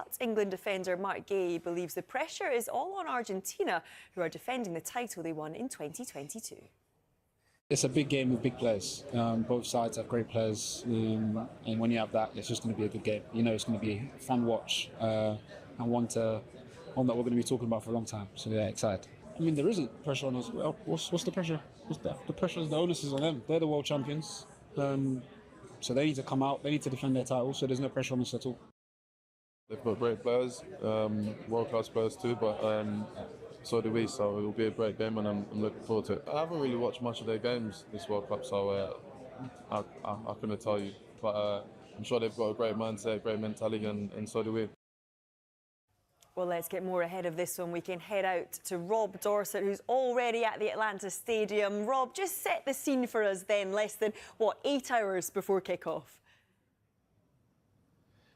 But England defender Mark Gay believes the pressure is all on Argentina, who are defending the title they won in 2022. It's a big game with big players. Both sides have great players, and when you have that, it's just going to be a good game. You know, it's going to be a fun watch, and one that we're going to be talking about for a long time. So yeah, excited. I mean, there isn't pressure on us. Well, what's the pressure? The pressure is the onus is on them. They're the world champions, so they need to come out. They need to defend their title. So there's no pressure on us at all. They've got great players, world-class players too, but so do we. So it'll be a great game, and I'm looking forward to it. I haven't really watched much of their games this World Cup, so I couldn't tell you. But I'm sure they've got a great mindset, great mentality, and so do we. Well, let's get more ahead of this one. We can head out to Rob Dorset, who's already at the Atlanta Stadium. Rob, just set the scene for us then, less than, 8 hours before kick-off?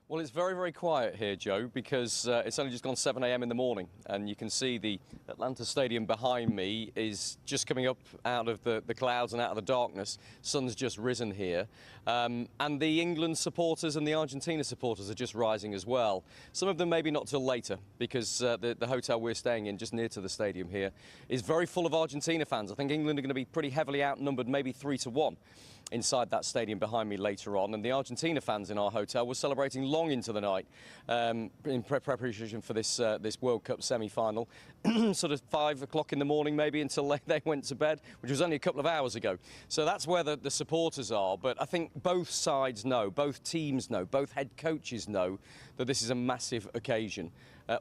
Well, it's very, very quiet here, Joe, because it's only just gone 7 a.m. in the morning, and you can see the Atlanta Stadium behind me is just coming up out of the clouds and out of the darkness. Sun's just risen here, and the England supporters and the Argentina supporters are just rising as well. Some of them maybe not till later, because the hotel we're staying in, just near to the stadium here, is very full of Argentina fans. I think England are going to be pretty heavily outnumbered, maybe 3-1. Inside that stadium behind me later on, and the Argentina fans in our hotel were celebrating long into the night in preparation for this World Cup semi-final, sort of 5 o'clock in the morning maybe, until they went to bed, which was only a couple of hours ago. So that's where the supporters are, but I think both sides know, both teams know, both head coaches know that this is a massive occasion.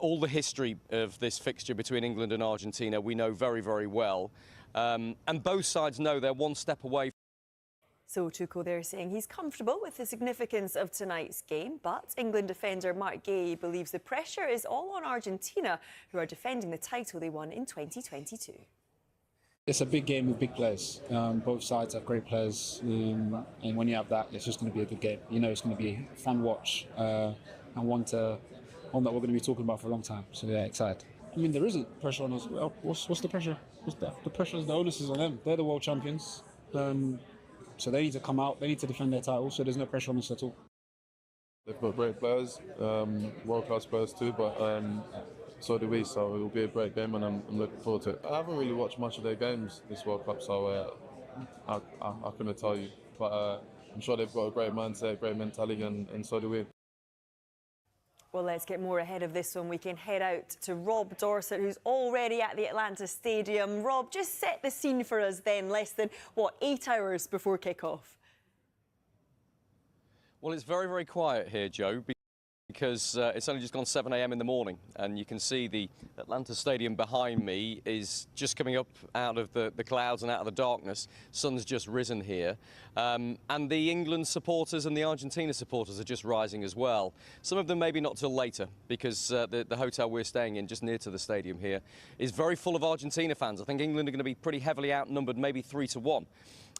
All the history of this fixture between England and Argentina we know very, very well, and both sides know they're one step away. So Tuchel there saying he's comfortable with the significance of tonight's game, but England defender Mark Gay believes the pressure is all on Argentina, who are defending the title they won in 2022. It's a big game with big players. Both sides have great players, and when you have that, it's just going to be a good game. You know, it's going to be a fun watch, and one that we're going to be talking about for a long time. So yeah, excited. I mean, there isn't pressure on us. Well, what's the pressure? The pressure is the onus is on them. They're the world champions. So they need to come out, they need to defend their title, so there's no pressure on us at all. They've got great players, world-class players too, but so do we. So it'll be a great game, and I'm looking forward to it. I haven't really watched much of their games this World Cup, so I couldn't tell you. But I'm sure they've got a great mindset, great mentality, and so do we. Well, let's get more ahead of this one. We can head out to Rob Dorset, who's already at the Atlanta Stadium. Rob, just set the scene for us then, less than, 8 hours before kick-off? Well, it's very, very quiet here, Joe, because it's only just gone 7 a.m. in the morning, and you can see the Atlanta Stadium behind me is just coming up out of the clouds and out of the darkness. Sun's just risen here, and the England supporters and the Argentina supporters are just rising as well. Some of them maybe not till later, because the hotel we're staying in, just near to the stadium here, is very full of Argentina fans. I think England are going to be pretty heavily outnumbered, maybe 3-1.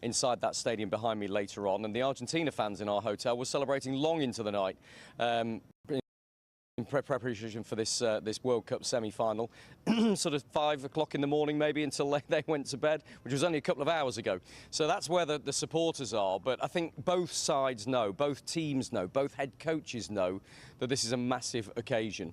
Inside that stadium behind me later on, and the Argentina fans in our hotel were celebrating long into the night in preparation for this World Cup semi-final, sort of 5 o'clock in the morning maybe, until they went to bed, which was only a couple of hours ago. So that's where the supporters are, but I think both sides know, both teams know, both head coaches know that this is a massive occasion.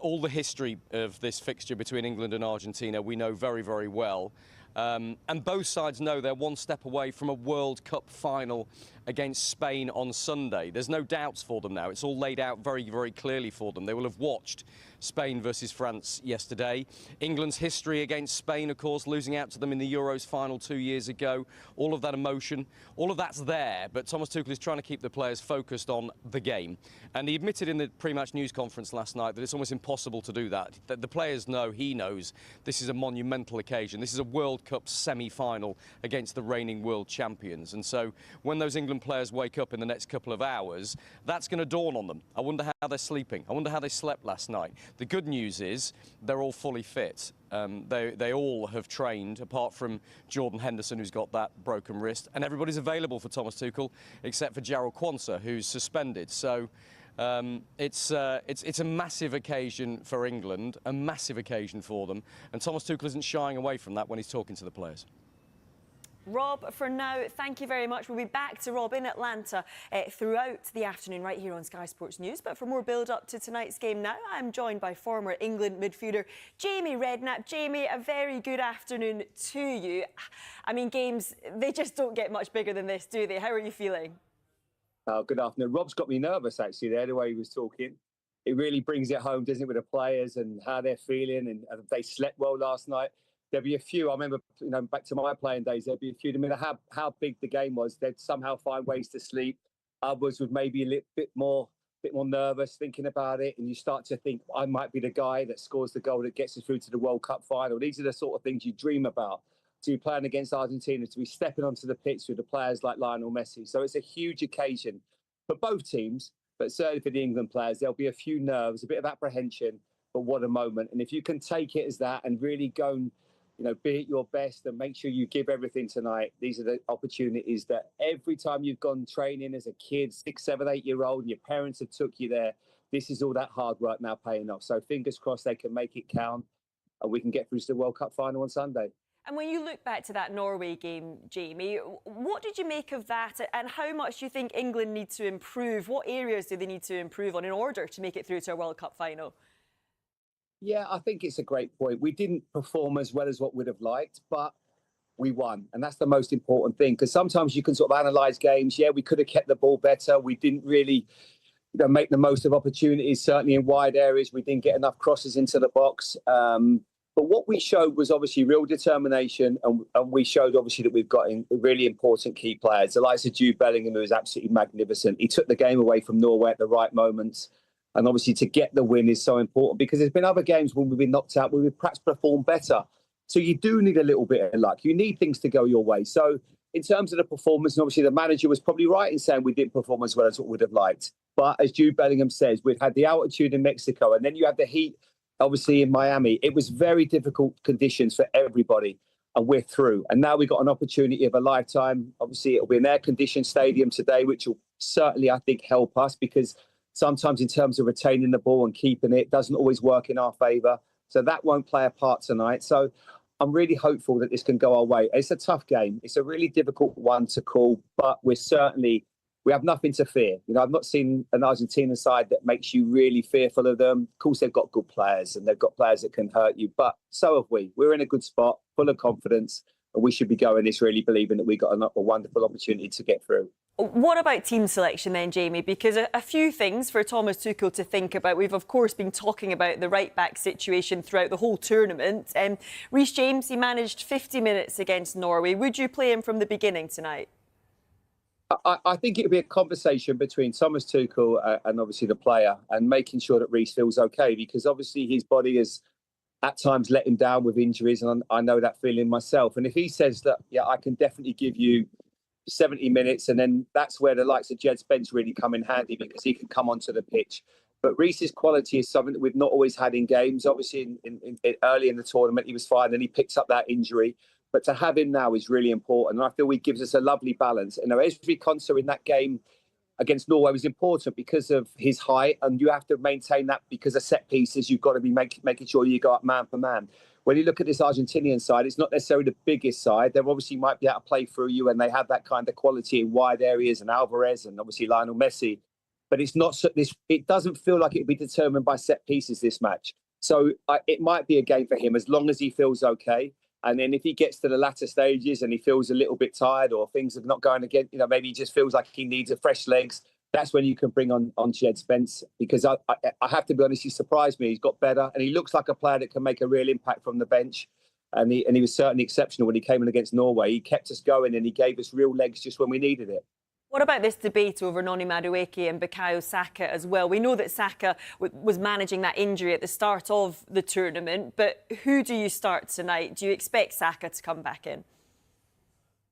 All the history of this fixture between England and Argentina we know very, very well. And both sides know they're one step away from a World Cup final against Spain on Sunday. There's no doubts for them now. It's all laid out very, very clearly for them. They will have watched Spain versus France yesterday. England's history against Spain, of course, losing out to them in the Euros final 2 years ago. All of that emotion, all of that's there, but Thomas Tuchel is trying to keep the players focused on the game. And he admitted in the pre-match news conference last night that it's almost impossible to do that. The players know, he knows, this is a monumental occasion. This is a World Cup semi-final against the reigning world champions. And so when those England players wake up in the next couple of hours, that's going to dawn on them. I wonder how they're sleeping. I wonder how they slept last night. The good news is they're all fully fit. They all have trained, apart from Jordan Henderson, who's got that broken wrist, and everybody's available for Thomas Tuchel, except for Jarrell Quansah, who's suspended. So it's a massive occasion for England, a massive occasion for them, and Thomas Tuchel isn't shying away from that when he's talking to the players. Rob, for now, thank you very much. We'll be back to Rob in Atlanta throughout the afternoon right here on Sky Sports News. But for more build-up to tonight's game now, I'm joined by former England midfielder Jamie Redknapp. Jamie, a very good afternoon to you. I mean, games, they just don't get much bigger than this, do they? How are you feeling? Good afternoon. Rob's got me nervous, actually, there, the way he was talking. It really brings it home, doesn't it, with the players and how they're feeling, and they slept well last night. There'll be a few, I remember, back to my playing days, there'll be a few, no matter how big the game was, they'd somehow find ways to sleep. Others would maybe a little bit more nervous thinking about it, and you start to think, I might be the guy that scores the goal that gets us through to the World Cup final. These are the sort of things you dream about, to be playing against Argentina, to be stepping onto the pitch with the players like Lionel Messi. So it's a huge occasion for both teams, but certainly for the England players. There'll be a few nerves, a bit of apprehension, but what a moment. And if you can take it as that and really go and be at your best and make sure you give everything tonight. These are the opportunities that every time you've gone training as a kid, 6, 7, 8-year-old, and your parents have took you there, this is all that hard work now paying off. So fingers crossed they can make it count and we can get through to the World Cup final on Sunday. And when you look back to that Norway game, Jamie, what did you make of that, and how much do you think England need to improve? What areas do they need to improve on in order to make it through to a World Cup final? Yeah, I think it's a great point. We didn't perform as well as what we'd have liked, but we won. And that's the most important thing, because sometimes you can sort of analyse games. Yeah, we could have kept the ball better. We didn't really make the most of opportunities, certainly in wide areas. We didn't get enough crosses into the box. But what we showed was obviously real determination, and we showed obviously that we've got really important key players. The likes of Jude Bellingham, who was absolutely magnificent. He took the game away from Norway at the right moments. And obviously to get the win is so important, because there's been other games when we've been knocked out where we've perhaps performed better. So you do need a little bit of luck. You need things to go your way. So in terms of the performance, and obviously the manager was probably right in saying we didn't perform as well as what we'd have liked. But as Jude Bellingham says, we've had the altitude in Mexico, and then you have the heat, obviously, in Miami. It was very difficult conditions for everybody, and we're through. And now we've got an opportunity of a lifetime. Obviously, it'll be an air-conditioned stadium today, which will certainly, I think, help us, because sometimes in terms of retaining the ball and keeping it, doesn't always work in our favour. So that won't play a part tonight. So I'm really hopeful that this can go our way. It's a tough game. It's a really difficult one to call, but we have nothing to fear. I've not seen an Argentina side that makes you really fearful of them. Of course, they've got good players and they've got players that can hurt you, but so have we. We're in a good spot, full of confidence, and we should be going this really believing that we've got a wonderful opportunity to get through. What about team selection then, Jamie? Because a few things for Thomas Tuchel to think about. We've, of course, been talking about the right-back situation throughout the whole tournament. Reece James, he managed 50 minutes against Norway. Would you play him from the beginning tonight? I think it would be a conversation between Thomas Tuchel and obviously the player, and making sure that Reece feels okay, because obviously his body has at times let him down with injuries, and I know that feeling myself. And if he says that, yeah, I can definitely give you 70 minutes, and then that's where the likes of Jed Spence really come in handy, because he can come onto the pitch. But Reece's quality is something that we've not always had in games. Obviously, in early in the tournament, he was fine, and he picks up that injury. But to have him now is really important. And I feel he gives us a lovely balance. Ezri Konsa in that game against Norway was important because of his height, and you have to maintain that because of set pieces. You've got to be making sure you go up man for man. When you look at this Argentinian side, it's not necessarily the biggest side. They obviously might be able to play through you, and they have that kind of quality in wide areas, and Alvarez and obviously Lionel Messi. But it's not this. It doesn't feel like it'll be determined by set pieces, this match. So it might be a game for him as long as he feels okay. And then if he gets to the latter stages and he feels a little bit tired, or things are not going again, maybe he just feels like he needs a fresh legs. That's when you can bring on Jed Spence, because I have to be honest, he surprised me. He's got better, and he looks like a player that can make a real impact from the bench. And he was certainly exceptional when he came in against Norway. He kept us going, and he gave us real legs just when we needed it. What about this debate over Noni Madueke and Bukayo Saka as well? We know that Saka was managing that injury at the start of the tournament, but who do you start tonight? Do you expect Saka to come back in?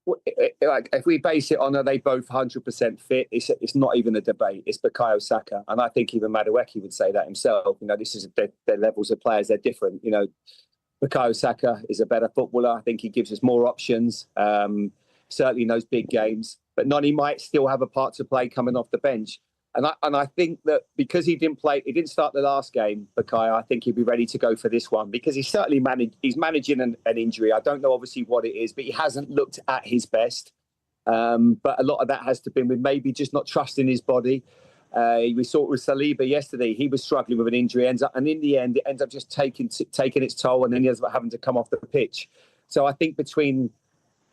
Well, if we base it on are they both 100% fit, it's not even a debate. It's Bukayo Saka, and I think even Madueke would say that himself. This is their levels of players; they're different. Bukayo Saka is a better footballer. I think he gives us more options. Certainly in those big games. But Noni might still have a part to play coming off the bench. I think that because he didn't start the last game, Bukayo, I think he'd be ready to go for this one because he's certainly managing an injury. I don't know obviously what it is, but he hasn't looked at his best. But a lot of that has to be with maybe just not trusting his body. We saw it with Saliba yesterday. He was struggling with an injury, and in the end, it ends up just taking its toll, and then he ends up having to come off the pitch. So I think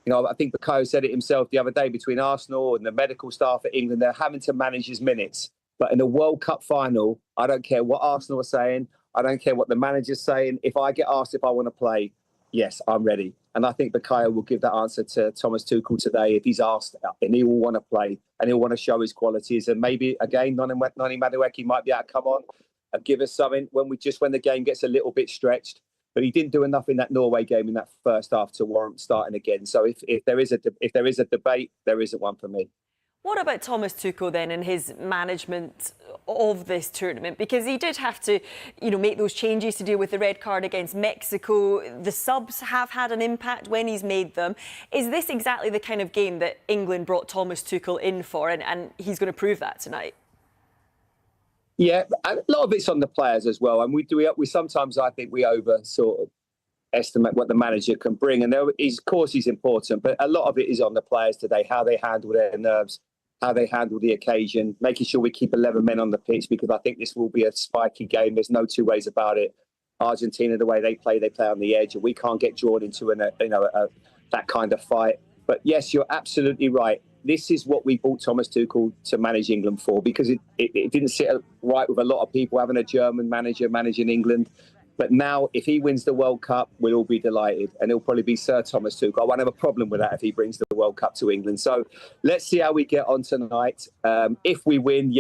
I think Bukayo said it himself the other day, between Arsenal and the medical staff at England, they're having to manage his minutes. But in a World Cup final, I don't care what Arsenal are saying. I don't care what the manager's saying. If I get asked if I want to play, yes, I'm ready. And I think Bukayo will give that answer to Thomas Tuchel today if he's asked, and he will want to play and he'll want to show his qualities. And maybe, again, Noni Madueke might be able to come on and give us something when the game gets a little bit stretched. But he didn't do enough in that Norway game in that first half to warrant starting again. So if there is a debate, there isn't one for me. What about Thomas Tuchel then and his management of this tournament? Because he did have to, make those changes to deal with the red card against Mexico. The subs have had an impact when he's made them. Is this exactly the kind of game that England brought Thomas Tuchel in for, and he's going to prove that tonight? Yeah, a lot of it's on the players as well, and we sometimes, I think, we over sort of estimate what the manager can bring, and of course he's important, but a lot of it is on the players today, how they handle their nerves, how they handle the occasion, making sure we keep 11 men on the pitch, because I think this will be a spiky game. There's no two ways about it. Argentina, the way they play on the edge, and we can't get drawn into that kind of fight. But yes, you're absolutely right. This is what we bought Thomas Tuchel to manage England for, because it didn't sit right with a lot of people having a German manager managing England. But now, if he wins the World Cup, we'll all be delighted. And it'll probably be Sir Thomas Tuchel. I won't have a problem with that if he brings the World Cup to England. So let's see how we get on tonight. If we win,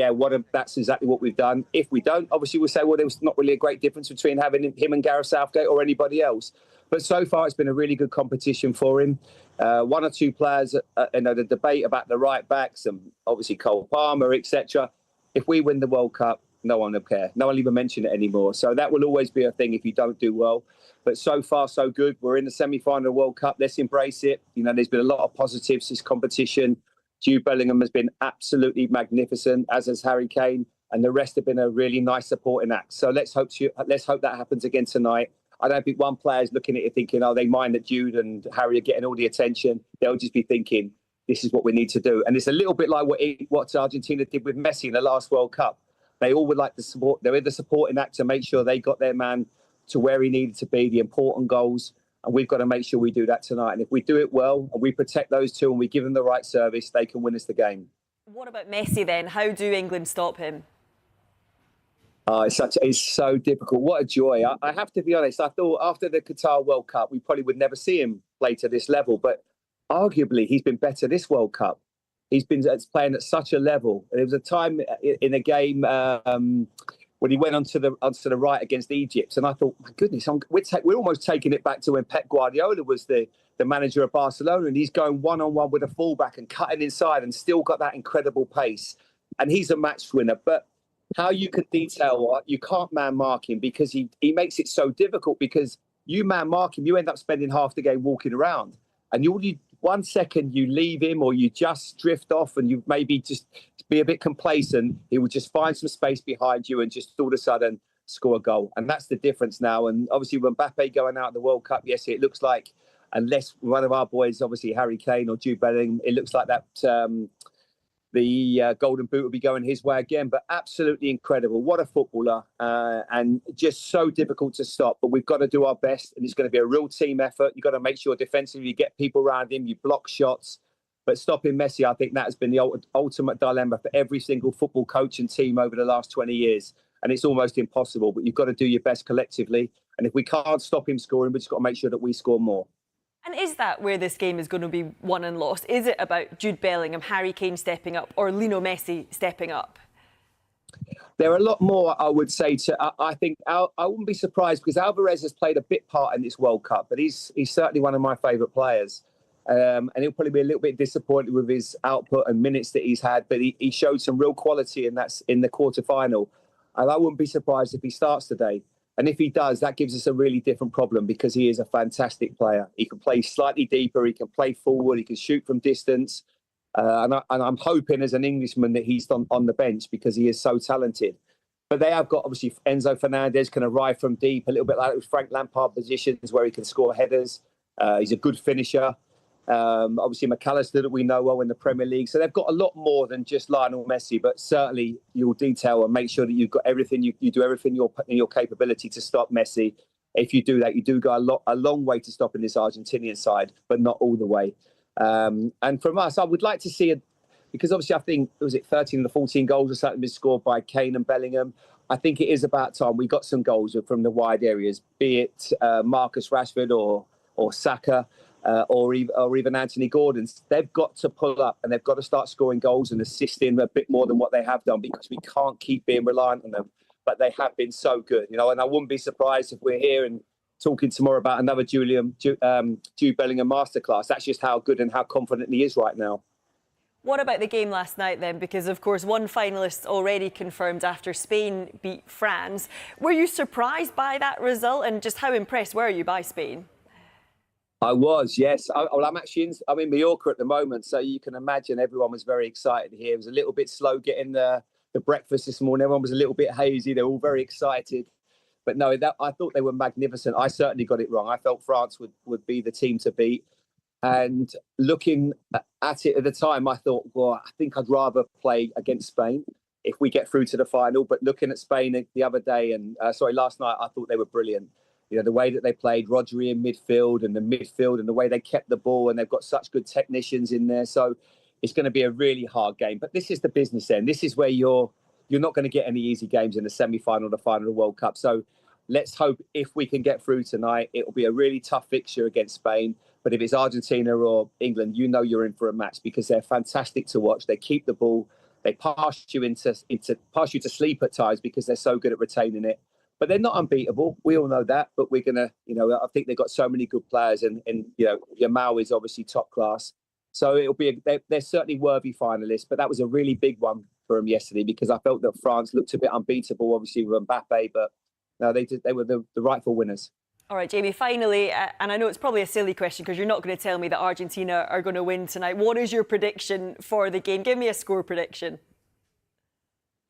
that's exactly what we've done. If we don't, obviously we'll say, well, there was not really a great difference between having him and Gareth Southgate or anybody else. But so far, it's been a really good competition for him. One or two players, the debate about the right backs and obviously Cole Palmer, etc. If we win the World Cup, no one will care. No one will even mention it anymore. So that will always be a thing if you don't do well. But so far, so good. We're in the semi-final World Cup. Let's embrace it. There's been a lot of positives this competition. Jude Bellingham has been absolutely magnificent, as has Harry Kane, and the rest have been a really nice supporting act. So let's hope that happens again tonight. I don't think one player's looking at it thinking, they mind that Jude and Harry are getting all the attention. They'll just be thinking, this is what we need to do. And it's a little bit like what Argentina did with Messi in the last World Cup. They all would like to support. They're in the supporting act to make sure they got their man to where he needed to be, the important goals. And we've got to make sure we do that tonight. And if we do it well and we protect those two and we give them the right service, they can win us the game. What about Messi then? How do England stop him? It's so difficult. What a joy. I have to be honest. I thought after the Qatar World Cup, we probably would never see him play to this level. But arguably, he's been better this World Cup. He's been playing at such a level. There was a time in a game when he went onto the right against Egypt, and I thought, my goodness, we're almost taking it back to when Pep Guardiola was the manager of Barcelona, and he's going one-on-one with a fullback and cutting inside and still got that incredible pace. And he's a match winner. But how you could detail you can't man mark him, because he makes it so difficult, because you man mark him, you end up spending half the game walking around. And you 1 second you leave him or you just drift off and you maybe just be a bit complacent, he will just find some space behind you and just all of a sudden score a goal. And that's the difference now. And obviously when Mbappe going out of the World Cup, yes, it looks like, unless one of our boys, obviously Harry Kane or Jude Bellingham, it looks like that the Golden Boot will be going his way again. But absolutely incredible. What a footballer. And just so difficult to stop. But we've got to do our best. And it's going to be a real team effort. You've got to make sure defensively you get people around him, you block shots. But stopping Messi, I think that has been the ultimate dilemma for every single football coach and team over the last 20 years. And it's almost impossible. But you've got to do your best collectively. And if we can't stop him scoring, we've just got to make sure that we score more. And is that where this game is going to be won and lost? Is it about Jude Bellingham, Harry Kane stepping up, or Lionel Messi stepping up? There are a lot more, I would say. I think I wouldn't be surprised, because Alvarez has played a bit part in this World Cup, but he's certainly one of my favourite players. And he'll probably be a little bit disappointed with his output and minutes that he's had, but he showed some real quality in the quarter-final. And I wouldn't be surprised if he starts today. And if he does, that gives us a really different problem, because he is a fantastic player. He can play slightly deeper, he can play forward, he can shoot from distance. And I'm hoping as an Englishman that he's on the bench because he is so talented. But they have got, obviously, Enzo Fernandez can arrive from deep, a little bit like it was Frank Lampard positions where he can score headers. He's a good finisher. Obviously, McAllister that we know well in the Premier League. So they've got a lot more than just Lionel Messi, but certainly you'll detail and make sure that you've got everything, you do everything in your capability to stop Messi. If you do that, you do go a long way to stopping this Argentinian side, but not all the way. And from us, I would like to see because obviously I think, was it 13 of the 14 goals or something been scored by Kane and Bellingham? I think it is about time we got some goals from the wide areas, be it Marcus Rashford or Saka or even Anthony Gordon. They've got to pull up and they've got to start scoring goals and assisting a bit more than what they have done because we can't keep being reliant on them. But they have been so good, and I wouldn't be surprised if we're here and talking tomorrow about another Jude Bellingham masterclass. That's just how good and how confident he is right now. What about the game last night then? Because, of course, one finalist already confirmed after Spain beat France. Were you surprised by that result, and just how impressed were you by Spain? I was, yes. I'm in Mallorca at the moment, so you can imagine everyone was very excited here. It was a little bit slow getting the breakfast this morning. Everyone was a little bit hazy. They were all very excited. But no, I thought they were magnificent. I certainly got it wrong. I felt France would be the team to beat. And looking at it at the time, I thought, well, I think I'd rather play against Spain if we get through to the final. But looking at Spain the other day last night, I thought they were brilliant. The way that they played, Rodri in midfield and the way they kept the ball, and they've got such good technicians in there. So it's going to be a really hard game. But this is the business end. This is where you're not going to get any easy games in the semi-final, the final of the World Cup. So let's hope if we can get through tonight, it will be a really tough fixture against Spain. But if it's Argentina or England, you're in for a match because they're fantastic to watch. They keep the ball. They pass you to sleep at times because they're so good at retaining it. But they're not unbeatable. We all know that. But we're going to, I think they've got so many good players. And Yamal is obviously top class. So they're certainly worthy finalists. But that was a really big one for them yesterday because I felt that France looked a bit unbeatable, obviously, with Mbappe. But no, they were the rightful winners. All right, Jamie, finally, and I know it's probably a silly question because you're not going to tell me that Argentina are going to win tonight. What is your prediction for the game? Give me a score prediction.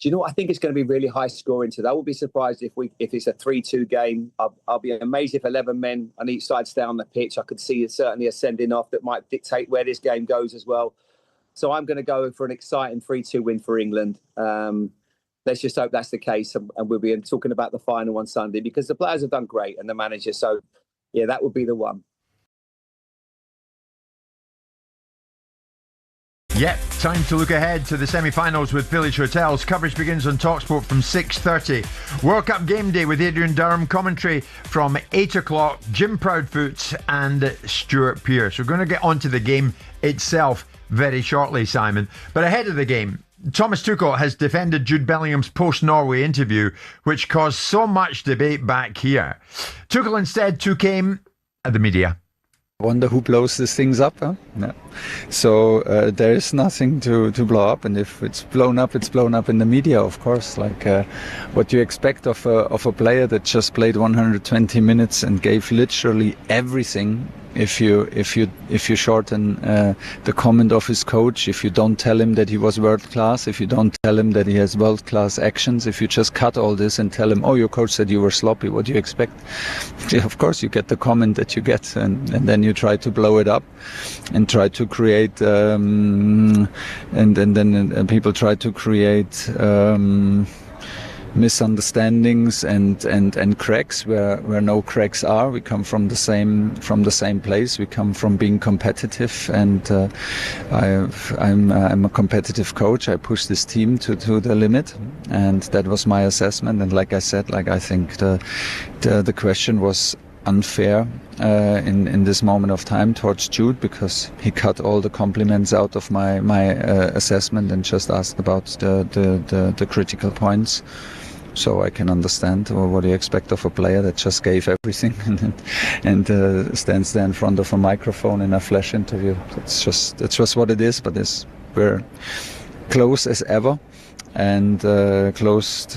Do you know what? I think it's going to be really high scoring today. I won't be surprised if it's a 3-2 game. I'll be amazed if 11 men on each side stay on the pitch. I could see certainly a sending off that might dictate where this game goes as well. So I'm going to go for an exciting 3-2 win for England. Let's just hope that's the case, and we'll be talking about the final on Sunday because the players have done great and the manager. So, yeah, that would be the one. Yep, time to look ahead to the semi-finals with Village Hotels. Coverage begins on TalkSport from 6:30. World Cup Game Day with Adrian Durham. Commentary from 8 o'clock. Jim Proudfoot and Stuart Pearce. We're going to get onto the game itself very shortly, Simon. But ahead of the game, Thomas Tuchel has defended Jude Bellingham's post-Norway interview, which caused so much debate back here. Tuchel instead took aim at the media. I wonder who blows these things up, huh? No. So there is nothing to blow up, and if it's blown up in the media, of course. Like what you expect of a player that just played 120 minutes and gave literally everything. If you shorten the comment of his coach, if you don't tell him that he was world class, if you don't tell him that he has world class actions, if you just cut all this and tell him, oh, your coach said you were sloppy, what do you expect? Yeah, of course you get the comment that you get, and then you try to blow it up and try to create and then people try to create misunderstandings and cracks where no cracks are. We come from the same place. We come from being competitive, and I'm a competitive coach. I push this team to the limit, and that was my assessment. And like I said, I think the question was unfair in this moment of time towards Jude, because he cut all the compliments out of my assessment and just asked about the critical points. So I can understand what do you expect of a player that just gave everything and stands there in front of a microphone in a flash interview. It's just what it is. But we're close as ever, and closed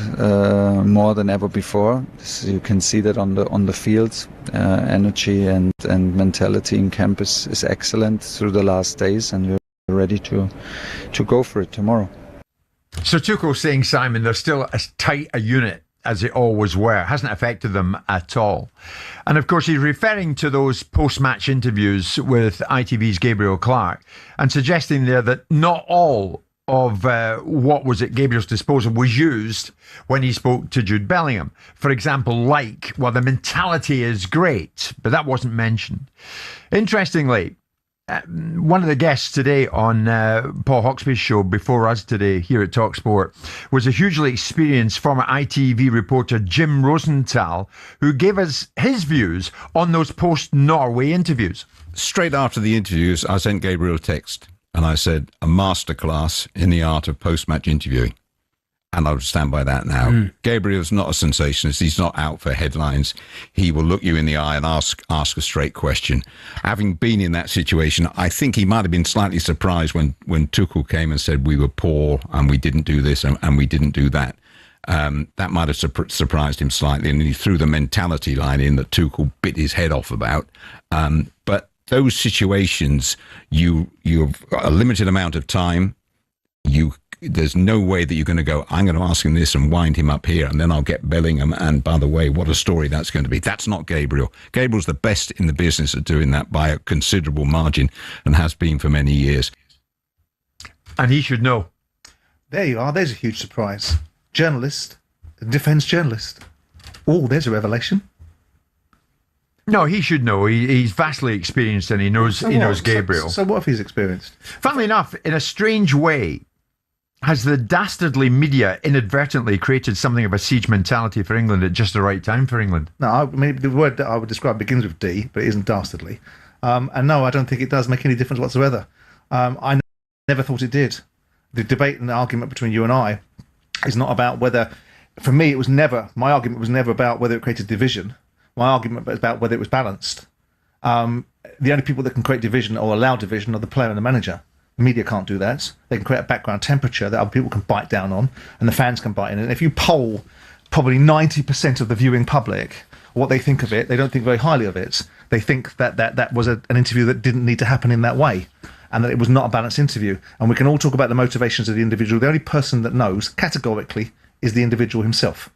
more than ever before. So you can see that on the field. Energy and mentality in camp is excellent through the last days, and we're ready to go for it tomorrow. So Tuchel's saying, Simon, they're still as tight a unit as they always were. It hasn't affected them at all. And of course, he's referring to those post-match interviews with ITV's Gabriel Clark and suggesting there that not all of what was at Gabriel's disposal was used when he spoke to Jude Bellingham. For example, the mentality is great, but that wasn't mentioned. Interestingly, one of the guests today on Paul Hawksby's show before us today here at TalkSport was a hugely experienced former ITV reporter, Jim Rosenthal, who gave us his views on those post-Norway interviews. Straight after the interviews, I sent Gabriel a text and I said, a masterclass in the art of post-match interviewing. And I would stand by that now. Gabriel's not a sensationalist. He's not out for headlines. He will look you in the eye and ask a straight question. Having been in that situation, I think he might have been slightly surprised when Tuchel came and said we were poor and we didn't do this and we didn't do that. That might have surprised him slightly, and he threw the mentality line in that Tuchel bit his head off about. But those situations, you've a limited amount of time. There's no way that you're going to go, I'm going to ask him this and wind him up here, and then I'll get Bellingham. And by the way, what a story that's going to be. That's not Gabriel. Gabriel's the best in the business at doing that by a considerable margin and has been for many years. And he should know. There you are. There's a huge surprise. Journalist, defence journalist. Oh, there's a revelation. No, he should know. He's vastly experienced and he knows Gabriel. So what if he's experienced? Funnily enough, in a strange way, has the dastardly media inadvertently created something of a siege mentality for England at just the right time for England? No, I mean, the word that I would describe begins with D, but it isn't dastardly. And no, I don't think it does make any difference whatsoever. I never thought it did. The debate and the argument between you and I is not about whether, for me, my argument was never about whether it created division. My argument was about whether it was balanced. The only people that can create division or allow division are the player and the manager. The media can't do that. They can create a background temperature that other people can bite down on, and the fans can bite in. And if you poll probably 90% of the viewing public what they think of it, they don't think very highly of it. They think that was an interview that didn't need to happen in that way, and that it was not a balanced interview. And we can all talk about the motivations of the individual. The only person that knows categorically is the individual himself.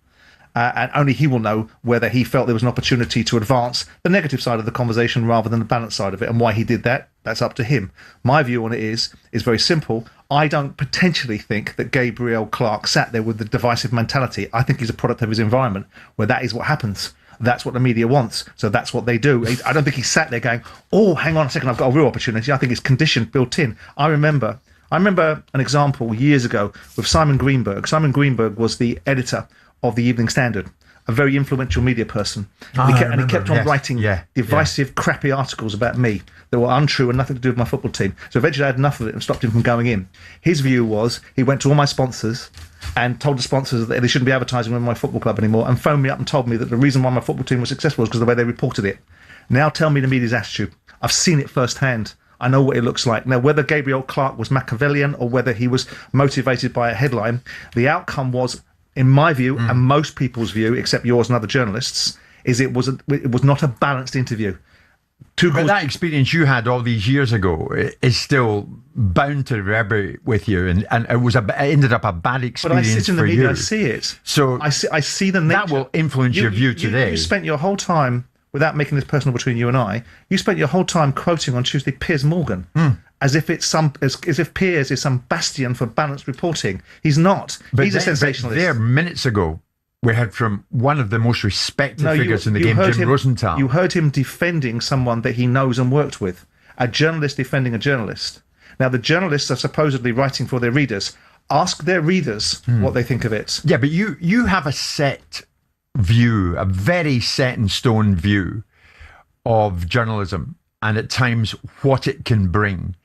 And only he will know whether he felt there was an opportunity to advance the negative side of the conversation rather than the balanced side of it. And why he did that, that's up to him. My view on it is very simple. I don't potentially think that Gabriel Clark sat there with the divisive mentality. I think he's a product of his environment, where that is what happens. That's what the media wants. So that's what they do. I don't think he sat there going, oh, hang on a second, I've got a real opportunity. I think it's conditioned, built in. I remember an example years ago with Simon Greenberg. Simon Greenberg was the editor of the Evening Standard, a very influential media person. And he kept on writing divisive, crappy articles about me that were untrue and nothing to do with my football team. So eventually I had enough of it and stopped him from going in. His view was he went to all my sponsors and told the sponsors that they shouldn't be advertising with my football club anymore, and phoned me up and told me that the reason why my football team was successful was because of the way they reported it. Now tell me the media's attitude. I've seen it firsthand. I know what it looks like. Now, whether Gabriel Clark was Machiavellian or whether he was motivated by a headline, the outcome was, in my view, and most people's view, except yours and other journalists, is it was not a balanced interview. But that experience you had all these years ago is still bound to reverberate with you, and it ended up a bad experience for you. But I sit in the media, I see it. So I see the nature. That will influence your view today. You spent your whole time, without making this personal between you and I, you spent your whole time quoting on Tuesday Piers Morgan. As if Piers is some bastion for balanced reporting. He's not. He's a sensationalist. There, minutes ago, we heard from one of the most respected figures in the game, Jim Rosenthal. You heard him defending someone that he knows and worked with. A journalist defending a journalist. Now, the journalists are supposedly writing for their readers. Ask their readers what they think of it. Yeah, but you have a set view, a very set in stone view of journalism, and at times what it can bring.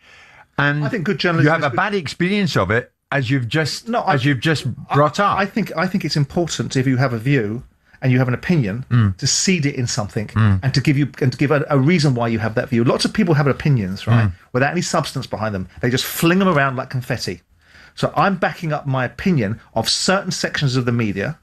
And I think good journalism. You have a bad experience of it, as you've just brought up. I think it's important, if you have a view and you have an opinion, to seed it in something and to give a reason why you have that view. Lots of people have opinions, right, without any substance behind them. They just fling them around like confetti. So I'm backing up my opinion of certain sections of the media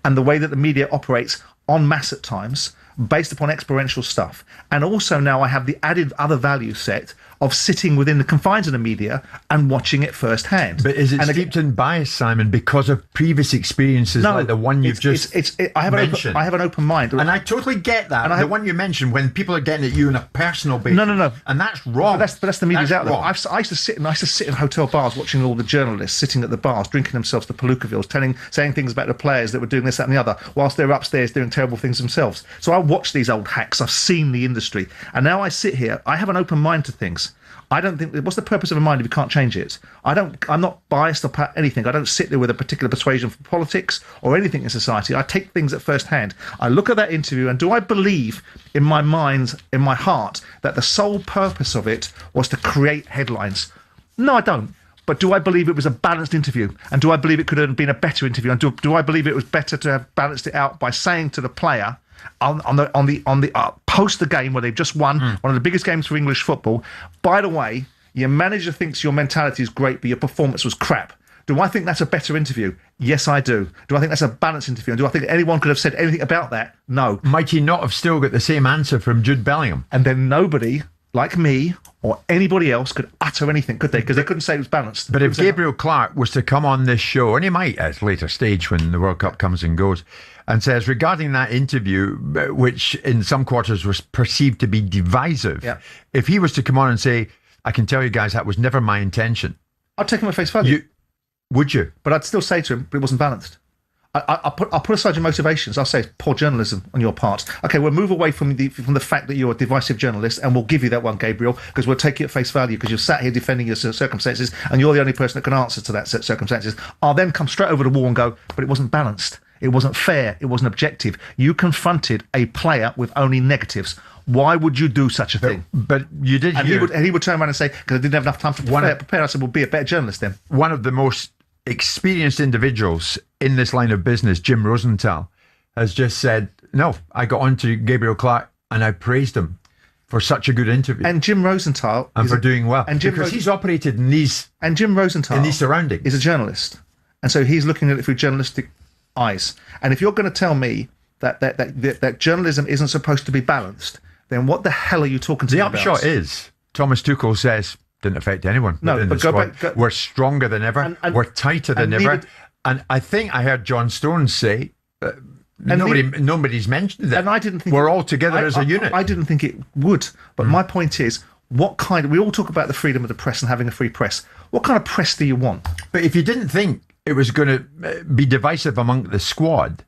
and the way that the media operates en masse at times, based upon experiential stuff. And also now I have the added other value set of sitting within the confines of the media and watching it firsthand. But is it steeped in bias, Simon, because of previous experiences like the one you've just mentioned? I have an open mind. And I totally get that. And the one you mentioned, when people are getting at you on a personal basis. No. And that's wrong. But that's the media's out there. Wrong. I used to sit in hotel bars watching all the journalists sitting at the bars, drinking themselves to Palookavilles, saying things about the players that were doing this, that and the other, whilst they're upstairs doing terrible things themselves. So I watch these old hacks. I've seen the industry. And now I sit here, I have an open mind to things. I don't think. What's the purpose of a mind if you can't change it? I'm not biased about anything. I don't sit there with a particular persuasion for politics or anything in society. I take things at first hand. I look at that interview, and do I believe in my mind, in my heart, that the sole purpose of it was to create headlines? No, I don't. But do I believe it was a balanced interview? And do I believe it could have been a better interview? And do I believe it was better to have balanced it out by saying to the player, on the post the game where they've just won one of the biggest games for English football, by the way, your manager thinks your mentality is great, but your performance was crap. Do I think that's a better interview? Yes, I do. Do I think that's a balanced interview? And do I think anyone could have said anything about that? No. Might he not have still got the same answer from Jude Bellingham? And then nobody like me or anybody else could utter anything, could they? Because they couldn't say it was balanced. But if Gabriel Clark was to come on this show, and he might at a later stage when the World Cup comes and goes, and says, regarding that interview, which in some quarters was perceived to be divisive, if he was to come on and say, I can tell you guys that was never my intention. I'd take him at face value. Would you? But I'd still say to him, but it wasn't balanced. I'll put aside your motivations. I'll say it's poor journalism on your part. Okay, we'll move away from the fact that you're a divisive journalist, and we'll give you that one, Gabriel, because we'll take you at face value because you're sat here defending your circumstances, and you're the only person that can answer to that circumstances. I'll then come straight over the wall and go, but it wasn't balanced. It wasn't fair. It wasn't objective. You confronted a player with only negatives. Why would you do such a thing? But you did and hear... he would turn around and say, because I didn't have enough time to prepare. I said, well, be a better journalist then. One of the most experienced individuals in this line of business, Jim Rosenthal, has just said, no, I got on to Gabriel Clark and I praised him for such a good interview. And Jim Rosenthal... And for doing well. And because he's operated in these... And Jim Rosenthal... In these surroundings. Is a journalist. And so he's looking at it through journalistic eyes. And if you're going to tell me that journalism isn't supposed to be balanced, then what the hell are you talking to me about? The upshot is, Thomas Tuchel says, didn't affect anyone. No, but we're stronger than ever. We're tighter than ever. And I think I heard John Stones say, nobody's mentioned that. And I didn't think we're all together as a unit. I didn't think it would. But my point is, we all talk about the freedom of the press and having a free press. What kind of press do you want? But if you didn't think it was going to be divisive among the squad,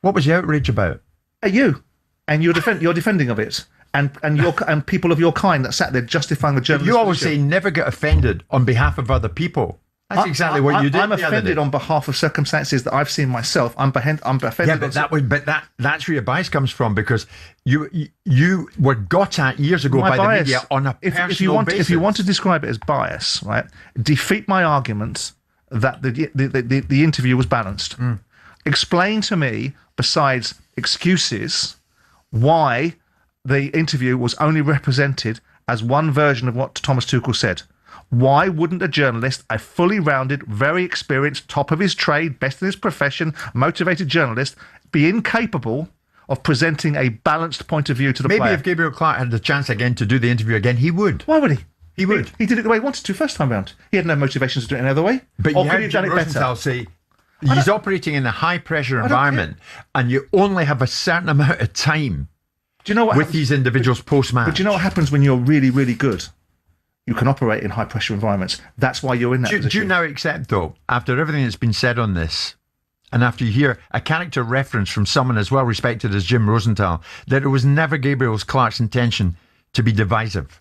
what was the outrage about? You. And you're defending of it. And people of your kind that sat there justifying the journalist. You always say never get offended on behalf of other people. That's exactly what you did. I'm offended on behalf of circumstances that I've seen myself. I'm offended. Yeah, but that's where your bias comes from, because you were got at years ago by the media on a personal basis. If you want to describe it as bias, right? Defeat my argument that the interview was balanced. Explain to me, besides excuses, why the interview was only represented as one version of what Thomas Tuchel said. Why wouldn't a journalist, a fully rounded, very experienced, top of his trade, best in his profession, motivated journalist, be incapable of presenting a balanced point of view to the player? Maybe if Gabriel Clark had the chance again to do the interview again, he would. Why would he? He would. He did it the way he wanted to first time round. He had no motivations to do it any other way. But or could he have done it better? Say he's operating in a high-pressure environment, and you only have a certain amount of time with these individuals post-match. But do you know what happens when you're really, really good? You can operate in high-pressure environments. That's why you're in that position. Do you now accept, though, after everything that's been said on this, and after you hear a character reference from someone as well respected as Jim Rosenthal, that it was never Gabriel Clark's intention to be divisive?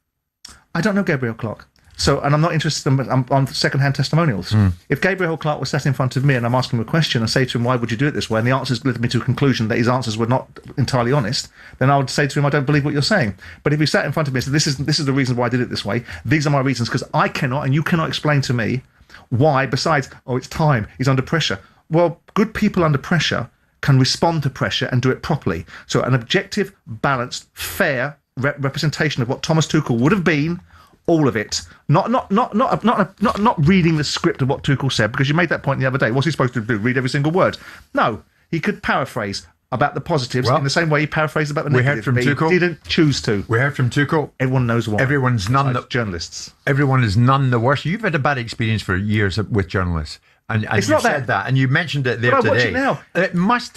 I don't know Gabriel Clark. And I'm not interested on second-hand testimonials. If Gabriel Clark was sat in front of me and I'm asking him a question and say to him, why would you do it this way? And the answers led me to a conclusion that his answers were not entirely honest, then I would say to him, I don't believe what you're saying. But if he sat in front of me and said, this is the reason why I did it this way, these are my reasons, because I cannot and you cannot explain to me why, besides, it's time, he's under pressure. Well, good people under pressure can respond to pressure and do it properly. So an objective, balanced, fair representation of what Thomas Tuchel would have been, all of it. Not reading the script of what Tuchel said, because you made that point the other day. What's he supposed to do? Read every single word? No, he could paraphrase. about the positives Well, in the same way he paraphrased about the we negatives. heard from Tuchel. He didn't choose to. We heard from Tuchel. Everyone knows why. Everyone's none the journalists. Everyone is none the worse. You've had a bad experience for years with journalists. And It's you not said that, and you mentioned it there But I today. watch it now. It must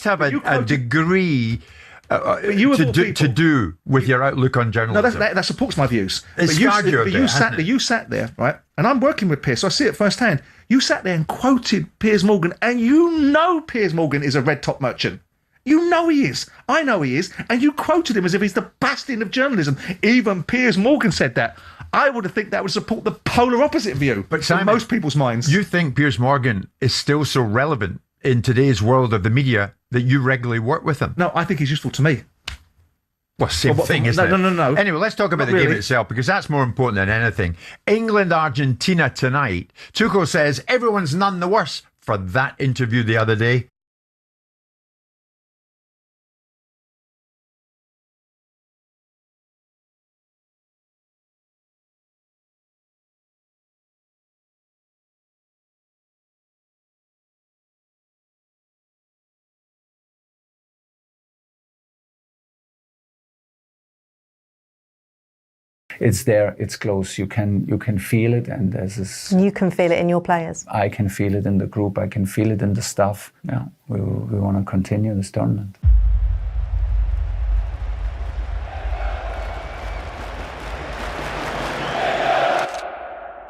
have a degree to do with your outlook on No, journalism. that supports my views. It scarred you a bit, hasn't it? You sat there, right? And I'm working with Piers, so I see it firsthand. You sat there and quoted Piers Morgan, and you know Piers Morgan is a red top merchant. You know he is. I know he is. And you quoted him as if he's the bastion of journalism. Even Piers Morgan said that. I would have think that would support the polar opposite view. But Simon, in most people's minds. You think Piers Morgan is still so relevant in today's world of the media that you regularly work with him? No, I think he's useful to me. Well, same thing, isn't it? No. Anyway, let's talk about the game itself, because that's more important than anything. England-Argentina tonight. Tuchel says everyone's none the worse for that interview the other day. It's there, it's close. You can feel it, and there's this. You can feel it in your players. I can feel it in the group. I can feel it in the staff. Yeah, we want to continue this tournament.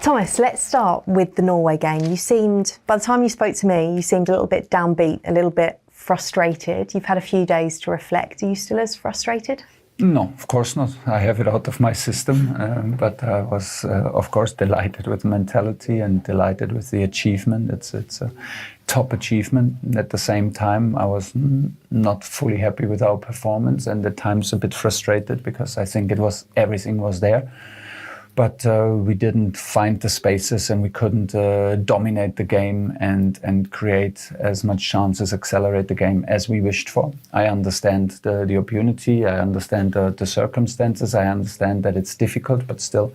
Thomas, let's start with the Norway game. You seemed, by the time you spoke to me, you seemed a little bit downbeat, a little bit frustrated. You've had a few days to reflect. Are you still as frustrated? No, of course not. I have it out of my system, but I was, of course, delighted with the mentality and delighted with the achievement. It's a top achievement. At the same time, I was not fully happy with our performance, and at times a bit frustrated because I think everything was there. But we didn't find the spaces, and we couldn't dominate the game and create as much chances, accelerate the game as we wished for. I understand the opportunity, I understand the circumstances, I understand that it's difficult, but still,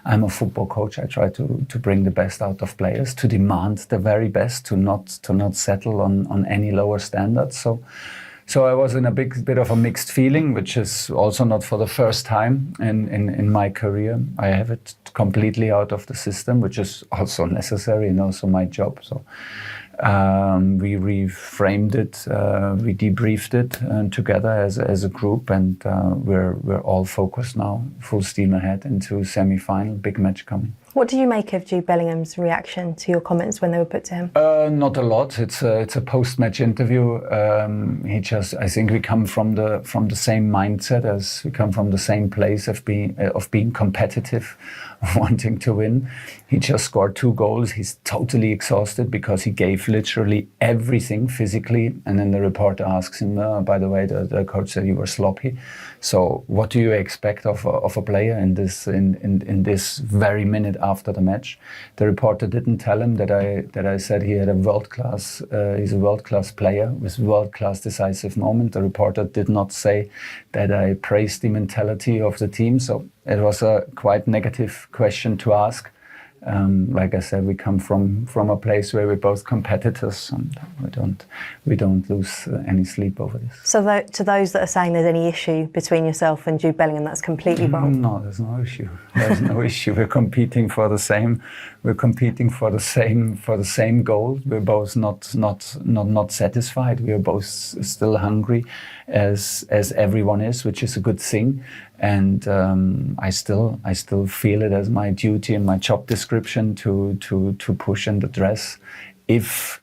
I'm a football coach. I try to bring the best out of players, to demand the very best, to not settle on any lower standards. So I was in a bit of a mixed feeling, which is also not for the first time in my career. I have it completely out of the system, which is also necessary and also my job. So we reframed it, we debriefed it together as a group, and we're all focused now, full steam ahead into semi-final, big match coming. What do you make of Jude Bellingham's reaction to your comments when they were put to him? Not a lot. It's a post-match interview. I think we come from the same mindset, as we come from the same place of being competitive, wanting to win. He just scored 2 goals. He's totally exhausted because he gave literally everything physically. And then the reporter asks him, by the way, the coach said you were sloppy. So what do you expect of a player in this very minute after the match? The reporter didn't tell him that I said he had he's a world-class player with world-class decisive moment. The reporter did not say that I praised the mentality of the team. So it was a quite negative question to ask. Like I said, we come from a place where we're both competitors, and we don't lose any sleep over this. So to those that are saying there's any issue between yourself and Jude Bellingham, that's completely wrong. No, there's no issue. There's no issue. We're competing for the same. We're competing for the same goal. We're both not satisfied. We are both still hungry, as everyone is, which is a good thing. And I still feel it as my duty and my job description to push and address, if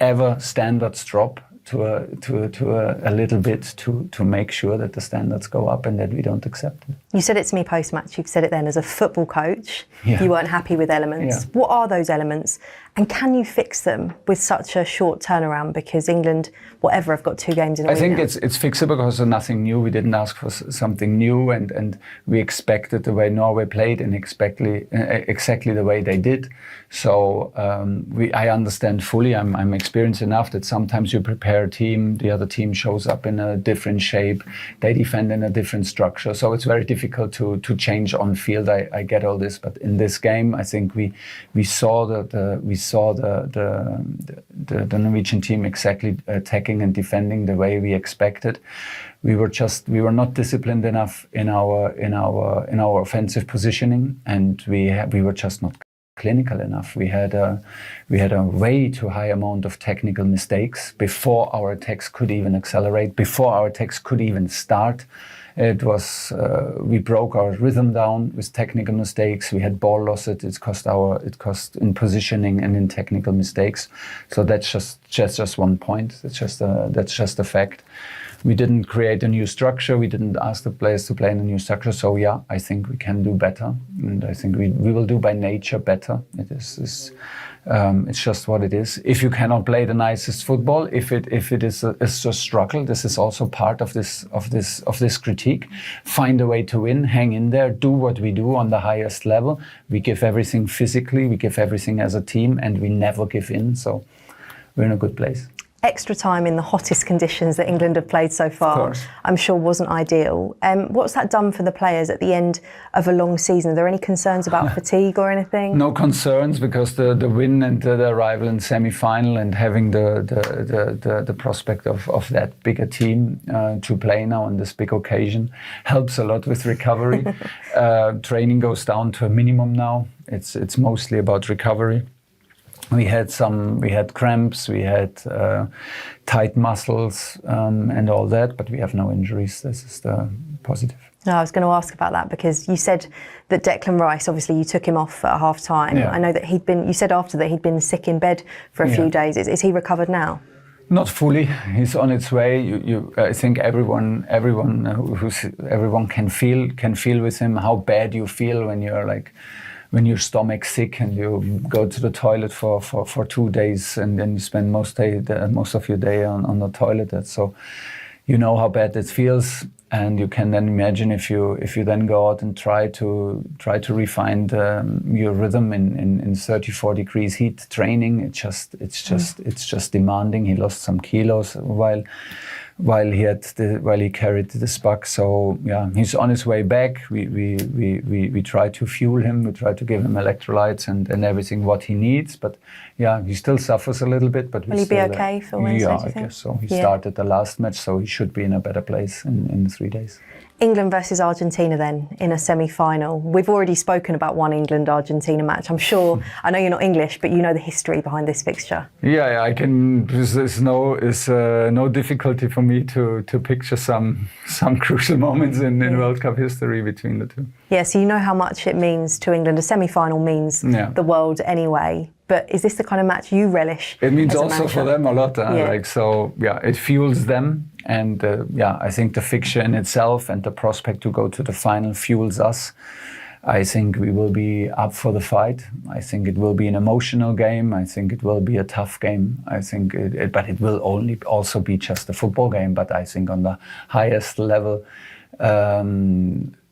ever standards drop to a little bit, to make sure that the standards go up and that we don't accept it. You said it to me post-match. You've said it then as a football coach. Yeah. You weren't happy with elements. Yeah. What are those elements? And can you fix them with such a short turnaround? Because England, whatever, have got 2 games in a week. I think now. it's fixable because of nothing new. We didn't ask for something new, and we expected the way Norway played and exactly the way they did. So I understand fully. I'm experienced enough that sometimes you prepare a team, the other team shows up in a different shape, they defend in a different structure. So it's very difficult to change on field. I get all this, but in this game, I think we saw saw the Norwegian team exactly attacking and defending the way we expected. We were not disciplined enough in our offensive positioning, and we were just not clinical enough. We had a way too high amount of technical mistakes before our attacks could even accelerate, before our attacks could even start. It was we broke our rhythm down with technical mistakes. We had ball losses. It cost in positioning and in technical mistakes. So that's just one point. That's just a fact. We didn't create a new structure. We didn't ask the players to play in a new structure. So yeah, I think we can do better, and I think we will do by nature better. It's just what it is. If you cannot play the nicest football, if it is a struggle, this is also part of this critique. Find a way to win, hang in there, do what we do on the highest level. We give everything physically, we give everything as a team, and we never give in. So we're in a good place. Extra time in the hottest conditions that England have played so far, I'm sure wasn't ideal. What's that done for the players at the end of a long season? Are there any concerns about fatigue or anything? No concerns, because the win and the arrival in semi-final and having the prospect of that bigger team to play now on this big occasion helps a lot with recovery. Training goes down to a minimum now. It's mostly about recovery. We had cramps, we had tight muscles and all that, but we have no injuries. This is the positive. No, I was going to ask about that, because you said that Declan Rice, obviously you took him off at half time. Yeah. I know that you said after that he'd been sick in bed for a few days. Is he recovered now? Not fully. He's on its way. I think everyone can feel with him how bad you feel when your stomach's sick and you go to the toilet for 2 days, and then you spend most of your day on the toilet. So you know how bad it feels, and you can then imagine if you then go out and try to refine your rhythm in 34 degrees heat training. It's just demanding. He lost some kilos while he carried this bug. So yeah, he's on his way back. We try to fuel him. We try to give him electrolytes and everything what he needs. But yeah, he still suffers a little bit. But will he be okay for Wednesday? Yeah, I guess so. He started the last match, so he should be in a better place in 3 days. England versus Argentina then in a semi-final. We've already spoken about one England-Argentina match. I'm sure, I know you're not English, but you know the history behind this fixture. Yeah, I can. There's no difficulty for me to picture some crucial moments in World Cup history between the two. Yeah, so you know how much it means to England. A semi-final means the world anyway. But is this the kind of match you relish? It means also for them a lot. It fuels them. And I think the fixture in itself and the prospect to go to the final fuels us. I think we will be up for the fight. I think it will be an emotional game. I think it will be a tough game. I think, but it will only also be just a football game. But I think on the highest level,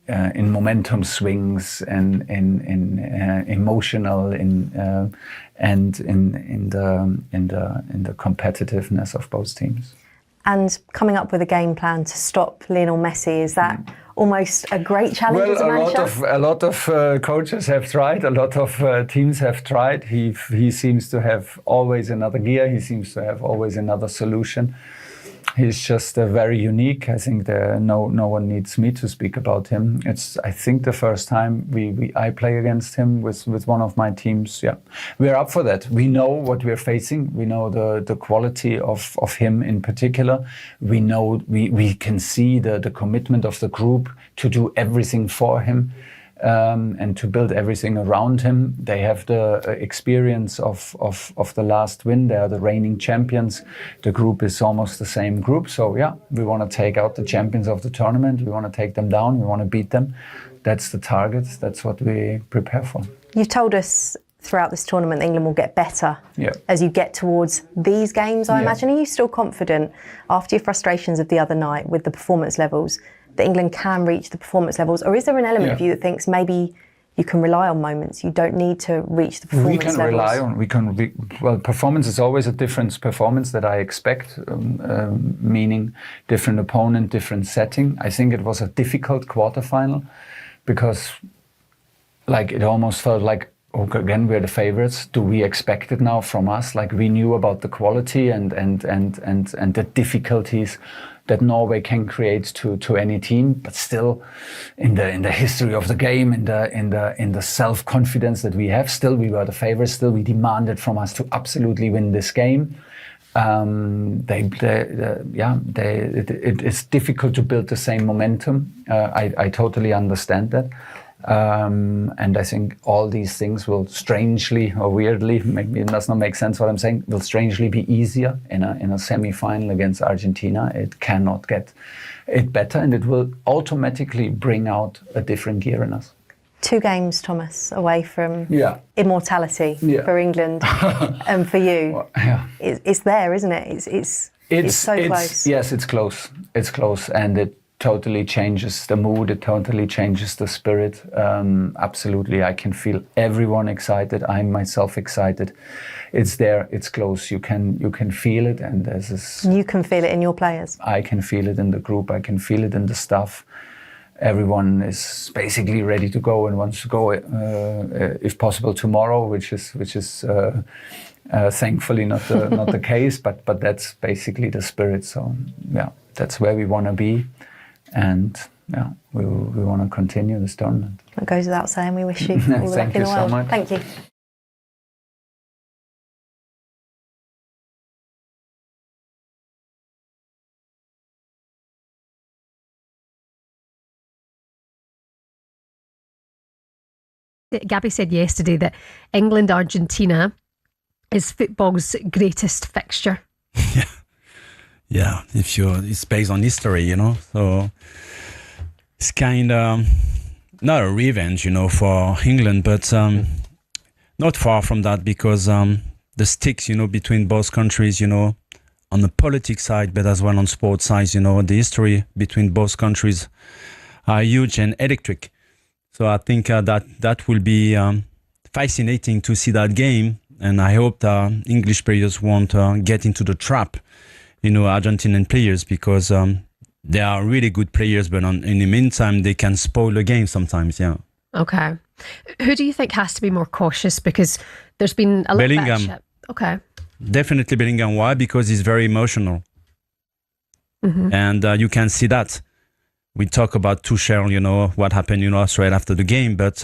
in momentum swings and in emotional and in the competitiveness of both teams. And coming up with a game plan to stop Lionel Messi, is that almost a great challenge as a manager? A lot of coaches have tried, a lot of teams have tried. He seems to have always another gear, he seems to have always another solution. He's just very unique. I think no one needs me to speak about him. It's, I think, the first time I play against him with one of my teams. Yeah, we're up for that. We know what we're facing. We know the quality of him in particular. We know we can see the commitment of the group to do everything for him. And to build everything around him. They have the experience of the last win. They are the reigning champions. The group is almost the same group. So yeah, we want to take out the champions of the tournament. We want to take them down. We want to beat them. That's the target. That's what we prepare for. You've told us throughout this tournament England will get better as you get towards these games, I imagine. Are you still confident after your frustrations of the other night with the performance levels that England can reach the performance levels? Or is there an element of you that thinks maybe you can rely on moments, you don't need to reach the performance levels? Performance is always a different performance that I expect, meaning different opponent, different setting. I think it was a difficult quarterfinal because it almost felt like okay, again, we're the favorites. Do we expect it now from us? Like, we knew about the quality and the difficulties that Norway can create to any team, but still, in the history of the game, in the self-confidence that we have, still we were the favorites. Still, we demanded from us to absolutely win this game. It's difficult to build the same momentum. I totally understand that. And I think all these things will strangely or weirdly, maybe it does not make sense what I'm saying, will strangely be easier in a semi-final against Argentina. It cannot get it better, and it will automatically bring out a different gear in us. 2 games, Thomas, away from immortality for England and for you. Well, yeah. It's there, isn't it? It's so close. Yes, it's close. It's close, and it totally changes the mood. It totally changes the spirit. Absolutely, I can feel everyone excited. I'm myself excited. It's there. It's close. You can feel it, and there's this. You can feel it in your players. I can feel it in the group. I can feel it in the staff. Everyone is basically ready to go and wants to go, if possible, tomorrow, which is thankfully not the case. But that's basically the spirit. So yeah, that's where we want to be, and yeah, we want to continue this tournament. It goes without saying. We wish you all the luck in the world. So much. Thank you. Gabby said yesterday that England-Argentina is football's greatest fixture. Yeah. It's based on history, So it's kind of not a revenge, for England, but not far from that, because the sticks, between both countries, on the politics side, but as well on sports side, the history between both countries are huge and electric. So I think that will be fascinating to see that game, and I hope the English players won't get into the trap, Argentinian players, because they are really good players, but in the meantime they can spoil the game sometimes. Yeah. Okay. Who do you think has to be more cautious, because there's been a little Bellingham. bit. Okay. Definitely Bellingham. Why? Because he's very emotional, and you can see that. We talk about Tuchel, what happened, straight after the game, but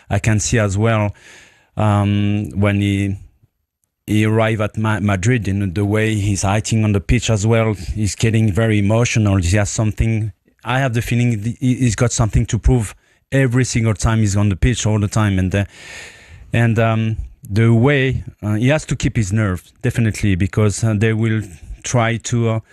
I can see as well when he arrived at Madrid, the way he's acting on the pitch as well, he's getting very emotional. He has something. I have the feeling he's got something to prove every single time he's on the pitch, all the time, and the way he has to keep his nerve, definitely, because they will try to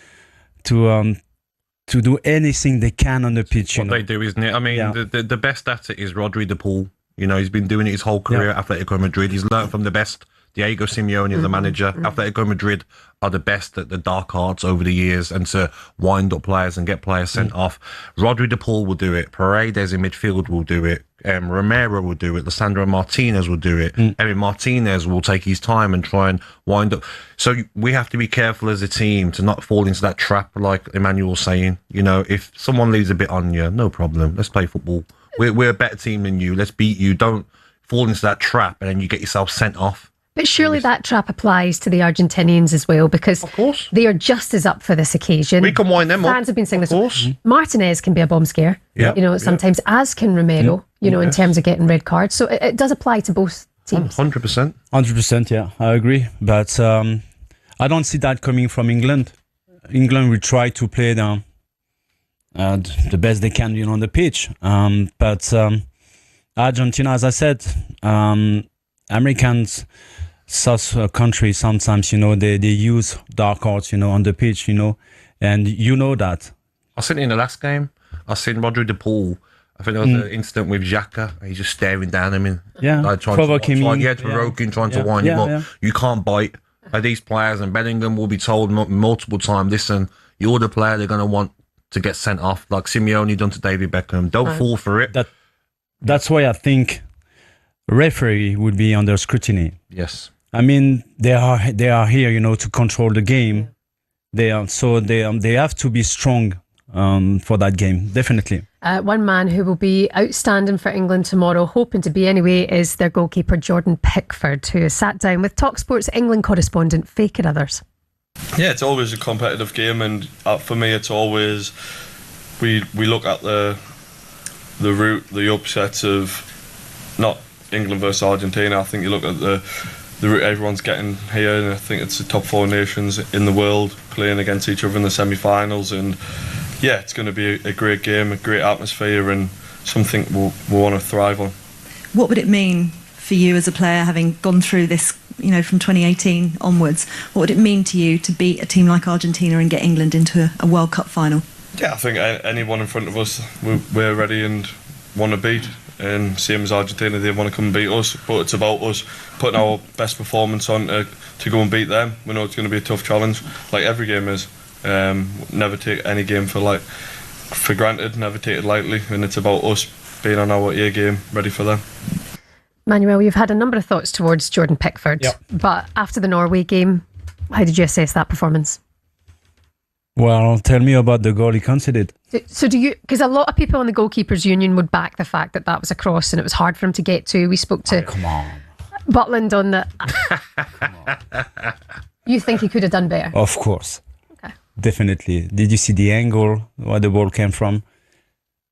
do anything they can on the pitch. What they do, isn't it? I mean, the best at it is Rodri de Paul. He's been doing it his whole career at Atletico Madrid. He's learned from the best. Diego Simeone, the manager. Atletico Madrid are the best at the dark arts over the years, and to wind up players and get players sent off. Rodri de Paul will do it. Paredes in midfield will do it. Romero will do it. Lissandro Martinez will do it. Emi Martinez will take his time and try and wind up. So we have to be careful as a team to not fall into that trap, like Emmanuel's saying. If someone leaves a bit on you, no problem. Let's play football. We're a better team than you. Let's beat you. Don't fall into that trap and then you get yourself sent off. But surely that trap applies to the Argentinians as well, because of course they are just as up for this occasion. We can wind them up. Fans have been saying this. Of course. Martinez can be a bomb scare, sometimes, as can Romero, in terms of getting red cards. So it does apply to both teams. 100%. 100%, yeah, I agree. But I don't see that coming from England. England will try to play the best they can, on the pitch. But Argentina, as I said, Americans, South country, sometimes, they use dark arts, on the pitch, and that. I seen it in the last game. I seen Rodri de Paul. I think there was an incident with Xhaka. He's just staring down at him. Provoking him. Provoking, trying to wind him up. Yeah. You can't bite by these players, and Bellingham will be told multiple times, listen, you're the player they're going to want to get sent off, like Simeone done to David Beckham. Don't fall for it. That's why I think referee would be under scrutiny. Yes. I mean, they are here, to control the game. They have to be strong for that game, definitely. One man who will be outstanding for England tomorrow, hoping to be anyway, is their goalkeeper Jordan Pickford, who has sat down with TalkSport's England correspondent Faye Others. Yeah, it's always a competitive game, and for me, it's always we look at the route, the upsets of not England versus Argentina. I think you look at the route everyone's getting here, and I think it's the top 4 nations in the world playing against each other in the semi-finals, and yeah, it's going to be a great game, a great atmosphere, and something we'll want to thrive on. What would it mean for you as a player, having gone through this, from 2018 onwards? What would it mean to you to beat a team like Argentina and get England into a World Cup final? Yeah, I think anyone in front of us, we're ready and want to beat. And same as Argentina, they want to come and beat us, but it's about us putting our best performance on to go and beat them. We know it's going to be a tough challenge, like every game is. Never take any game for granted, never take it lightly, and it's about us being on our A game, ready for them. Manuel, you've had a number of thoughts towards Jordan Pickford, but after the Norway game, how did you assess that performance? Well, tell me about the goal he conceded. So do you, because a lot of people in the goalkeepers union would back the fact that that was a cross and it was hard for him to get to. We spoke to Butland on the... You think he could have done better? Of course. Okay. Definitely. Did you see the angle where the ball came from?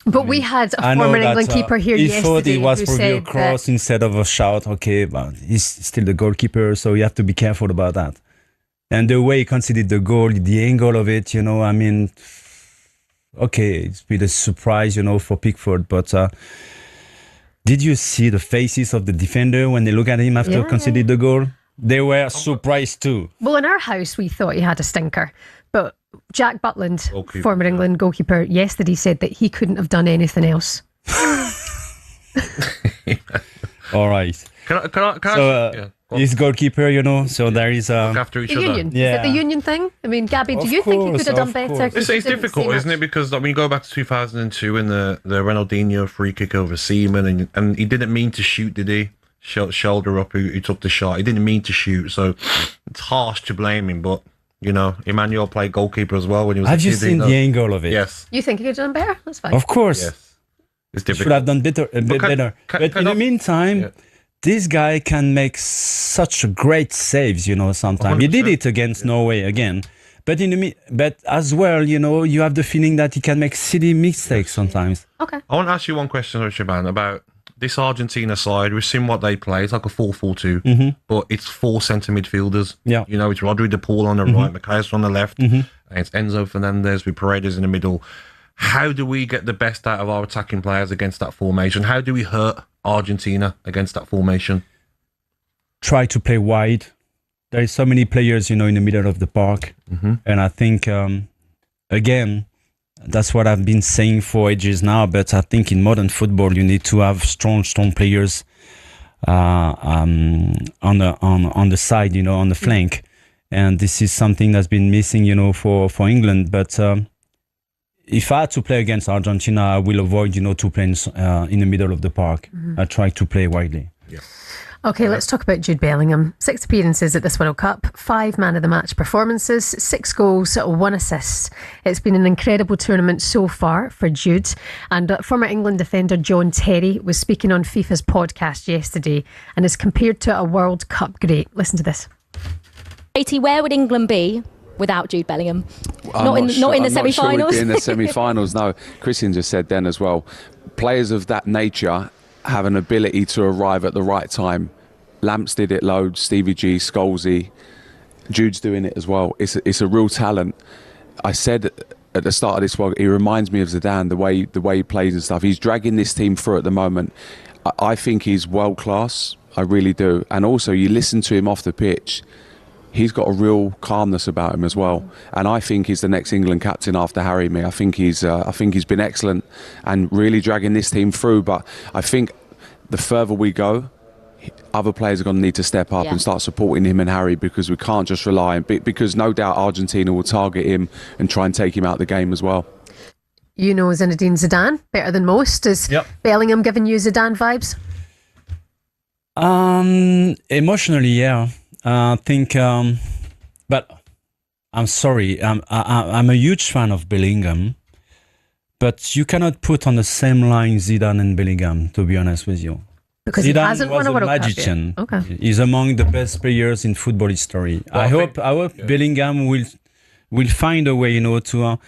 But we had a former England keeper here he yesterday thought it was who probably a said cross instead of a shot. Okay, but he's still the goalkeeper, so you have to be careful about that. And the way he conceded the goal, the angle of it, okay, it's been a surprise, for Pickford. But did you see the faces of the defender when they look at him after conceding the goal? They were surprised too. Well, in our house, we thought he had a stinker. But Jack Butland, former England goalkeeper, yesterday said that he couldn't have done anything else. All right. He's goalkeeper, so there is look after each the other. union. Is it the union thing? I mean, Gabby, do you think he could have done better? It's difficult, isn't it? Because when you go back to 2002 and the Ronaldinho free kick over Seaman, and he didn't mean to shoot, did he? Shoulder up, who took the shot. He didn't mean to shoot, so it's harsh to blame him. But Emmanuel played goalkeeper as well when he was. Have you seen the angle of it? Yes. You think he could have done better? That's fine. Of course. Yes. It's difficult. Should have done better. But in the meantime, this guy can make such great saves. Sometimes 100%. He did it against Norway again. But but as well, you have the feeling that he can make silly mistakes sometimes. Okay. I want to ask you one question, Shaban, about this Argentina side. We've seen what they play. It's like a 4-4-2, but it's 4 centre midfielders. Yeah. It's Rodri de Paul on the right, Macias on the left, and it's Enzo Fernandez with Paredes in the middle. How do we get the best out of our attacking players against that formation? How do we hurt Argentina against that formation? Try to play wide. There is so many players, in the middle of the park. And I think, again, that's what I've been saying for ages now, but I think in modern football, you need to have strong players on the side, on the flank. And this is something that's been missing, for England. But if I had to play against Argentina, I will avoid, to play in the middle of the park. I try to play widely. Yeah. Okay, let's talk about Jude Bellingham. 6 appearances at this World Cup, 5 man of the match performances, 6 goals, 1 assist. It's been an incredible tournament so far for Jude. And former England defender John Terry was speaking on FIFA's podcast yesterday and is compared to a World Cup great. Listen to this. Katie, where would England be without Jude Bellingham? Not in the semi-finals? I'm not sure in the semi-finals, no. Christian just said then as well, players of that nature have an ability to arrive at the right time. Lamps did it loads, Stevie G, Scholesy, Jude's doing it as well. It's a real talent. I said at the start of this one, he reminds me of Zidane, the way he plays and stuff. He's dragging this team through at the moment. I think he's world class, I really do. And also, you listen to him off the pitch, he's got a real calmness about him as well. And I think he's the next England captain after Harry. I think he's been excellent and really dragging this team through. But I think the further we go, other players are going to need to step up and start supporting him and Harry, because we can't just rely on because no doubt Argentina will target him and try and take him out of the game as well. Zinedine Zidane better than most. Is Bellingham giving you Zidane vibes? Emotionally, yeah. I think, but I'm sorry. I'm a huge fan of Bellingham, but you cannot put on the same line Zidane and Bellingham, to be honest with you. Because Zidane he hasn't was won a World Cup magician. yet. Okay. He's among the best players in football history. Well, I hope Bellingham will find a way, you know, to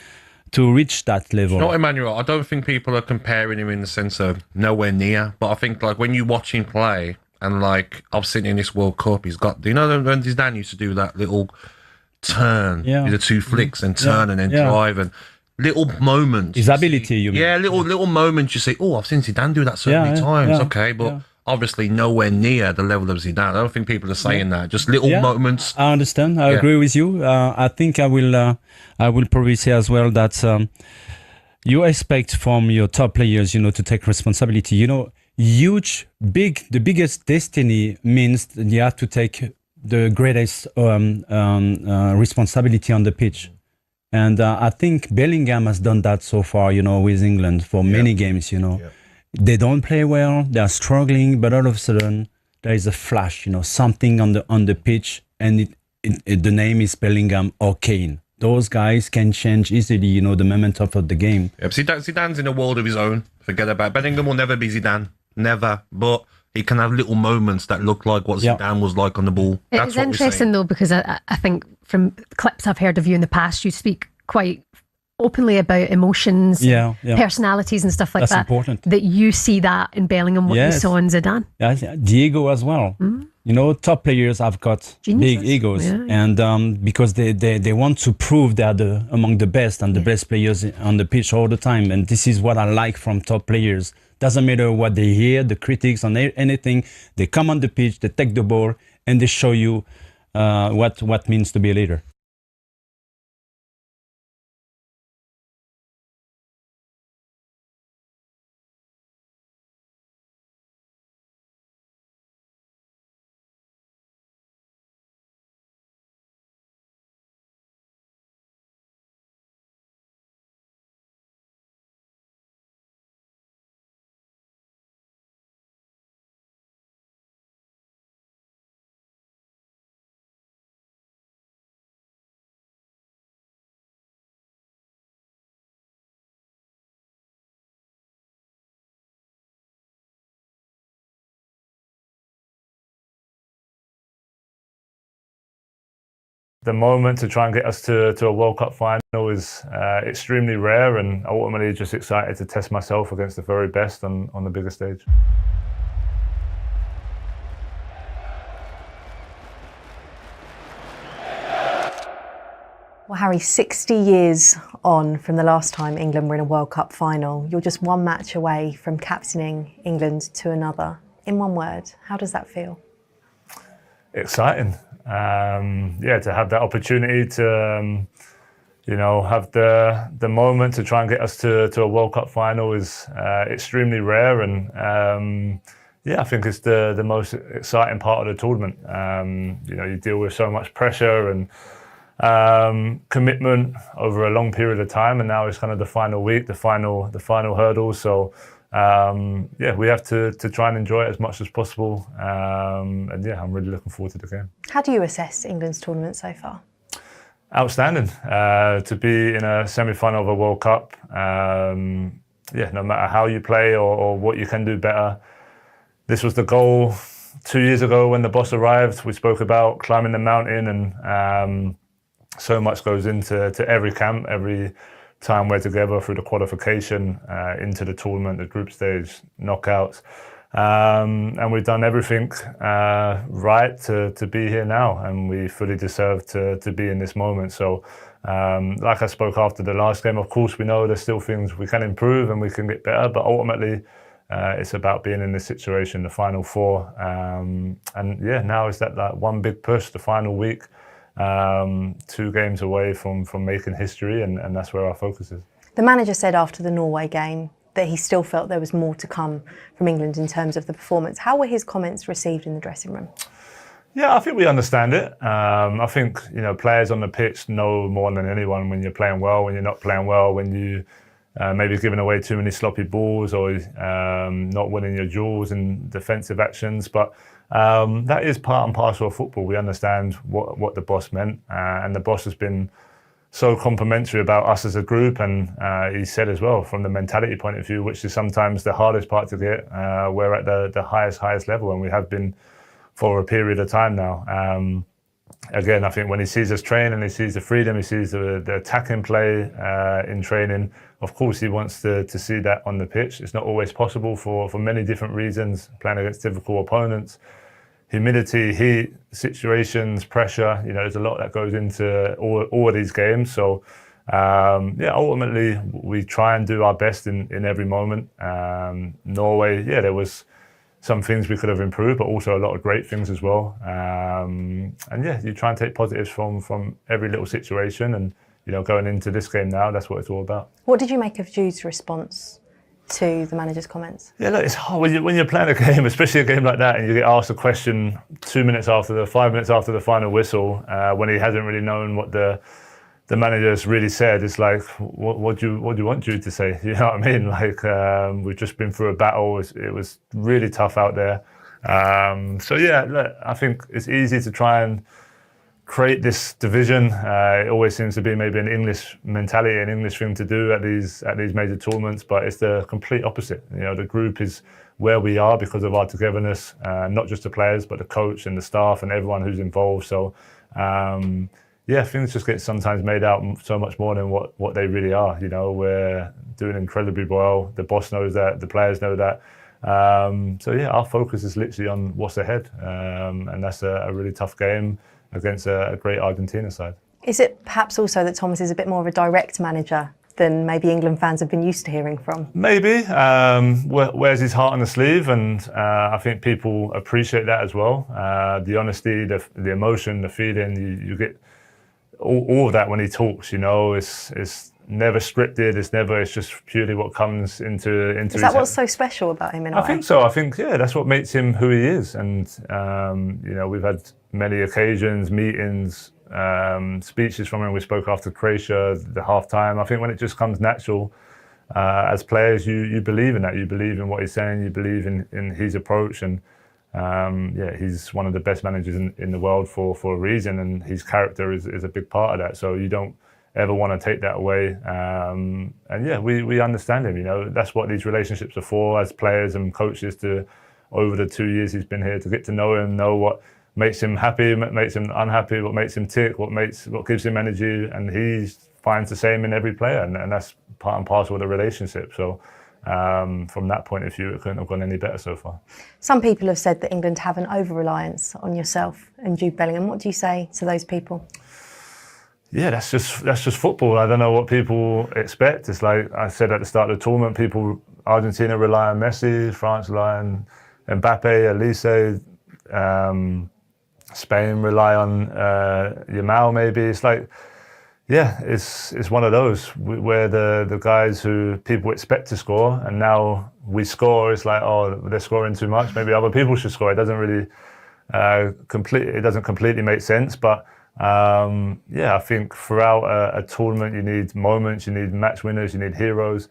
reach that level. Not Emmanuel. I don't think people are comparing him in the sense of nowhere near. But I think like when you watch him play, and like I've seen in this World Cup, he's got, you know, when Zidane used to do that little turn, the two flicks and turn and then drive and little moments. His ability, you mean? Yeah, little moments you say, oh, I've seen Zidane do that so many times. Okay, but obviously nowhere near the level of Zidane. I don't think people are saying that. Just little moments. I understand. I agree with you. I think I will probably say as well that you expect from your top players, you know, to take responsibility. You know, the biggest destiny means that you have to take the greatest responsibility on the pitch. And I think Bellingham has done that so far, you know, with England for many games, you know. They don't play well, they are struggling, but all of a sudden there is a flash, you know, something on the pitch, and the name is Bellingham or Kane. Those guys can change easily, you know, the momentum of the game. Yeah, Zidane's in a world of his own. Forget about it. Bellingham will never be Zidane. Never. But he can have little moments that look like what Zidane was like on the ball. It's interesting though, because I think from clips I've heard of you in the past, you speak quite openly about emotions, personalities and stuff like that. That's important. That you see that in Bellingham, what you saw in Zidane. Yeah, Diego as well. You know, top players have got big egos, and because they want to prove they are among the best and the best players on the pitch all the time. And this is what I like from top players. Doesn't matter what they hear, the critics on anything. They come on the pitch, they take the ball, and they show you what means to be a leader. The moment to try and get us to a World Cup final is extremely rare, and ultimately just excited to test myself against the very best on the bigger stage. Well, Harry, 60 years on from the last time England were in a World Cup final. You're just one match away from captaining England to another. In one word, how does that feel? Exciting. To have that opportunity to, have the moment to try and get us to a World Cup final is extremely rare, and I think it's the most exciting part of the tournament. You deal with so much pressure and commitment over a long period of time, and now it's kind of the final week, the final hurdle. So we have to try and enjoy it as much as possible. I'm really looking forward to the game. How do you assess England's tournament so far? Outstanding. To be in a semi-final of a World Cup, no matter how you play or what you can do better. This was the goal 2 years ago when the boss arrived. We spoke about climbing the mountain, and so much goes into every camp, every time we're together through the qualification into the tournament, the group stage, knockouts. And we've done everything right to be here now, and we fully deserve to be in this moment. So like I spoke after the last game, of course we know there's still things we can improve and we can get better, but ultimately it's about being in this situation, the final four. Now is that one big push, the final week. 2 games away from making history, and that's where our focus is. The manager said after the Norway game that he still felt there was more to come from England in terms of the performance. How were his comments received in the dressing room? Yeah, I think we understand it. I think players on the pitch know more than anyone when you're playing well, when you're not playing well, when you maybe giving away too many sloppy balls or not winning your duels in defensive actions, but that is part and parcel of football. We understand what the boss meant, and the boss has been so complimentary about us as a group, and he said as well from the mentality point of view, which is sometimes the hardest part to get. We're at the highest level, and we have been for a period of time now. Again, I think when he sees us train and he sees the freedom, he sees the attacking play in training, of course he wants to see that on the pitch. It's not always possible for many different reasons, playing against difficult opponents. Humidity, heat, situations, pressure, there's a lot that goes into all of these games. So, ultimately, we try and do our best in every moment. Norway, there was some things we could have improved, but also a lot of great things as well. You try and take positives from every little situation. And, going into this game now, that's what it's all about. What did you make of Jude's response to the manager's comments? Yeah, look, it's hard when you're playing a game, especially a game like that, and you get asked a question 5 minutes after the final whistle, when he hasn't really known what the manager's really said. It's like, what do you want Jude to say? You know what I mean? Like, we've just been through a battle. It was really tough out there. Look, I think it's easy to try and create this division. It always seems to be maybe an English mentality, an English thing to do at these major tournaments, but it's the complete opposite. The group is where we are because of our togetherness, not just the players, but the coach and the staff and everyone who's involved. So, things just get sometimes made out so much more than what they really are. We're doing incredibly well. The boss knows that, the players know that. Our focus is literally on what's ahead, and that's a really tough game against a great Argentina side. Is it perhaps also that Thomas is a bit more of a direct manager than maybe England fans have been used to hearing from? Maybe. Wears his heart on the sleeve, and I think people appreciate that as well. The honesty, the emotion, the feeling, you get all of that when he talks. It's never scripted. It's just purely what comes into. Is that what's so special about him in a way? I think so. I think that's what makes him who he is. And we've had many occasions, meetings, speeches from him. We spoke after Croatia, the half-time. I think when it just comes natural, as players, you believe in that. You believe in what he's saying. You believe in his approach. And he's one of the best managers in the world for a reason. And his character is a big part of that. So you don't ever want to take that away. We understand him. That's what these relationships are for as players and coaches, to, over the 2 years he's been here, to get to know him, know what makes him happy, makes him unhappy, what makes him tick, what gives him energy, and he finds the same in every player, and that's part and parcel of the relationship. So from that point of view, it couldn't have gone any better so far. Some people have said that England have an over-reliance on yourself and Jude Bellingham. What do you say to those people? Yeah, that's just football. I don't know what people expect. It's like I said at the start of the tournament, Argentina rely on Messi, France rely on Mbappe, Elise, Spain rely on Yamal maybe. It's like, it's one of those. We're the guys who people expect to score, and now we score. It's like, oh, they're scoring too much. Maybe other people should score. It doesn't really completely make sense, but I think throughout a tournament, you need moments, you need match winners, you need heroes.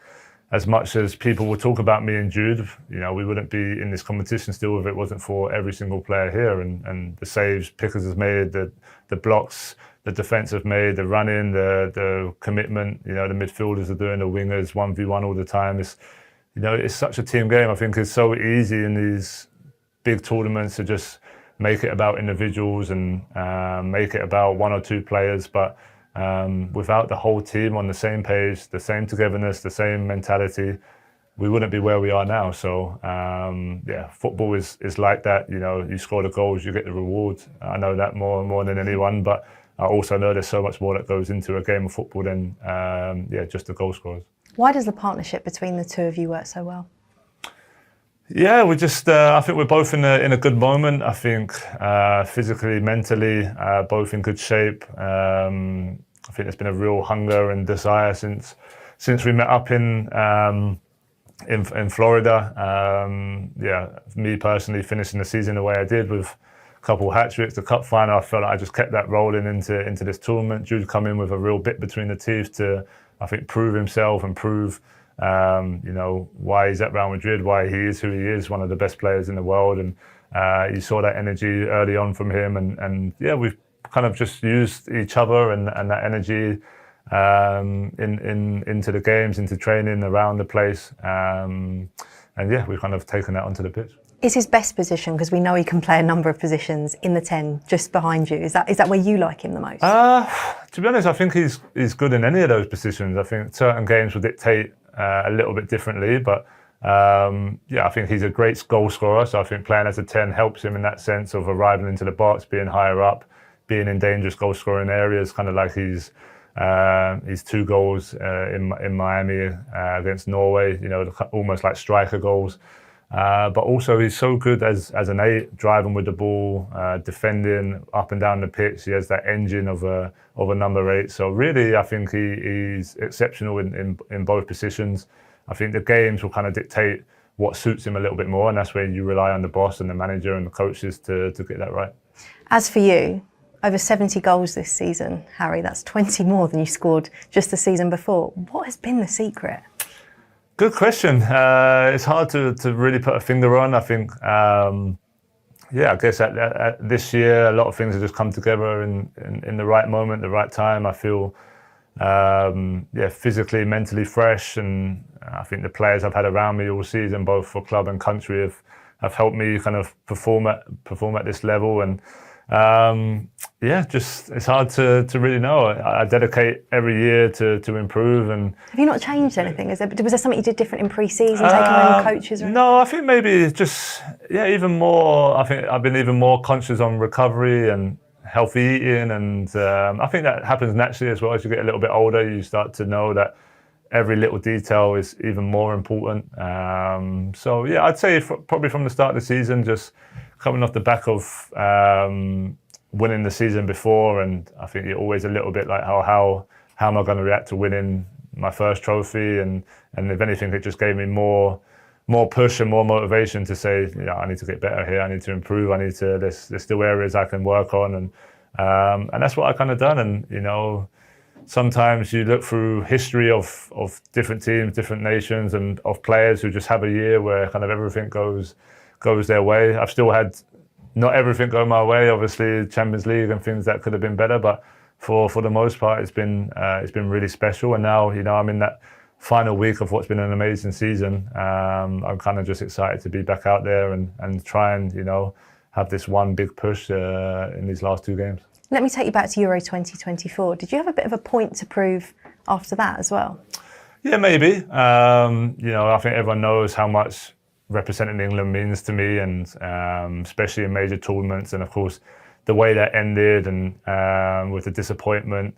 As much as people will talk about me and Jude, we wouldn't be in this competition still if it wasn't for every single player here, and the saves Pickers has made, the blocks the defence have made, the running, the commitment. The midfielders are doing, the wingers 1v1 all the time. It's such a team game. I think it's so easy in these big tournaments to just make it about individuals and make it about one or two players, but without the whole team on the same page, the same togetherness, the same mentality, we wouldn't be where we are now. So football is like that. You score the goals, you get the reward. I know that more than anyone, but I also know there's so much more that goes into a game of football than just the goal scorers. Why does the partnership between the two of you work so well? Yeah, we just. I think we're both in a good moment. I think physically, mentally, both in good shape. I think there's been a real hunger and desire since we met up in Florida. Me personally, finishing the season the way I did with a couple hat-tricks, the cup final, I felt like I just kept that rolling into this tournament. Jude come in with a real bit between the teeth to, I think, prove himself and prove why he's at Real Madrid, why he is who he is, one of the best players in the world. And you saw that energy early on from him. And we've kind of just used each other and that energy into the games, into training, around the place. And yeah, we've kind of taken that onto the pitch. Is his best position, because we know he can play a number of positions, in the 10, just behind you? Is that where you like him the most? To be honest, I think he's good in any of those positions. I think certain games will dictate a little bit differently, but yeah, I think he's a great goal scorer. So I think playing as a 10 helps him in that sense of arriving into the box, being higher up, being in dangerous goal scoring areas, kind of like his 2 goals in Miami against Norway, you know, almost like striker goals. But also he's so good as an 8, driving with the ball, defending up and down the pitch. He has that engine of a number 8. So really, I think he's exceptional in both positions. I think the games will kind of dictate what suits him a little bit more, and that's where you rely on the boss and the manager and the coaches to get that right. As for you, over 70 goals this season, Harry, that's 20 more than you scored just the season before. What has been the secret? Good question. It's hard to really put a finger on. I think, yeah, I guess at this year, a lot of things have just come together in the right moment, the right time. I feel, yeah, physically, mentally fresh, and I think the players I've had around me all season, both for club and country, have helped me kind of perform at this level. And yeah, just it's hard to really know. I dedicate every year to improve. And have you not changed anything? Was there something you did different in pre-season, taking on coaches? No, I think maybe just even more. I think I've been even more conscious on recovery and healthy eating, and I think that happens naturally as well. As you get a little bit older, you start to know that every little detail is even more important. So yeah, I'd say probably from the start of the season, just coming off the back of winning the season before, and I think you're always a little bit like, how am I going to react to winning my first trophy? And if anything, it just gave me more push and more motivation to say, I need to get better here. I need to improve. There's still areas I can work on, and that's what I kind of done. And sometimes you look through history of different teams, different nations, and of players who just have a year where kind of everything goes their way. I've still had not everything go my way, obviously Champions League and things that could have been better, but for the most part it's been really special. And now I'm in that final week of what's been an amazing season. I'm kind of just excited to be back out there and try and have this one big push in these last 2 games. Let me take you back to Euro 2024. Did you have a bit of a point to prove after that as well? Yeah, maybe. I think everyone knows how much representing England means to me, and especially in major tournaments, and of course the way that ended, and with the disappointment.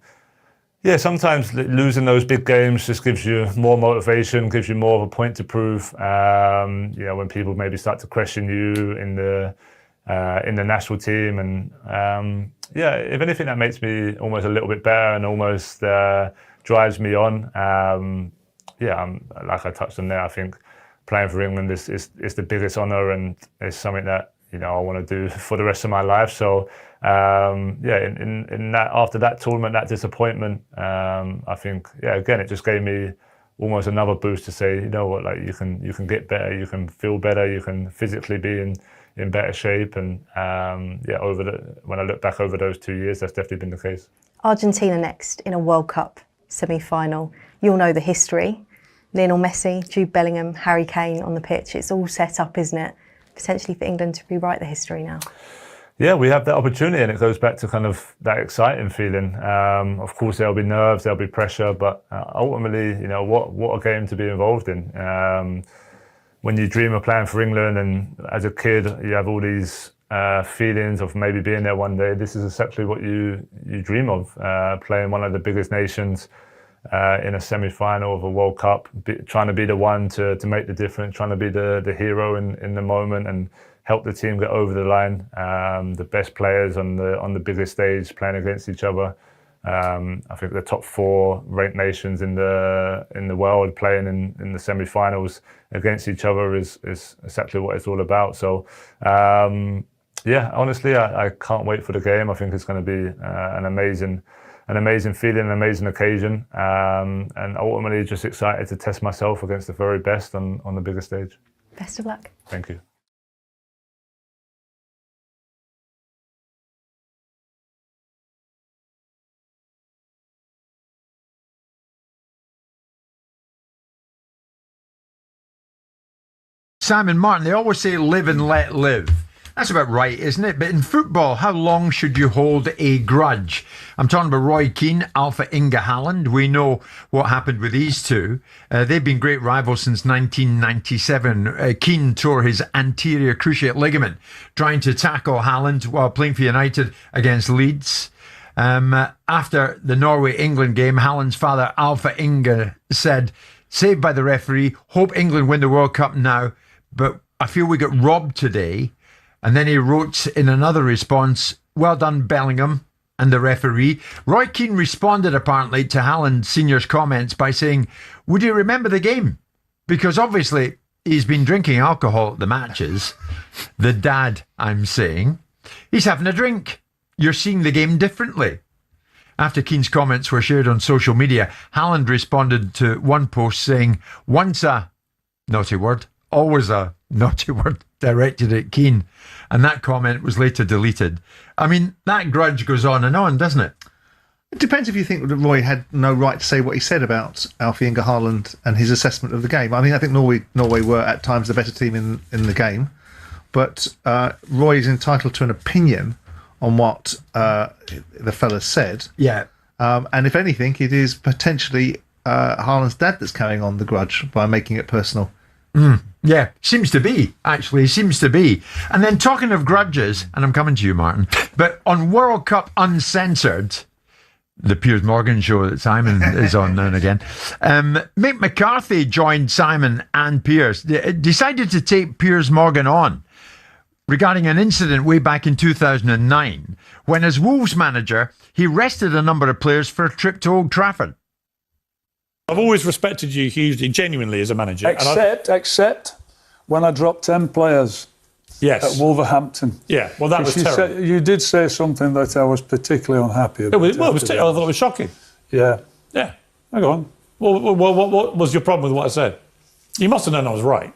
Yeah, sometimes losing those big games just gives you more motivation, gives you more of a point to prove. When people maybe start to question you in the national team, and if anything, that makes me almost a little bit better and almost drives me on. Like I touched on there, I think playing for England is the biggest honour, and it's something that I want to do for the rest of my life. So in that, after that tournament, that disappointment, I think again it just gave me almost another boost to say, like you can get better, you can feel better, you can physically be in better shape. And when I look back over those 2 years, that's definitely been the case. Argentina next in a World Cup semi-final. You'll know the history. Lionel Messi, Jude Bellingham, Harry Kane on the pitch. It's all set up, isn't it? Potentially for England to rewrite the history now. Yeah, we have that opportunity, and it goes back to kind of that exciting feeling. Of course, there'll be nerves, there'll be pressure, but ultimately, what a game to be involved in. When you dream of playing for England, and as a kid, you have all these feelings of maybe being there one day. This is exactly what you dream of, playing one of the biggest nations in a semi-final of a World Cup, trying to be the one to make the difference, trying to be the hero in the moment and help the team get over the line. The best players on the biggest stage playing against each other. I think the top 4 ranked nations in the world playing in the semi-finals against each other is exactly what it's all about. So honestly, I can't wait for the game. I think it's going to be an amazing feeling, an amazing occasion, and ultimately just excited to test myself against the very best on the biggest stage. Best of luck. Thank you. Simon Martin, they always say live and let live. That's about right, isn't it? But in football, how long should you hold a grudge? I'm talking about Roy Keane, Alpha Inge Haaland. We know what happened with these two. They've been great rivals since 1997. Keane tore his anterior cruciate ligament trying to tackle Haaland while playing for United against Leeds. After the Norway-England game, Haaland's father, Alpha Inge, said, saved by the referee, hope England win the World Cup now, but I feel we got robbed today. And then he wrote in another response, well done, Bellingham and the referee. Roy Keane responded apparently to Haaland Senior's comments by saying, would you remember the game? Because obviously he's been drinking alcohol at the matches. The dad, I'm saying. He's having a drink. You're seeing the game differently. After Keane's comments were shared on social media, Haaland responded to one post saying, once a naughty word, always a naughty word directed at Keane. And that comment was later deleted. I mean, that grudge goes on, doesn't it? It depends if you think that Roy had no right to say what he said about Alfie Inge Haaland and his assessment of the game. I mean, I think Norway were at times the better team in the game. But Roy is entitled to an opinion on what the fella said. Yeah. And if anything, it is potentially Haaland's dad that's carrying on the grudge by making it personal. Yeah, seems to be, actually, seems to be. And then talking of grudges, and I'm coming to you, Martin, but on World Cup Uncensored, the Piers Morgan show that Simon is on now and again, Mick McCarthy joined Simon and Piers, decided to take Piers Morgan on regarding an incident way back in 2009, when as Wolves manager, he rested a number of players for a trip to Old Trafford. I've always respected you hugely, genuinely, as a manager. Except when I dropped 10 players at Wolverhampton. Yeah, well, that was terrible. You did say something that I was particularly unhappy about. I thought it was shocking. Yeah. Yeah, go on. Well, what was your problem with what I said? You must have known I was right.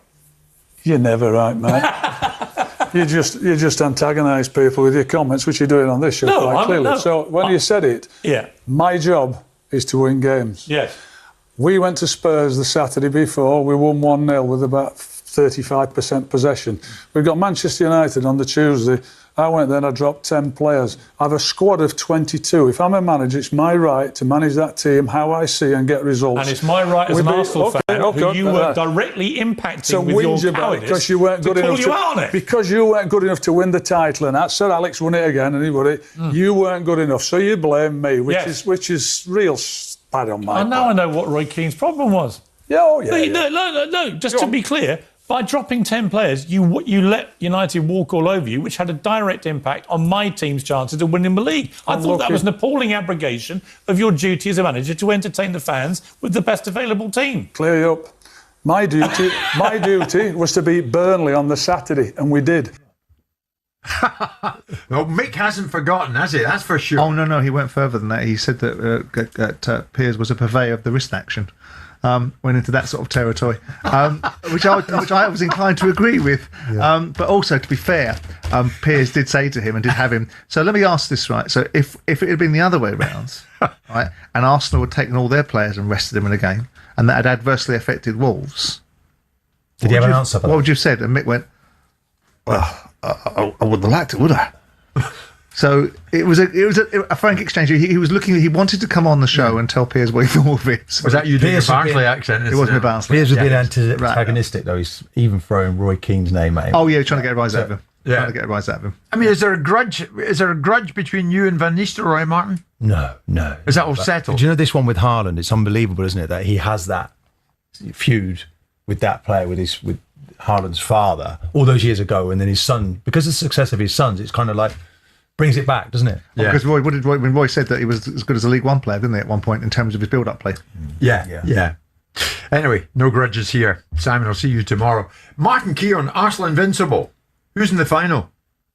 You're never right, mate. You just antagonise people with your comments, which you're doing on this show quite clearly. No. So when you said it, my job is to win games. Yes. We went to Spurs the Saturday before. We won 1-0 with about 35% possession. We've got Manchester United on the Tuesday. I went there and I dropped 10 players. I have a squad of 22. If I'm a manager, it's my right to manage that team how I see and get results. And it's my right as an Arsenal fan who you were directly impacting with your cowardice because you weren't good enough to call you out on it. Because you weren't good enough to win the title, and that Sir Alex won it again, and he won it. You weren't good enough, so you blame me, which is real bad on my part. Now I know what Roy Keane's problem was. No, just to be clear, by dropping 10 players, you let United walk all over you, which had a direct impact on my team's chances of winning the league. I thought that was an appalling abrogation of your duty as a manager to entertain the fans with the best available team. Clear you up. My duty was to beat Burnley on the Saturday, and we did. Well, Mick hasn't forgotten, has he? That's for sure. Oh, no, he went further than that. He said that Piers was a purveyor of the wrist action. Went into that sort of territory, which I was inclined to agree with. Yeah. But also, to be fair, Piers did say to him and did have him. So let me ask this, right? So if it had been the other way around, right, and Arsenal had taken all their players and rested them in a game, and that had adversely affected Wolves, did he have an answer for that? What would you have said? And Mick went, well, I wouldn't have liked it, would I? So it was a frank exchange. He was looking. He wanted to come on the show and tell Piers what he thought of it. So was that you doing a Barnsley accent? It wasn't a Barnsley. Piers was being antagonistic, though. He's even throwing Roy Keane's name at him. Oh yeah, trying to get a rise out of him. Yeah, trying to get a rise out of him. I mean, is there a grudge between you and Van Nistelrooy, Martin? No. Is that all settled? Do you know this one with Haaland? It's unbelievable, isn't it, that he has that feud with that player with Haaland's father all those years ago, and then his son, because of the success of his sons, it's kind of like brings it back, doesn't it? Yeah. Because when Roy said that he was as good as a League One player, didn't he, at one point in terms of his build-up play? Yeah. Anyway, no grudges here. Simon, I'll see you tomorrow. Martin Keown, Arsenal Invincible. Who's in the final?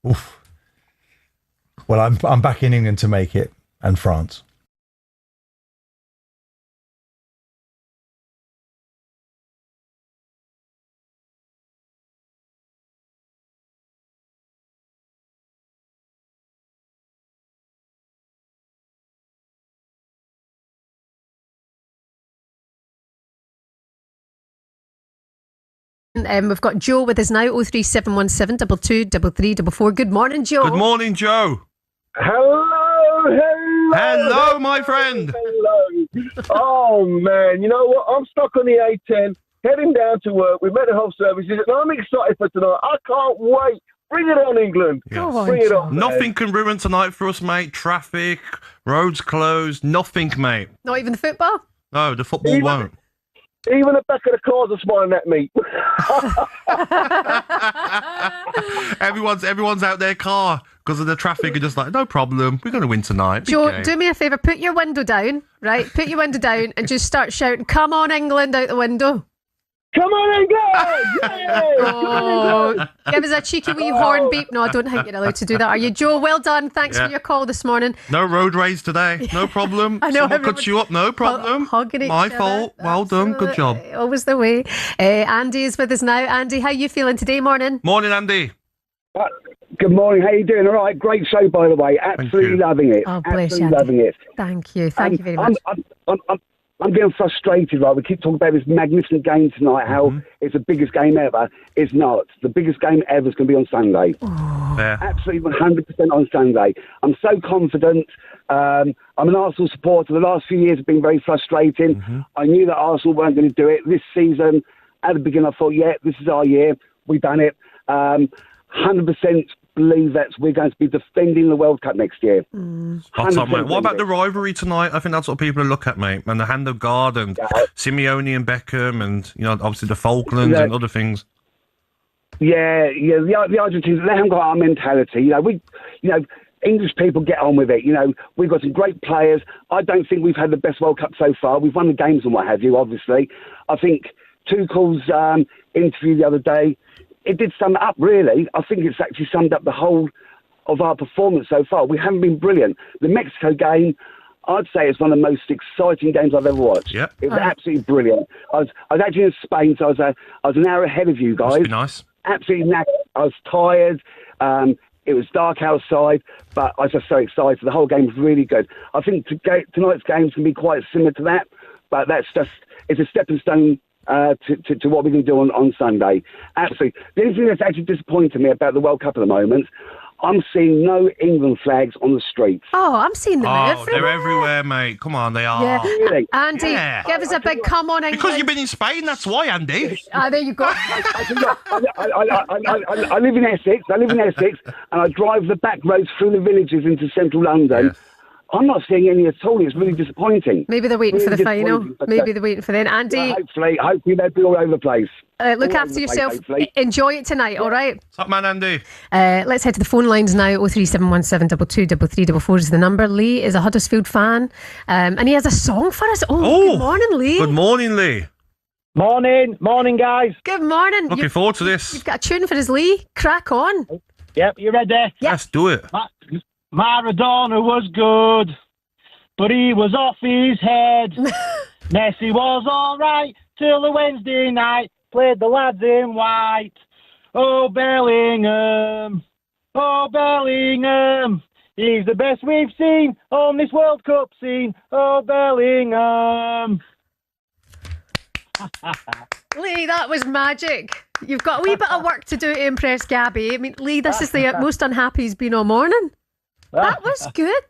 Oof. Well, I'm back in England to make it, and France. We've got Joe with us now, 03717 223344. Good morning, Joe. Good morning, Joe. Hello, my friend. Hello. Oh, man. You know what? I'm stuck on the A10, heading down to work with mental health services, and I'm excited for tonight. I can't wait. Bring it on, England. Yes. Bring it on. Nothing can ruin tonight for us, mate. Traffic, roads closed, nothing, mate. Not even the football? No, the football won't. Even the back of the cars are smiling at me. Everyone's out their car because of the traffic and just like, no problem, we're going to win tonight. Big Joe, game. do me a favour, put your window down, right? Put your window down and just start shouting, "Come on, England," out the window. Come on, England! Oh, give us a cheeky wee horn beep. No, I don't think you're allowed to do that, are you, Joe? Well done. Thanks for your call this morning. No road rage today. No problem. I know, Someone cuts you up. No problem. Hugging each My other. fault. Well done. Good job. Always the way. Andy is with us now. Andy, how you feeling today morning? Morning, Andy. Good morning. How you doing? All right. Great show, by the way. Absolutely loving it. Oh, bless Absolutely you, loving it. Thank you. Thank you very much. I'm getting frustrated, right? We keep talking about this magnificent game tonight, how it's the biggest game ever. It's not. The biggest game ever is going to be on Sunday. Absolutely 100% on Sunday. I'm so confident. I'm an Arsenal supporter. The last few years have been very frustrating. I knew that Arsenal weren't going to do it. This season, at the beginning, I thought, yeah, this is our year. We've done it. 100% believe that we're going to be defending the World Cup next year. Spot on, mate. What about the rivalry tonight? I think that's what people look at, mate. And the hand of God and Simeone and Beckham and, you know, obviously the Falklands and other things. Yeah. The Argentines, they haven't got our mentality. English people get on with it. We've got some great players. I don't think we've had the best World Cup so far. We've won the games and what have you, obviously. I think Tuchel's interview the other day, it did sum it up, really. I think it's actually summed up the whole of our performance so far. We haven't been brilliant. The Mexico game, I'd say it's one of the most exciting games I've ever watched. Yep. It was absolutely brilliant. I was actually in Spain, so I was an hour ahead of you guys. Must be nice. Absolutely knackered. I was tired. It was dark outside, but I was just so excited. The whole game was really good. I think tonight's game can be quite similar to that, but it's a stepping stone to what we can do on Sunday. Absolutely. The only thing that's actually disappointing me about the World Cup at the moment, I'm seeing no England flags on the streets. Oh, I'm seeing them everywhere. They're everywhere, mate. Come on, they are. Yeah. Really? Andy, give us a big come on, England. Because you've been in Spain, that's why, Andy. There you go. I live in Essex. And I drive the back roads through the villages into central London. Yes. I'm not seeing any at all. It's really disappointing. Maybe they're waiting for the final. Maybe they're waiting for then. Andy, hopefully they'll be all over the place. Look after yourself. Enjoy it tonight, all right? What's up, man, Andy? Let's head to the phone lines now. 03717 223344 is the number. Lee is a Huddersfield fan, and he has a song for us. Good morning, Lee. Good morning, Lee. Morning, guys. Good morning. Looking forward to this. You've got a tune for us, Lee. Crack on. Yep, you ready? Yep. Let's do it. Maradona was good, but he was off his head. Messi was all right till the Wednesday night, played the lads in white. Oh, Bellingham, he's the best we've seen on this World Cup scene. Oh, Bellingham. Lee, that was magic. You've got a wee bit of work to do to impress Gabby. I mean, Lee, this is the most unhappy he's been all morning. That was good.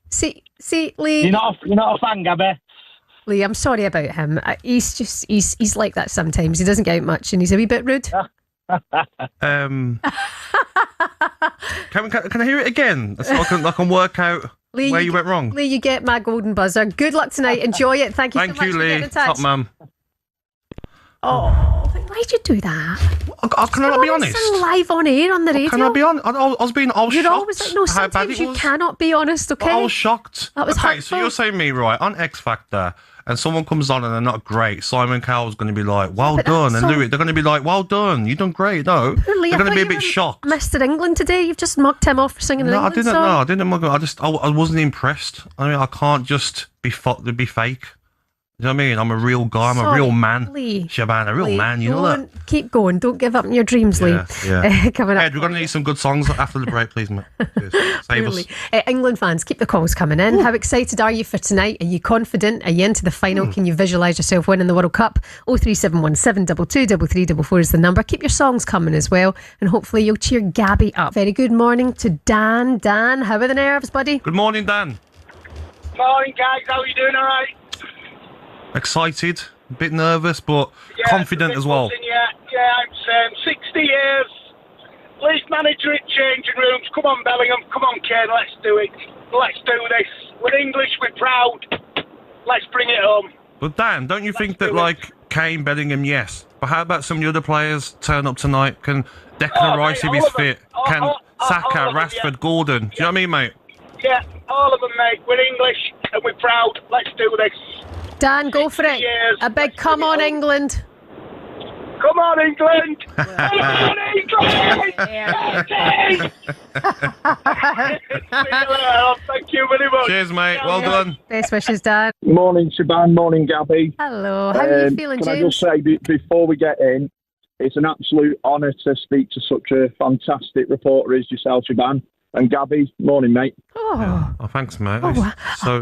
See, Lee. You're not a fan, Gabby. Lee, I'm sorry about him. He's like that sometimes. He doesn't get out much and he's a wee bit rude. Can I hear it again? So I can work out Lee, where you went wrong. Lee, you get my golden buzzer. Good luck tonight. Enjoy it. Thank you so much for getting in touch. Top man. Oh, why'd you do that? Can I not be honest? Live on air on the radio. Can I be honest? I was shocked. You're always like, no, sometimes you cannot be honest, okay? I was shocked. That was hurtful. So you're saying me, right, on X Factor, and someone comes on and they're not great, Simon Cowell's going to be like, well done, and Louis, they're going to be like, well done, you done great, no. Lee, they're going to be a bit shocked. Mr. England today, you've just mugged him off for singing an England song. I didn't mug him. I wasn't impressed. I mean, I can't just be fake. You know what I mean? I'm a real guy. I'm a real man. Lee. Shaban, a real man. You know that? Keep going. Don't give up on your dreams, Lee. Yeah. Coming up. Ed, we're going to need some good songs after the break, please, mate. Cheers. Save us. England fans, keep the calls coming in. How excited are you for tonight? Are you confident? Are you into the final? Can you visualise yourself winning the World Cup? 03717 223344 is the number. Keep your songs coming as well, and hopefully you'll cheer Gabby up. Very good morning to Dan. Dan, how are the nerves, buddy? Good morning, Dan. Morning, guys. How are you doing? All right? Excited, a bit nervous, but confident as well. Yeah, I'm saying 60 years. Least manager at changing rooms. Come on, Bellingham. Come on, Kane. Let's do it. Let's do this. We're English. We're proud. Let's bring it home. But Dan, don't you think that, like, Kane, Bellingham, yes, but how about some of the other players turn up tonight? Can Declan Rice, if he's fit? Can Saka, Rashford, Gordon? Do you know what I mean, mate? Yeah, all of them, mate. We're English and we're proud. Let's do this. Dan, go for it. A big come on, England. Come on, England! Come on, England! Thank you very much. Cheers, mate. Well done. Best wishes, Dan. Morning, Shaban. Morning, Gabby. Hello. How are you feeling, can James? I just say, before we get in, it's an absolute honour to speak to such a fantastic reporter as yourself, Shaban. And Gabby, morning, mate. Oh, thanks, mate.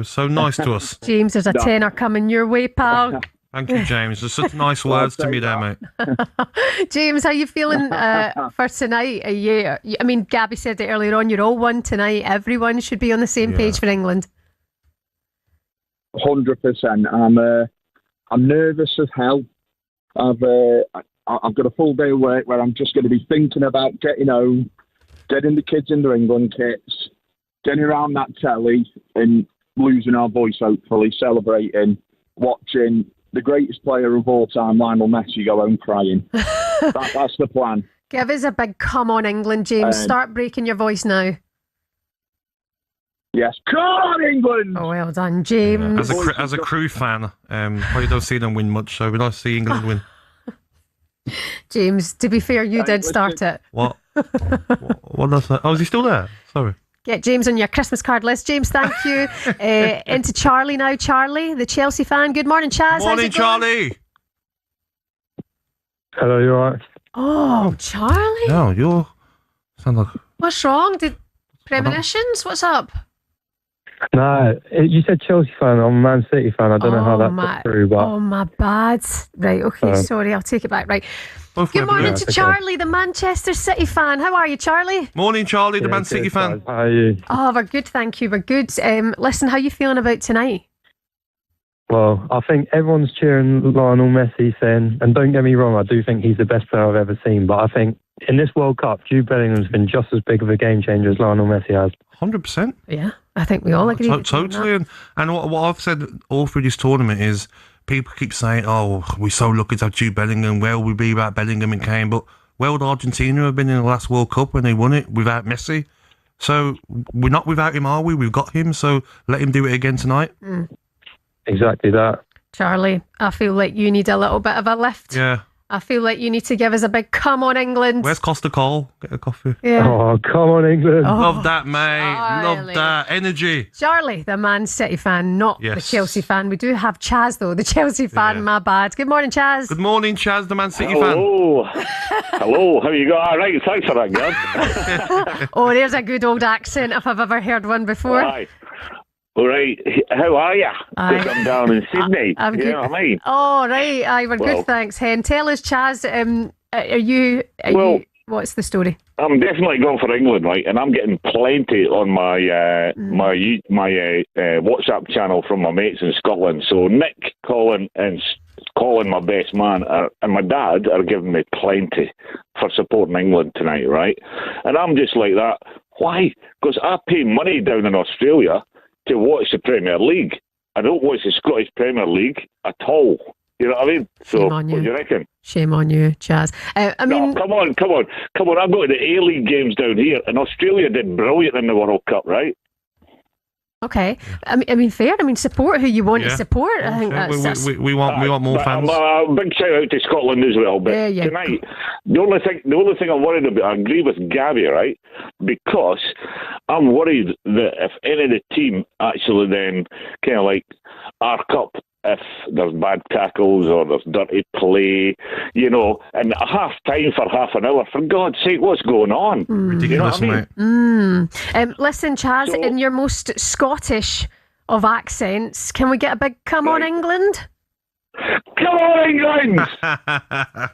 So nice to us. James, there's a tenner coming your way, pal. Thank you, James. There's such nice words to me there, mate. James, how you feeling for tonight? I mean, Gabby said it earlier on, you're all one tonight. Everyone should be on the same page for England. 100%. I'm nervous as hell. I've got a full day of work where I'm just going to be thinking about getting home, getting the kids in their England kits, getting around that telly and losing our voice, hopefully, celebrating, watching the greatest player of all time, Lionel Messi, go home crying. That's the plan. Give us a big come on, England, James. Start breaking your voice now. Yes. Come on, England! Oh, well done, James. As a crew fan, probably don't see them win much, so we don't see England win. James, to be fair, you did start it. What? What does that? Oh, is he still there? Sorry. Get James on your Christmas card list. James, thank you. Into Charlie now. Charlie, the Chelsea fan. Good morning, Chaz. Morning, Charlie. Hello, you alright? Oh, Charlie. No, you sound like... What's wrong? Did premonitions? What's up? No, you said Chelsea fan. I'm a Man City fan. I don't know how that got through, but... Oh, my bad. Right, okay, sorry. I'll take it back. Right. Good morning to Charlie, the Manchester City fan. How are you, Charlie? Morning, Charlie, the Man City fan. How are you? Oh, we're good, thank you. We're good. Listen, how are you feeling about tonight? Well, I think everyone's cheering Lionel Messi, saying, and don't get me wrong, I do think he's the best player I've ever seen, but I think in this World Cup, Jude Bellingham's been just as big of a game changer as Lionel Messi has. 100%. Yeah, I think we all agree. Totally. And what I've said all through this tournament is, people keep saying, oh, we're so lucky to have Jude Bellingham. Where will we be without Bellingham and Kane? But where would Argentina have been in the last World Cup when they won it without Messi? So we're not without him, are we? We've got him, so let him do it again tonight. Exactly that. Charlie, I feel like you need a little bit of a lift. Yeah. I feel like you need to give us a big come on, England. Where's Costa Cole? Get a coffee. Yeah. Oh, come on, England. Love that, mate. Charlie. Love that. Energy. Charlie, the Man City fan, not the Chelsea fan. We do have Chaz, though, the Chelsea fan. My bad. Good morning, Chaz. Good morning, Chaz, the Man City fan. Hello, how you got? All right, thanks for that, guys. Oh, there's a good old accent if I've ever heard one before. Right. All right, how are you? I'm down in Sydney. I'm you good. know what I mean? Oh, right. We're Well- good, thanks, Hen. Tell us, Chaz, are you, what's the story? I'm definitely going for England, right? And I'm getting plenty on my my WhatsApp channel from my mates in Scotland. So Nick, Colin, my best man, and my dad are giving me plenty for supporting England tonight, right? And I'm just like that. Why? Because I pay money down in Australia to watch the Premier League. I don't watch the Scottish Premier League at all. You know what I mean? So, Shame on you. what do you reckon? Shame on you, Chaz. I mean... No, come on. I'm going to the A-League games down here, and Australia did brilliant in the World Cup, right? Okay. I mean, fair. I mean, support who you want to support. I think that's... We want more fans. Big shout out to Scotland as well. But tonight, the only thing I'm worried about, I agree with Gabby, right? Because I'm worried that if any of the team actually then kind of like arc up if there's bad tackles or there's dirty play, you know, and a half time for half an hour. For God's sake, what's going on? Ridiculous, you know what I mean? Listen, Chaz, in your most Scottish of accents, can we get a big come on England? Come on, England!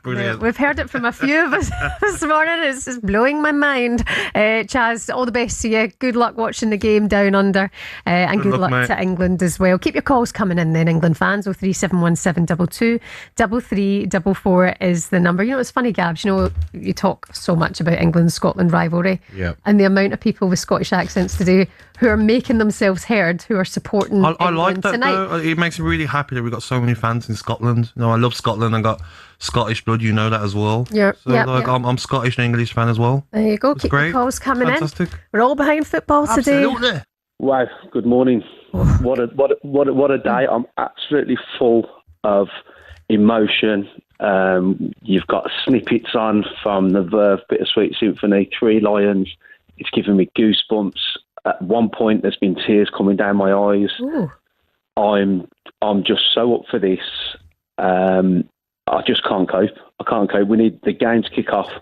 Brilliant. We've heard it from a few of us this morning. It's just blowing my mind. Chaz, all the best to you. Good luck watching the game down under. And good luck mate. to England as well. Keep your calls coming in then, England fans. 0371722 3344 is the number. You know, it's funny, Gabs, you know, you talk so much about England-Scotland rivalry. Yeah. And the amount of people with Scottish accents today who are making themselves heard, who are supporting I England like that tonight. though. It makes me really happy that we've got so many fans in Scotland. You know, I love Scotland. I got Scottish blood. You know that as well. Yep, So yep, like, yep. I'm Scottish and English fan as well. There you go. It's Keep great. your calls coming Fantastic. in. We're all behind football today. Absolutely. Wow, good morning. What a day. I'm absolutely full of emotion. You've got snippets on from the Verve Bittersweet Symphony, Three Lions. It's giving me goosebumps. At one point, there's been tears coming down my eyes. Ooh. I'm just so up for this. I just can't cope. I can't cope. We need the game to kick off.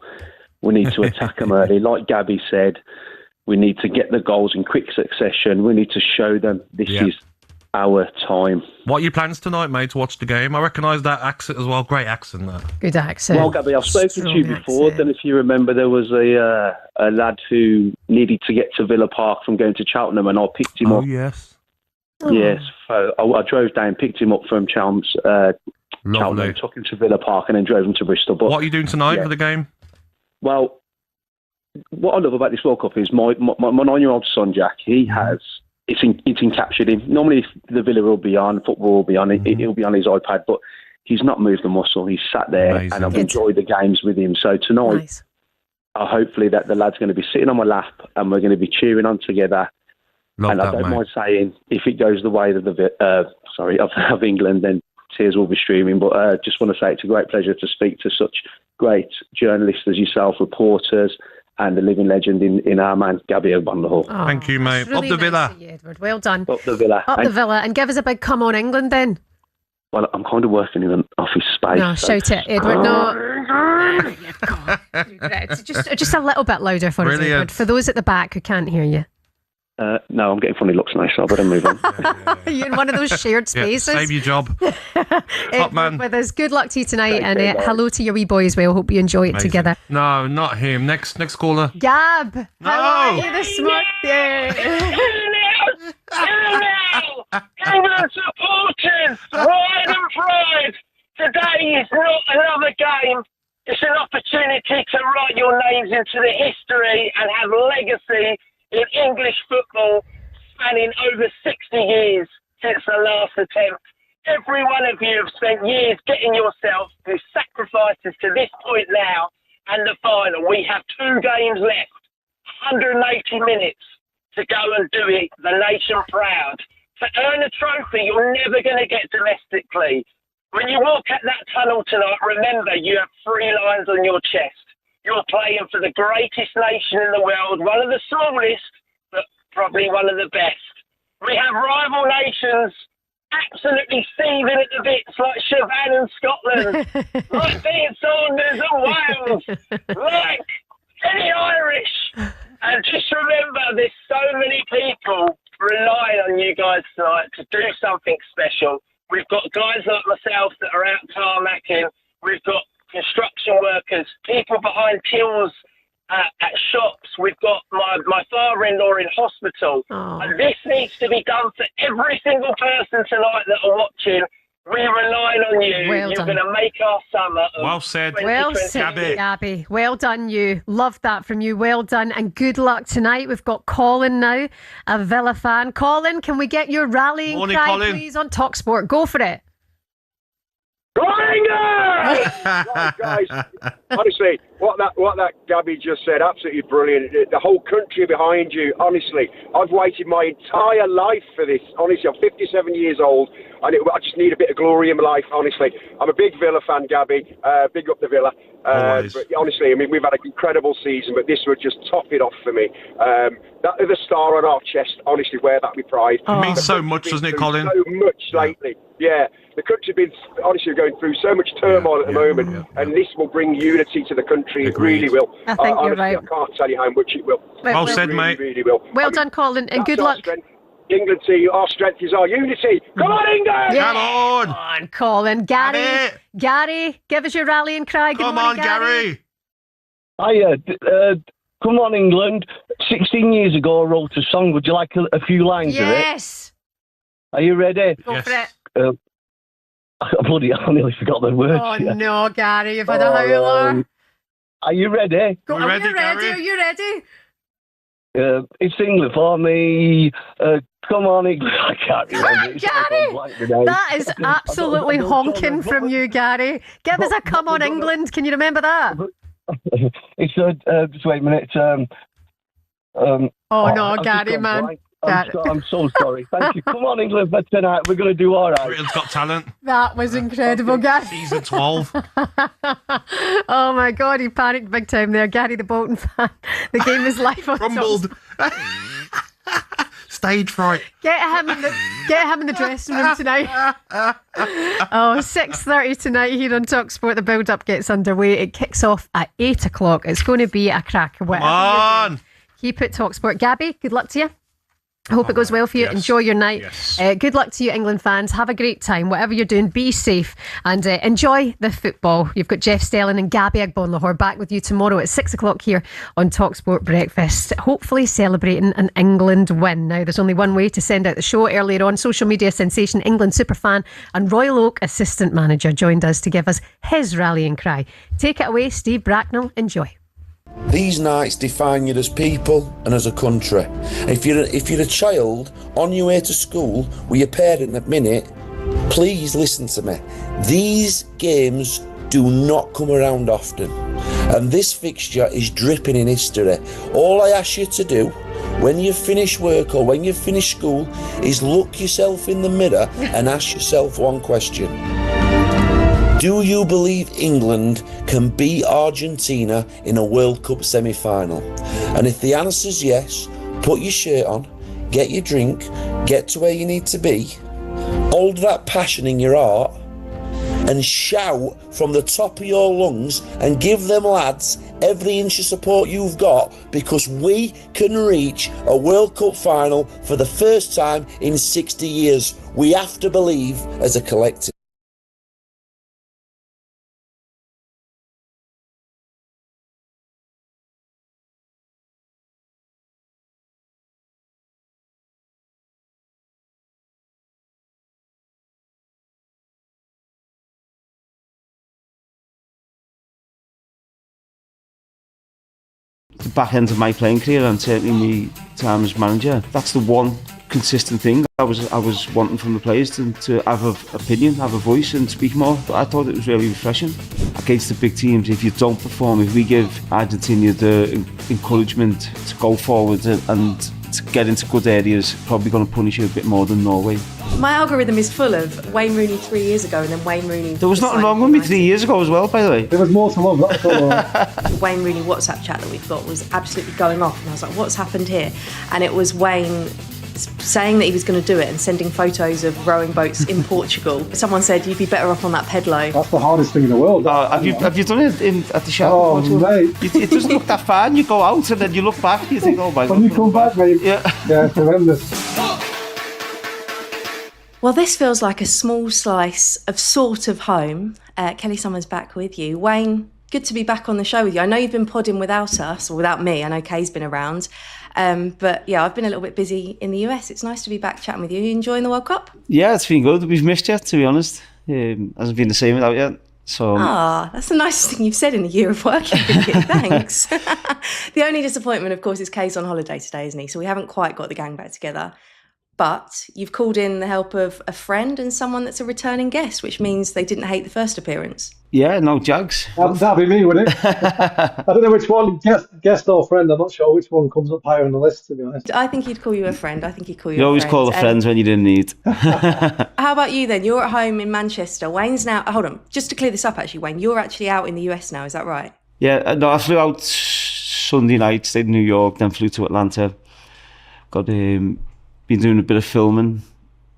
We need to attack them early. Like Gabby said, we need to get the goals in quick succession. We need to show them this is our time. What are your plans tonight, mate, to watch the game? I recognise that accent as well. Great accent, that. Good accent. Well, Gabby, I've spoken to you before. Then, if you remember, there was a lad who needed to get to Villa Park from going to Cheltenham, and I picked him up. Yes. Yes. So I drove down, picked him up from Cheltenham, took him to Villa Park, and then drove him to Bristol. But What are you doing tonight for the game? Well, what I love about this World Cup is my 9-year-old son, Jack, he has... It's encaptured him. Normally, the Villa will be on, football will be on, he'll be on his iPad, but he's not moved a muscle. He's sat there, and I've enjoyed the games with him. So tonight, hopefully that the lad's going to be sitting on my lap, and we're going to be cheering on together. Love and that, I don't mate. mind saying, if it goes the way of of England, then tears will be streaming. But I just want to say it's a great pleasure to speak to such great journalists as yourself, reporters, and the living legend in our man, Gabby O'Bundle. Thank you, mate. Really Up the Villa. nice of you, Edward. Well done. Up the Villa. Up the Villa. And give us a big come on England then. Well, I'm kind of working in an office space. No, shout it, Edward. No. Just a little bit louder for us, Brilliant. Edward. For those at the back who can't hear you. No, I'm getting funny looks now, so I better move on. You're in one of those shared spaces. Save your job. Top man. With us. Good luck to you tonight, and hello to your wee boy as well. Hope you enjoy it Amazing. together. No, not him. Next caller. Gab, how are you this morning? England supporters, pride and pride. Today is not another game. It's an opportunity to write your names into the history and have legacy in English football spanning over 60 years since the last attempt. Every one of you have spent years getting yourself through sacrifices to this point now and the final. We have 2 games left, 180 minutes to go and do it, the nation proud. To earn a trophy you're never going to get domestically. When you walk at that tunnel tonight, remember you have 3 lions on your chest. You're playing for the greatest nation in the world, one of the smallest, but probably one of the best. We have rival nations absolutely seething at the bits, like Chavan and Scotland, like Dean Saunders and Wales, like any Irish. And just remember, there's so many people relying on you guys tonight to do something special. We've got guys like myself that are out tarmacking. We've got construction workers, people behind tills at shops. We've got my father-in-law in hospital. And this needs to be done for every single person tonight that are watching. We rely on you. Well You're done. going to make our summer. Well said. Well said, Gabby. Well done, you. Love that from you. Well done. And good luck tonight. We've got Colin now, a Villa fan. Colin, can we get your rallying Morning, cry, Colin. please, on TalkSport? Go for it. Right, guys, honestly, what that Gabby just said, absolutely brilliant. The whole country behind you, honestly. I've waited my entire life for this. Honestly, I'm 57 years old, and I just need a bit of glory in my life, honestly. I'm a big Villa fan, Gabby. Big up the Villa. But honestly, I mean, we've had an incredible season, but this would just top it off for me. That other star on our chest, honestly, wear that with pride. It means so much, doesn't it, Colin? So much lately. Yeah, the country's been honestly going through so much turmoil at the moment, and this will bring unity to the country. It really will. I think you're honestly, right. I can't tell you how much it will. Well It said, really, mate. Really will. Well done, Colin, and good luck. England team, our strength is our unity. Come on, England! Yeah. Come on, Colin. Gary, give us your rallying cry. Good morning, Gary. Hiya, come on, England. 16 years ago, I wrote a song. Would you like a few lines of it? Yes. Are you ready? Go for it. Bloody, I nearly forgot the words. Oh, no, Gary, you've had a howler. Are you ready? Are you ready? Are you ready? It's England for me. Come on, England. I can't remember. Gary, that is absolutely honking from you, Gary. Give us a come on, England. Can you remember that? It's just wait a minute. Gary, man. I'm so sorry. Thank you. Come on, England, for tonight. We're going to do all right. Britain's Got Talent. That was incredible, Gary. Season 12. Oh my God, he panicked big time there. Gary the Bolton fan. The game is live on Rumbled. Stage fright. Get him in the dressing room tonight. 6:30 tonight here on TalkSport. The build-up gets underway. It kicks off at 8 o'clock. It's going to be a cracker. Come on. Keep it TalkSport. Gabby, good luck to you. I hope it goes well for you. Yes. Enjoy your night. Yes. Good luck to you, England fans. Have a great time. Whatever you're doing, be safe and enjoy the football. You've got Jeff Stelling and Gabby Agbonlahor back with you tomorrow at 6 o'clock here on TalkSport Breakfast. Hopefully celebrating an England win. Now, there's only one way to send out the show. Earlier on, social media sensation, England superfan and Royal Oak assistant manager joined us to give us his rallying cry. Take it away, Steve Bracknell. Enjoy. These nights define you as people and as a country. If you're a child on your way to school with your parent at minute, please listen to me. These games do not come around often, and this fixture is dripping in history. All I ask you to do when you finish work or when you finish school is look yourself in the mirror and ask yourself one question. Do you believe England can beat Argentina in a World Cup semi-final? And if the answer's yes, put your shirt on, get your drink, get to where you need to be, hold that passion in your heart and shout from the top of your lungs and give them lads every inch of support you've got, because we can reach a World Cup final for the first time in 60 years. We have to believe as a collective. The back end of my playing career and certainly my time as manager, that's the one consistent thing I was wanting from the players, to have an opinion, have a voice and speak more. But I thought it was really refreshing. Against the big teams, if you don't perform, if we give Argentina the encouragement to go forward and to get into good areas, probably going to punish you a bit more than Norway. My algorithm is full of Wayne Rooney 3 years ago and then Wayne Rooney... There was nothing wrong with me 3 years ago as well, by the way. There was more to love, that's all. Wayne Rooney WhatsApp chat that we've got was absolutely going off, and I was like, what's happened here? And it was Wayne saying that he was going to do it and sending photos of rowing boats in Portugal. Someone said you'd be better off on that pedalo. That's the hardest thing in the world. Have you done it at the shop? Oh, mate. It doesn't look that far, and you go out and then you look back and you think, oh my God. When you come back, mate, yeah, it's horrendous. Well, this feels like a small slice of sort of home. Kelly Summers back with you. Wayne, good to be back on the show with you. I know you've been podding without us, or without me. I know Kay's been around. But yeah, I've been a little bit busy in the US. It's nice to be back chatting with you. You enjoying the World Cup? Yeah, it's been good. We've missed you, to be honest. Hasn't been the same without you. So, that's the nicest thing you've said in a year of working with you. Thanks. The only disappointment, of course, is Kay's on holiday today, isn't he? So we haven't quite got the gang back together. but you've called in the help of a friend and someone that's a returning guest, which means they didn't hate the first appearance. Yeah, no, Jags. That'd be me, wouldn't it? I don't know which one, guest or friend. I'm not sure which one comes up higher on the list, to be honest. I think he'd call you a friend. I think he'd call you You a always friend. call the friends when you didn't need. How about you then? You're at home in Manchester. Wayne's now... Hold on. Just to clear this up, actually, Wayne, you're actually out in the US now. Is that right? Yeah, no, I flew out Sunday night, stayed in New York, then flew to Atlanta. Got been doing a bit of filming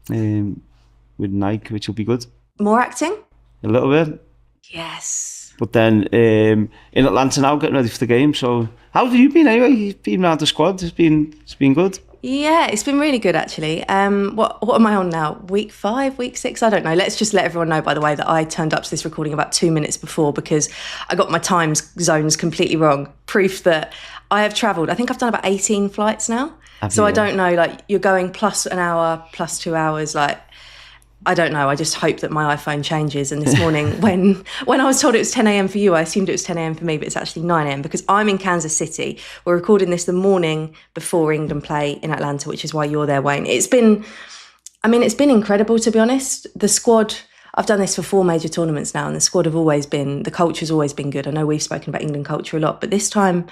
with Nike, which will be good. More acting? A little bit. Yes. But then in Atlanta now, getting ready for the game. So how have you been anyway? You've been around the squad. It's been good. Yeah, it's been really good actually. What am I on now? Week 5, week 6? I don't know. Let's just let everyone know, by the way, that I turned up to this recording about 2 minutes before because I got my time zones completely wrong. Proof that I have travelled. I think I've done about 18 flights now. So I don't know, like you're going plus an hour, plus 2 hours, like I don't know. I just hope that my iPhone changes. And this morning, when I was told it was 10 a.m. for you, I assumed it was 10 a.m. for me, but it's actually 9 a.m. because I'm in Kansas City. We're recording this the morning before England play in Atlanta, which is why you're there, Wayne. It's been incredible, to be honest. The squad, I've done this for 4 major tournaments now, and the squad the culture's always been good. I know we've spoken about England culture a lot, but this time,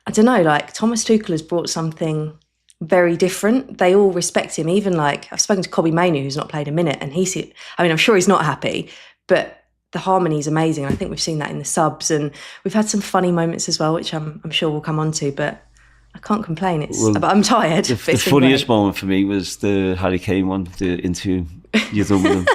I don't know, like Thomas Tuchel has brought something very different. They all respect him. Even like I've spoken to Kobbie Mainoo, who's not played a minute, and I'm sure he's not happy, but the harmony is amazing. I think we've seen that in the subs, and we've had some funny moments as well, which I'm sure we'll come on to, but I can't complain. But I'm tired. The funniest moment for me was the Harry Kane one, the interview you done with him.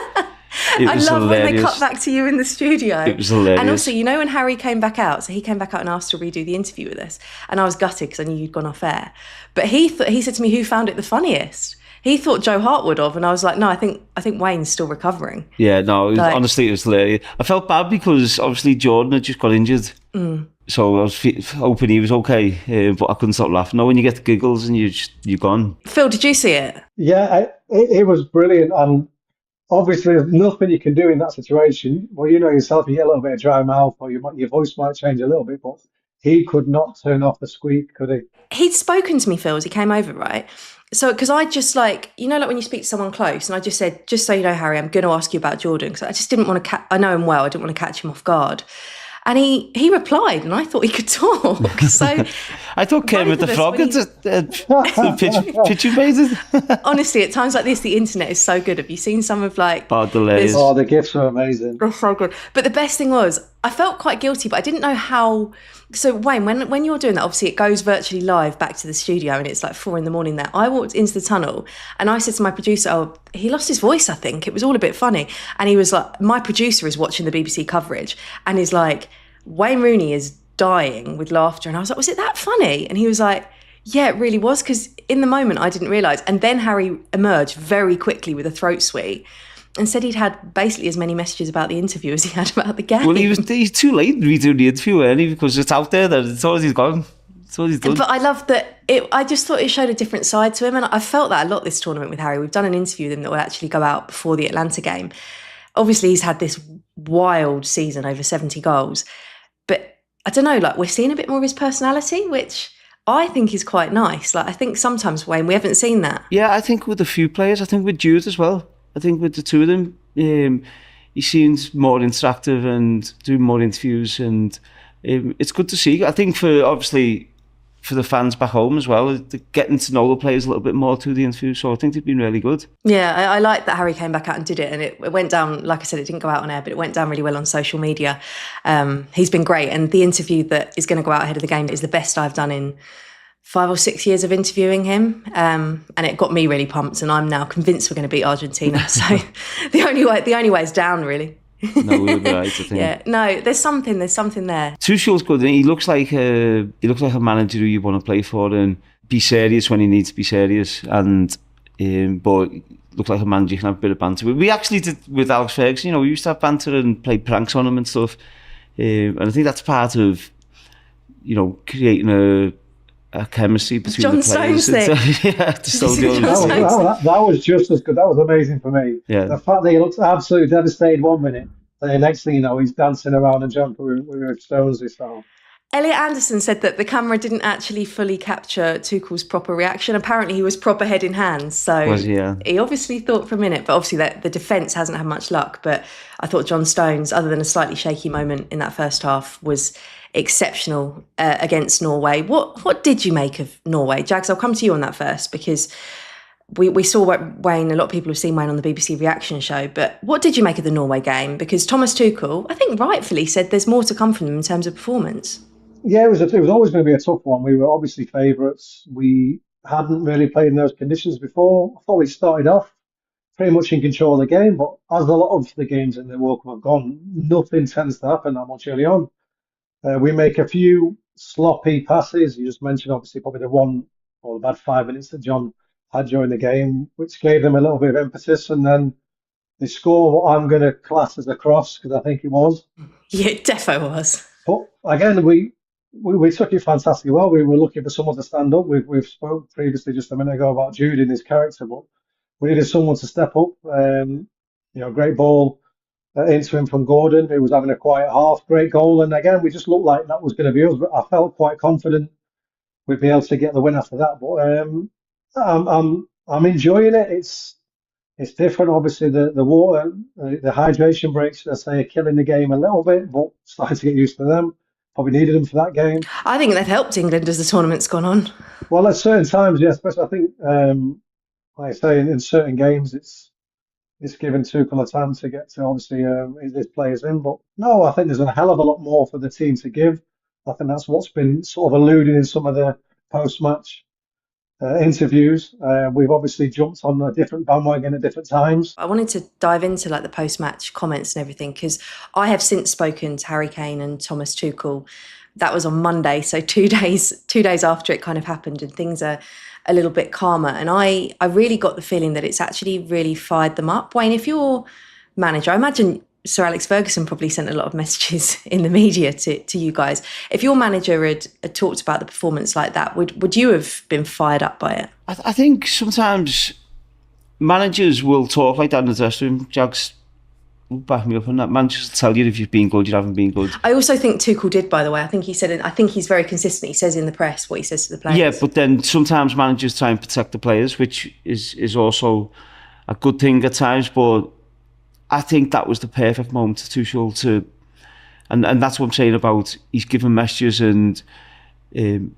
I love hilarious. When they cut back to you in the studio. It was hilarious. And also, when Harry came back out, so he came back out and asked to redo the interview with us, and I was gutted because I knew you'd gone off air. But he said to me, who found it the funniest? He thought Joe Hart would have, and I was like, no, I think Wayne's still recovering. Yeah, no, honestly, it was hilarious. I felt bad because obviously Jordan had just got injured. So I was hoping he was okay, but I couldn't stop laughing. No, when you get the giggles and you're gone. Phil, did you see it? Yeah, it was brilliant, and obviously, there's nothing you can do in that situation. Well, you know yourself, you get a little bit of dry mouth, or your voice might change a little bit, but he could not turn off the squeak, could he? He'd spoken to me, Phil, as he came over, right? So, because I just like when you speak to someone close, and I just said, just so you know, Harry, I'm going to ask you about Jordan, because I just didn't want to, I know him well, I didn't want to catch him off guard. And he replied, and I thought he could talk. So I thought Kermit the Frog had pitch you made it. Honestly, at times like this, the internet is so good. Have you seen some of the gifs are amazing. They're so good. But the best thing was, I felt quite guilty, but I didn't know how. So Wayne, when you're doing that, obviously it goes virtually live back to the studio, and it's like 4 a.m. there. I walked into the tunnel, and I said to my producer, "Oh, he lost his voice. I think it was all a bit funny." And he was like, "My producer is watching the BBC coverage, and he's like, Wayne Rooney is dying with laughter." And I was like, "Was it that funny?" And he was like, "Yeah, it really was." Because in the moment, I didn't realise. And then Harry emerged very quickly with a throat sweet and said he'd had basically as many messages about the interview as he had about the game. Well, he's too late redoing the interview, early because it's out there. That it's already gone. It's already done. But I love that. I just thought it showed a different side to him, and I felt that a lot this tournament with Harry. We've done an interview with him that will actually go out before the Atlanta game. Obviously, he's had this wild season, over 70 goals. But I don't know, like we're seeing a bit more of his personality, which I think is quite nice. Like I think sometimes, Wayne, we haven't seen that. Yeah, I think with a few players, I think with Jude as well. I think with the two of them, he seems more interactive and doing more interviews, and it's good to see. I think for the fans back home as well, getting to know the players a little bit more through the interview. So I think they've been really good. Yeah, I like that Harry came back out and did it, and it went down, like I said, it didn't go out on air, but it went down really well on social media. He's been great, and the interview that is going to go out ahead of the game is the best I've done in 5 or 6 years of interviewing him, and it got me really pumped, and I'm now convinced we're going to beat Argentina. So the only way is down, really. No, we'll be right, I think. Yeah, no, there's something there. Tuchel's good. He looks like a manager who you want to play for and be serious when he needs to be serious, and but looks like a manager you can have a bit of banter with. We actually did with Alex Ferguson. We used to have banter and play pranks on him and stuff, and I think that's part of creating a chemistry between John the players. That was just as good. That was amazing for me. Yeah. The fact that he looks absolutely devastated 1 minute, and the next thing you know, he's dancing around and jumping with Stones this time. Elliot Anderson said that the camera didn't actually fully capture Tuchel's proper reaction. Apparently he was proper head in hands. So he obviously thought for a minute, but obviously the defence hasn't had much luck. But I thought John Stones, other than a slightly shaky moment in that first half, was exceptional against Norway. What did you make of Norway? Jags, I'll come to you on that first, because we saw Wayne, a lot of people have seen Wayne on the BBC reaction show, but what did you make of the Norway game? Because Thomas Tuchel, I think rightfully, said there's more to come from them in terms of performance. Yeah, it was always going to be a tough one. We were obviously favourites. We hadn't really played in those conditions before. I thought we started off pretty much in control of the game, but as a lot of the games in the World Cup have gone, nothing tends to happen that much early on. We make a few sloppy passes. You just mentioned, obviously, probably the one or the bad 5 minutes that John had during the game, which gave them a little bit of impetus, and then they score what I'm going to class as a cross, because I think it was. Yeah, it defo was. But again, we took it fantastically well. We were looking for someone to stand up. We've spoke previously just a minute ago about Jude and his character, but we needed someone to step up. Great ball into him from Gordon, who was having a quiet half. Great goal, and again, we just looked like that was going to be us. But I felt quite confident we'd be able to get the win after that. But I'm enjoying it. It's different. Obviously, the water, the hydration breaks, let's say, are killing the game a little bit, but starting to get used to them. Probably needed them for that game. I think they've helped England as the tournament's gone on. Well, at certain times, yes. Especially, I think, like I say, in certain games, it's given Tuchel a time to get to obviously his players in. But no, I think there's a hell of a lot more for the team to give. I think that's what's been sort of alluded in some of the post-match interviews. We've obviously jumped on a different bandwagon at different times. I wanted to dive into like the post-match comments and everything, because I have since spoken to Harry Kane and Thomas Tuchel. That was on Monday, so 2 days after it kind of happened, and things are a little bit calmer. And I really got the feeling that it's actually really fired them up. Wayne, if you're manager, I imagine Sir Alex Ferguson probably sent a lot of messages in the media to you guys. If your manager had talked about the performance like that, would you have been fired up by it? I think sometimes managers will talk like that in the dressing room. Jags will back me up on that. Managers will tell you if you've been good, you haven't been good. I also think Tuchel did, by the way. I think he's very consistent. He says in the press what he says to the players. Yeah, but then sometimes managers try and protect the players, which is also a good thing at times, but I think that was the perfect moment to Tuchel to, and that's what I'm saying about he's giving messages and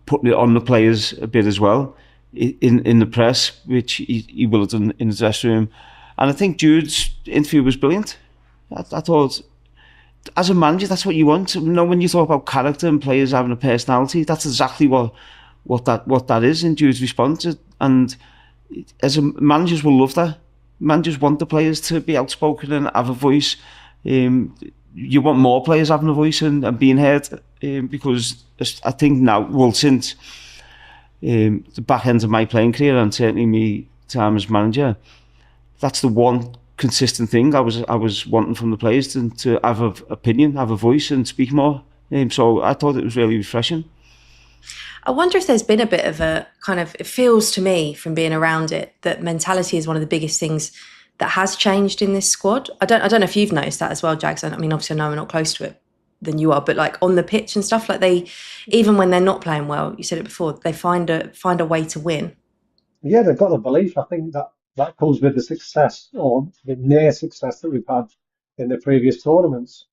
putting it on the players a bit as well in the press, which he will have done in the dressing room. And I think Jude's interview was brilliant. I thought, as a manager, that's what you want. When you talk about character and players having a personality, that's exactly what that is in Jude's response. And as managers will love that. Managers want the players to be outspoken and have a voice. You want more players having a voice and being heard, because I think now, since the back end of my playing career and certainly my time as manager, that's the one consistent thing I was wanting from the players to have an opinion, have a voice and speak more. So I thought it was really refreshing. I wonder if there's been a bit of a kind of, it feels to me from being around it that mentality is one of the biggest things that has changed in this squad. I don't know if you've noticed that as well, Jags. I mean, obviously I know we're not close to it than you are, but like on the pitch and stuff, like they, even when they're not playing well, you said it before, they find a way to win. Yeah, they've got the belief. I think that comes with the success or the near success that we've had in the previous tournaments.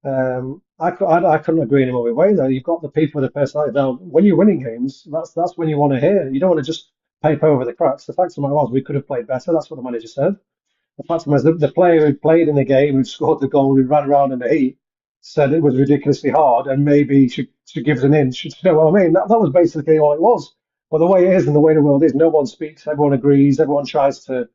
I couldn't agree any more way though. You've got the people with the personality. Now, when you're winning games, that's when you want to hear. You don't want to just paper over the cracks. The fact of the matter was we could have played better. That's what the manager said. The fact of the matter is the player who played in the game, who scored the goal, who ran around in the heat, said it was ridiculously hard and maybe should give us an inch. You know what I mean? That was basically all it was. But the way it is and the way the world is, no one speaks, everyone agrees, everyone tries to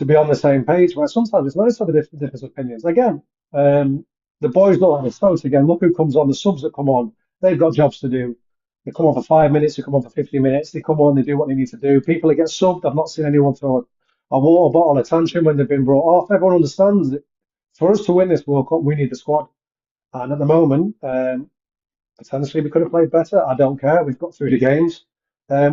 be on the same page. Where sometimes it's nice to have different opinions. Again, the boys don't have a vote again. Look who comes on, the subs that come on. They've got jobs to do. They come on for 5 minutes, they come on for 50 minutes. They come on, they do what they need to do. People that get subbed, I've not seen anyone throw a water bottle, a tantrum when they've been brought off. Everyone understands that for us to win this World Cup, we need the squad. And at the moment, potentially we could have played better. I don't care. We've got through the games.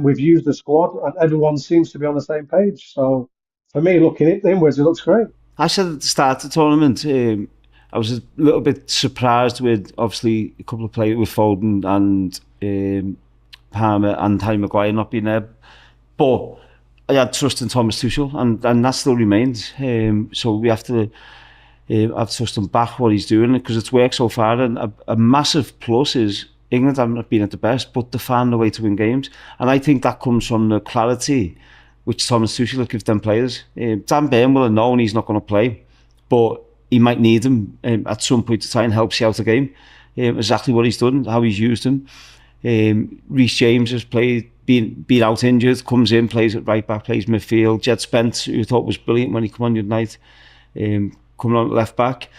We've used the squad, and everyone seems to be on the same page. So for me, looking at inwards, it looks great. I said at the start of the tournament, I was a little bit surprised with obviously a couple of players with Foden and Palmer and Harry Maguire not being there, but I had trust in Thomas Tuchel, and that still remains. So we have to have trust him back what he's doing, because it's worked so far. And a massive plus is England haven't been at the best, but they found a way to win games, and I think that comes from the clarity which Thomas Tuchel will give them players. Dan Burn will have known he's not going to play, but he might need him at some point to try and help see out the game. Exactly what he's done, how he's used him. Reece James has been out injured, comes in, plays at right back, plays midfield. Jed Spence, who I thought was brilliant when he came on the other night, coming on at left back.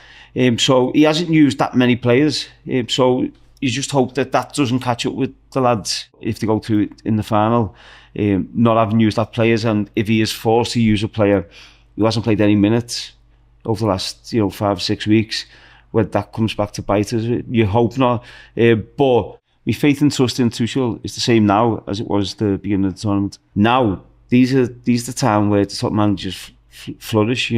So he hasn't used that many players. So you just hope that doesn't catch up with the lads if they go to it in the final, not having used that players. And if he is forced to use a player who hasn't played any minutes over the last 5 or 6 weeks, when that comes back to bite us, you hope not. But my faith and trust in Tuchel is the same now as it was the beginning of the tournament. Now, these are the time where the top managers flourish.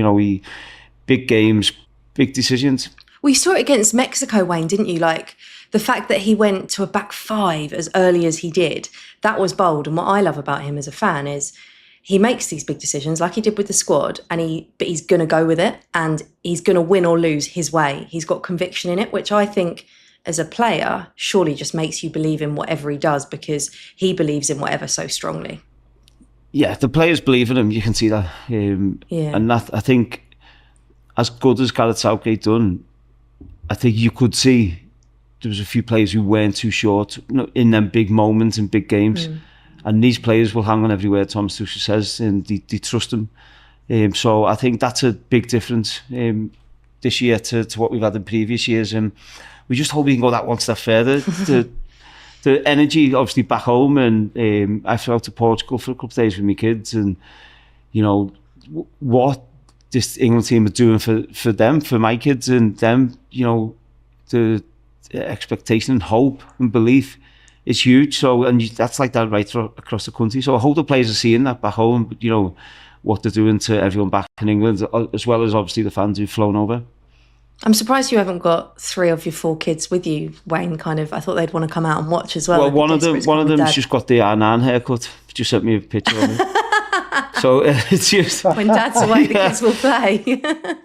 Big games, big decisions. We saw it against Mexico, Wayne, didn't you? Like, the fact that he went to a back five as early as he did, that was bold. And what I love about him as a fan is he makes these big decisions like he did with the squad, but he's going to go with it, and he's going to win or lose his way. He's got conviction in it, which I think as a player surely just makes you believe in whatever he does, because he believes in whatever so strongly. Yeah, the players believe in him. You can see that. And that, I think, as good as Gareth Southgate done, I think you could see there was a few players who weren't too short in them big moments in big games. And these players will hang on every word Thomas Tuchel says, and they trust him. So I think that's a big difference this year to what we've had in previous years. And we just hope we can go that one step further. The energy, obviously, back home, and I flew out to Portugal for a couple of days with my kids, and what this England team are doing for them, for my kids, and them, the expectation and hope and belief is huge. So, and that's like that right across the country. So I hope the players are seeing that back home, what they're doing to everyone back in England, as well as obviously the fans who've flown over. I'm surprised you haven't got 3 of your 4 kids with you, Wayne. I thought they'd want to come out and watch as well. Well, one of them's just got the R9 haircut. Just sent me a picture of it. So it's just when Dad's away, the kids will play.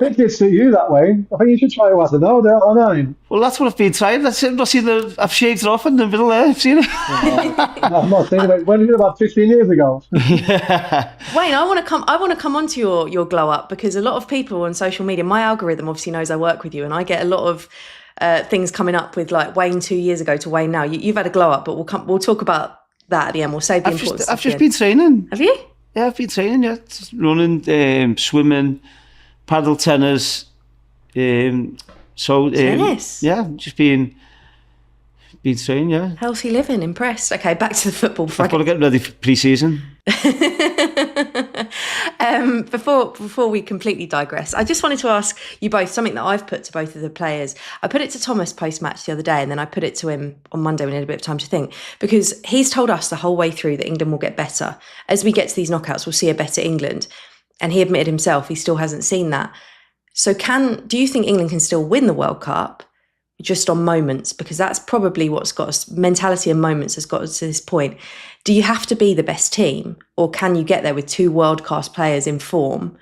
Big kids suit you that way. I think you should try it once. No, they're R9. Well, that's what I've been trying. I've seen I've shaved it off in the middle there. I've seen it. I'm not saying about when did it, about 15 years ago. Wayne, I want to come onto your glow up, because a lot of people on social media, my algorithm obviously knows I work with you, and I get a lot of things coming up with like Wayne 2 years ago to Wayne now. You've had a glow up, but we'll talk about that at the end. We'll save the importance. I've just been training. Have you? Yeah, I've been training. Yeah, running, swimming, paddle tennis. Tennis. Yeah, just been training. Yeah, healthy living. Impressed. Okay, back to the football. I've got to get ready for pre-season. Before we completely digress, I just wanted to ask you both something that I've put to both of the players. I put it to Thomas post-match the other day, and then I put it to him on Monday when he had a bit of time to think, because he's told us the whole way through that England will get better. As we get to these knockouts, we'll see a better England. And he admitted himself he still hasn't seen that. So do you think England can still win the World Cup just on moments? Because that's probably what's got us, mentality and moments has got us to this point. Do you have to be the best team, or can you get there with 2 world-class players in form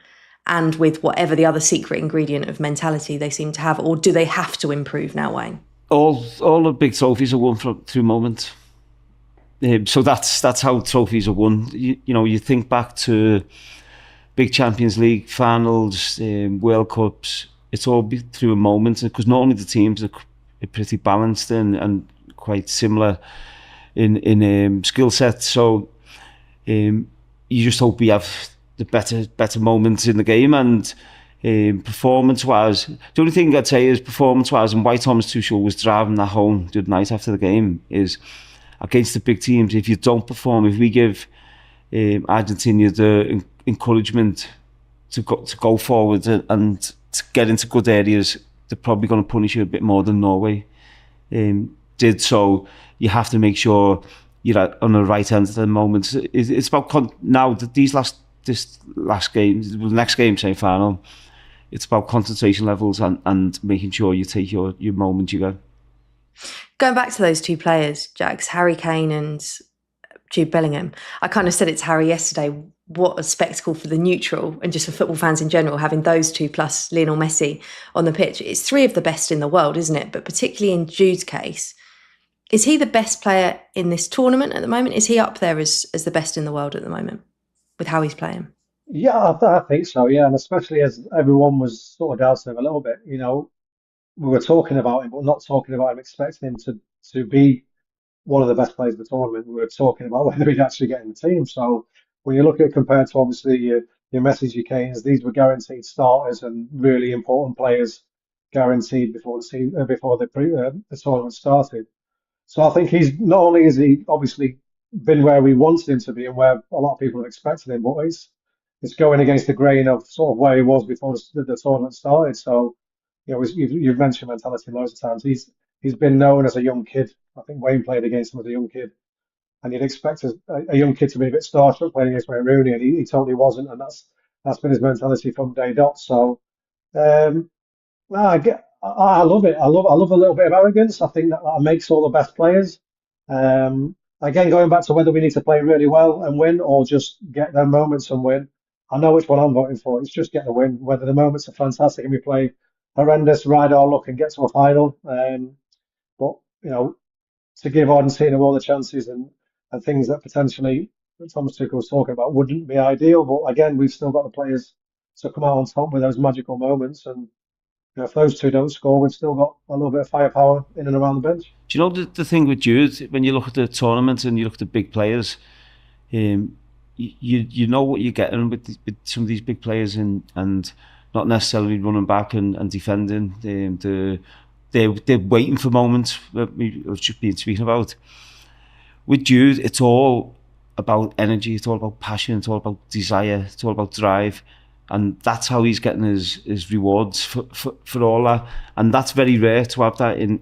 and with whatever the other secret ingredient of mentality they seem to have, or do they have to improve now, Wayne? All the big trophies are won through moments. So that's how trophies are won. You think back to big Champions League finals, World Cups. It's all through a moment, because normally the teams are pretty balanced and quite similar in skill set. So you just hope we have the better moments in the game. And performance-wise, the only thing I'd say is performance-wise, and why Thomas Tuchel was driving that home the other night after the game, is against the big teams, if you don't perform, if we give Argentina the encouragement to go forward and to get into good areas, they're probably going to punish you a bit more than Norway did. So you have to make sure you're on the right end at the moment. It's about now that this last game, the next game, semi-final, it's about concentration levels and making sure you take your moment you go. Going back to those two players, Jax, Harry Kane and Jude Bellingham, I kind of said it to Harry yesterday, what a spectacle for the neutral and just for football fans in general, having those two plus Lionel Messi on the pitch. It's three of the best in the world, isn't it? But particularly in Jude's case, is he the best player in this tournament at the moment? Is he up there as the best in the world at the moment with how he's playing? Yeah, I think so. Yeah, and especially as everyone was sort of doubting him a little bit. You know, we were talking about him, but not talking about him, expecting him to be one of the best players of the tournament. We were talking about whether he'd actually get in the team. So when you look at it compared to obviously your Messi, your Kanes, these were guaranteed starters and really important players guaranteed before the tournament started. So I think he's not only is he obviously been where we wanted him to be and where a lot of people have expected him, but it's going against the grain of sort of where he was before the tournament started. So, you know, you've mentioned mentality loads of times. He's been known as a young kid. I think Wayne played against him as a young kid, and you'd expect a young kid to be a bit starstruck playing against Wayne Rooney, and he totally wasn't, and that's been his mentality from day dot. So, I love it. I love a little bit of arrogance. I think that makes all the best players. Again, going back to whether we need to play really well and win or just get their moments and win, I know which one I'm voting for. It's just get the win. Whether the moments are fantastic and we play horrendous, ride our luck and get to a final. But, you know, to give Argentina all the chances and things that potentially Thomas Tuchel was talking about wouldn't be ideal. But again, we've still got the players to come out on top with those magical moments. And you know, if those two don't score, we've still got a little bit of firepower in and around the bench. Do you know the thing with Jude, when you look at the tournament and you look at the big players, you know what you're getting with some of these big players and not necessarily running back and defending. They're waiting for moments that we've just been speaking about. With Jude, it's all about energy, it's all about passion, it's all about desire, it's all about drive. And that's how he's getting his rewards for all that. And that's very rare to have that in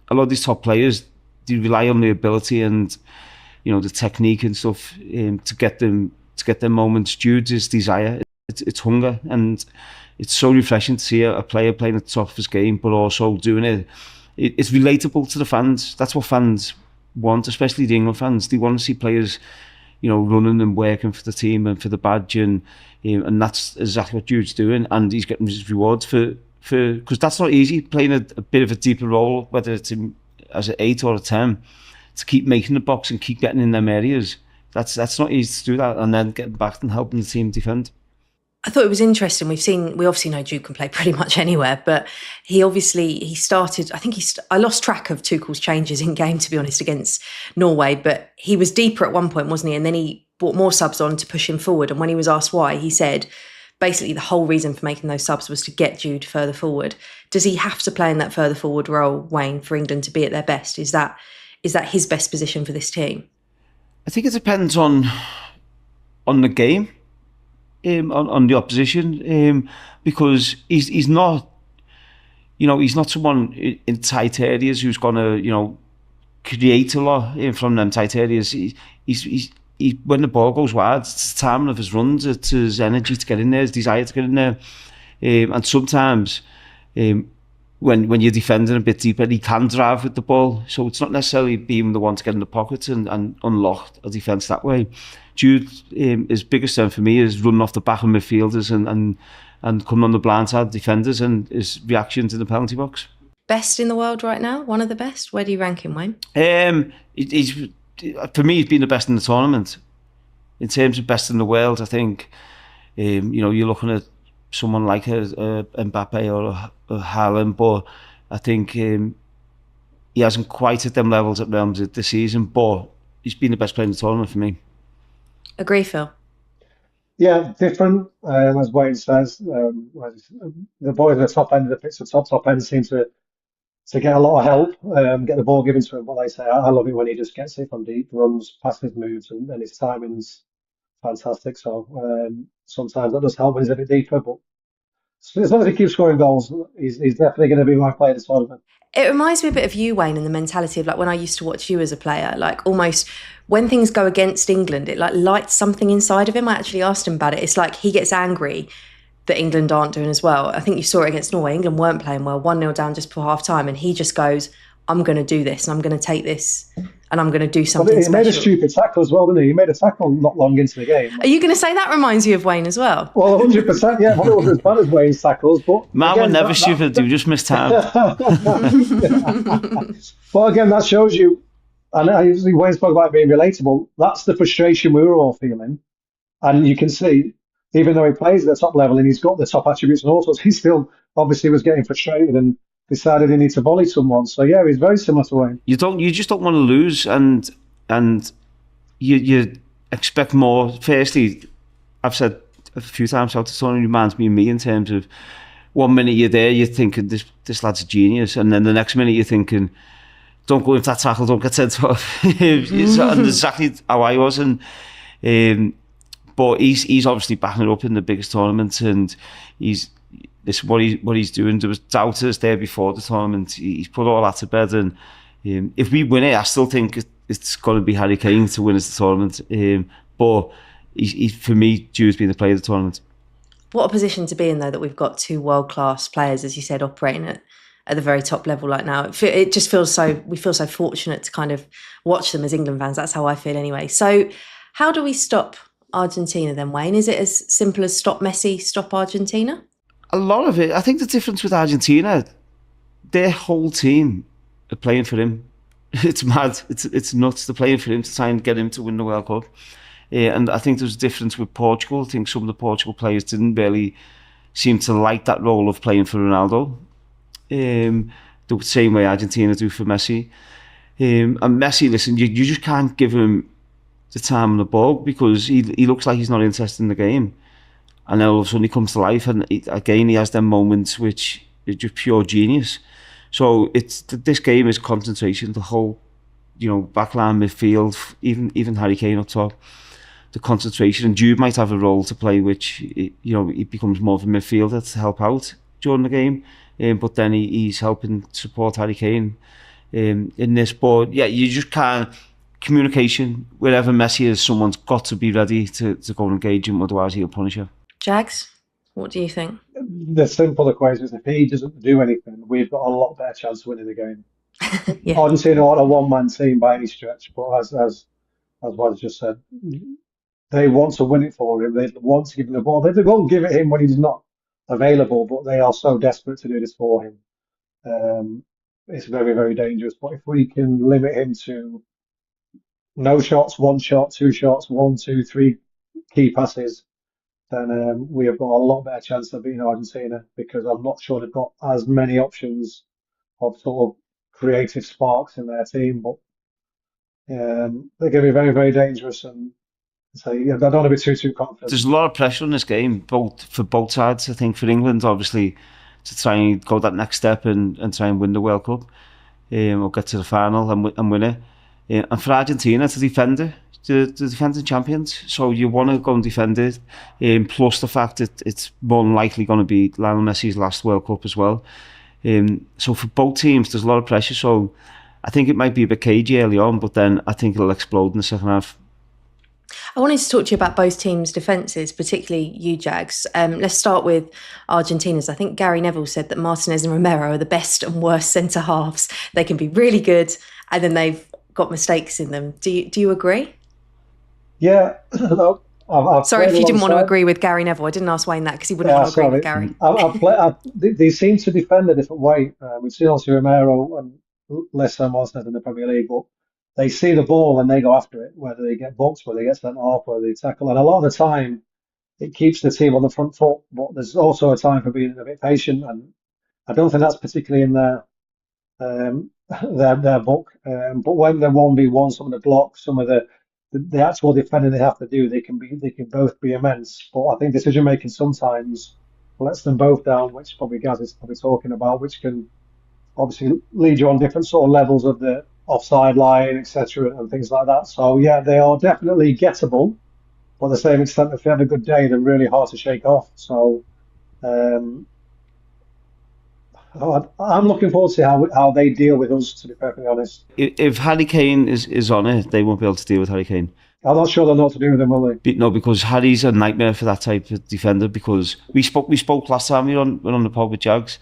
a lot of these top players. They rely on the ability and, you know, the technique and stuff to get their moments. Jude's his desire, it's hunger, and it's so refreshing to see a player playing at the top of his game, but also doing it. It's relatable to the fans. That's what fans want, especially the England fans. They want to see players, you know, running and working for the team and for the badge, and that's exactly what Jude's doing, and he's getting his rewards for because that's not easy, playing a bit of a deeper role, whether it's as an 8 or a 10, to keep making the box and keep getting in them areas. That's not easy to do that, and then getting back and helping the team defend. I thought it was interesting. We obviously know Jude can play pretty much anywhere, but he started, I lost track of Tuchel's changes in game, to be honest, against Norway, but he was deeper at one point, wasn't he? And then he brought more subs on to push him forward. And when he was asked why, he said basically the whole reason for making those subs was to get Jude further forward. Does he have to play in that further forward role, Wayne, for England to be at their best? Is that his best position for this team? I think it depends on the game. On the opposition, because he's not, you know, he's not someone in tight areas who's gonna, you know, create a lot from them tight areas. He's when the ball goes wide, it's the timing of his runs, it's his energy to get in there, his desire to get in there, and sometimes when you're defending a bit deeper, he can drive with the ball. So it's not necessarily being the one to get in the pocket and unlock a defence that way. Jude, his biggest strength for me is running off the back of midfielders and coming on the blind side of defenders, and his reactions in the penalty box. Best in the world right now? One of the best? Where do you rank him, Wayne? For me, he's been the best in the tournament. In terms of best in the world, I think, you know, you're looking at someone like Mbappe or Haaland, but I think he hasn't quite at them levels at Realms this season, but he's been the best player in the tournament for me. Agree, Phil? Yeah, different, as Wayne says. The boys at the top end of the pitch, the top end, seem to get a lot of help, get the ball given to him. But like I say, I love it when he just gets it from deep, runs, passes, moves, and his timing's fantastic. So sometimes that does help when he's a bit deeper, but as long as he keeps scoring goals, he's definitely going to be my player this tournament. It reminds me a bit of you, Wayne, and the mentality of like when I used to watch you as a player, like almost when things go against England, it like lights something inside of him. I actually asked him about it. It's like he gets angry that England aren't doing as well. I think you saw it against Norway. England weren't playing well, 1-0 down just before half-time, and he just goes, I'm going to do this, and I'm going to take this, and I'm going to do something special. He made a stupid tackle as well, didn't he? He made a tackle not long into the game. Are you going to say that reminds you of Wayne as well? Well, 100%, yeah. Well, it wasn't as bad as Wayne's tackles, but... Man were never stupid, you just missed time. Well, again, that shows you, and I usually Wayne spoke about being relatable, that's the frustration we were all feeling. And you can see, even though he plays at the top level and he's got the top attributes and all sorts, he still obviously was getting frustrated and decided he needs to volley someone. So yeah, he's very similar to Wayne. You just don't want to lose, and you expect more. Firstly, I've said a few times how it only reminds me of me in terms of 1 minute you're there, you're thinking this lad's a genius, and then the next minute you're thinking, don't go into that tackle, don't get sent off. And exactly how I was, but he's obviously backing it up in the biggest tournament, and what he's doing. There was doubters there before the tournament. He's put all that to bed, and if we win it, I still think it's going to be Harry Kane to win us the tournament. But for me, Jude's been the player of the tournament. What a position to be in, though, that we've got two world-class players, as you said, operating at the very top level like now. It just feels we feel so fortunate to kind of watch them as England fans. That's how I feel anyway. So how do we stop Argentina then, Wayne? Is it as simple as stop Messi, stop Argentina? A lot of it. I think the difference with Argentina, their whole team are playing for him. It's mad. It's nuts. They're playing for him to try and get him to win the World Cup. And I think there's a difference with Portugal. I think some of the Portugal players didn't really seem to like that role of playing for Ronaldo. The same way Argentina do for Messi. And Messi, listen, you just can't give him the time on the ball because he looks like he's not interested in the game. And then all of a sudden he comes to life, and he has them moments which are just pure genius. So this game is concentration. The whole, backline, midfield, even Harry Kane up top, the concentration. And Jude might have a role to play, which he becomes more of a midfielder to help out during the game. But then he's helping support Harry Kane in this. But yeah, you just can't. Communication, wherever Messi is, someone's got to be ready to go and engage him, otherwise he'll punish you. Jags, what do you think? The simple equation is if he doesn't do anything, we've got a lot better chance of winning the game. Yeah. Argentina aren't a one-man team by any stretch, but as Waz just said, they want to win it for him. They want to give him the ball. They won't give it him when he's not available, but they are so desperate to do this for him. It's very, very dangerous. But if we can limit him to no shots, one shot, two shots, 1, 2, 3 key passes, then we have got a lot better chance of beating Argentina, because I'm not sure they've got as many options of sort of creative sparks in their team. But they're going to be very, very dangerous, and so I don't want to be too confident. There's a lot of pressure in this game, for both sides. I think for England, obviously, to try and go that next step and try and win the World Cup, or get to the final and win it. And for Argentina to defend it, the defending champions. So you want to go and defend it. Plus the fact that it's more than likely going to be Lionel Messi's last World Cup as well. So for both teams, there's a lot of pressure. So I think it might be a bit cagey early on, but then I think it'll explode in the second half. I wanted to talk to you about both teams' defences, particularly you, Jags. Let's start with Argentina's. I think Gary Neville said that Martinez and Romero are the best and worst centre-halves. They can be really good, and then they've got mistakes in them. Do you agree? Yeah. Sorry if you didn't want to agree with Gary Neville. I didn't ask Wayne that because he wouldn't want to agree with Gary. They seem to defend a different way. We've seen also Romero and less so Martinez in the Premier League, but they see the ball and they go after it, whether they get booked, whether they get sent off, whether they tackle. And a lot of the time, it keeps the team on the front foot, but there's also a time for being a bit patient. And I don't think that's particularly in their book. But when they're 1v1, some of the blocks, some of the actual defending they have to do, they can both be immense. But I think decision making sometimes lets them both down, which probably Gaz is probably talking about, which can obviously lead you on different sort of levels of the offside line, etc., and things like that. So yeah, they are definitely gettable, but at the same extent, if they have a good day, they're really hard to shake off. So I'm looking forward to see how they deal with us, to be perfectly honest. If Harry Kane is on it, they won't be able to deal with Harry Kane. I'm not sure they'll know what to do with him, will they? No, because Harry's a nightmare for that type of defender. Because we spoke last time we were on the pod with Jags.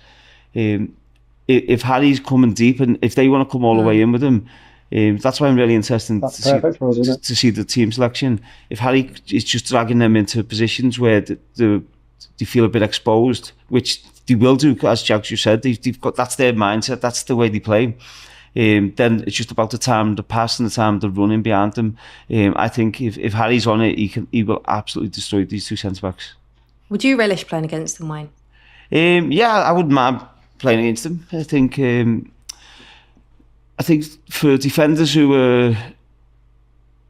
If Harry's coming deep and if they want to come all the way in with him, that's why I'm really interested to see the team selection. If Harry is just dragging them into positions where they feel a bit exposed, which they will do, as Jags you said, they've got, that's their mindset, that's the way they play. Then it's just about the time, the pass and the time, the running behind them. I think if Harry's on it, he will absolutely destroy these two centre backs. Would you relish playing against them, Wayne? Yeah, I wouldn't mind playing against them. I think for defenders who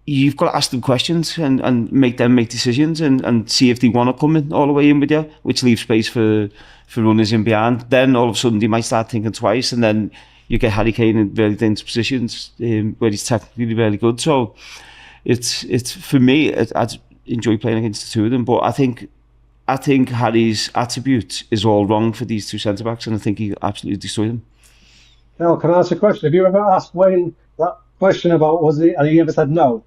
you've got to ask them questions and make them make decisions and see if they want to come in all the way in with you, which leaves space for runners in behind. Then all of a sudden they might start thinking twice, and then you get Harry Kane in very dangerous positions where he's technically really good. So it's for me, I'd enjoy playing against the two of them. But I think Harry's attribute is all wrong for these two centre backs, and I think he absolutely destroyed them. Now, can I ask a question? Have you ever asked Wayne that question about and he ever said no?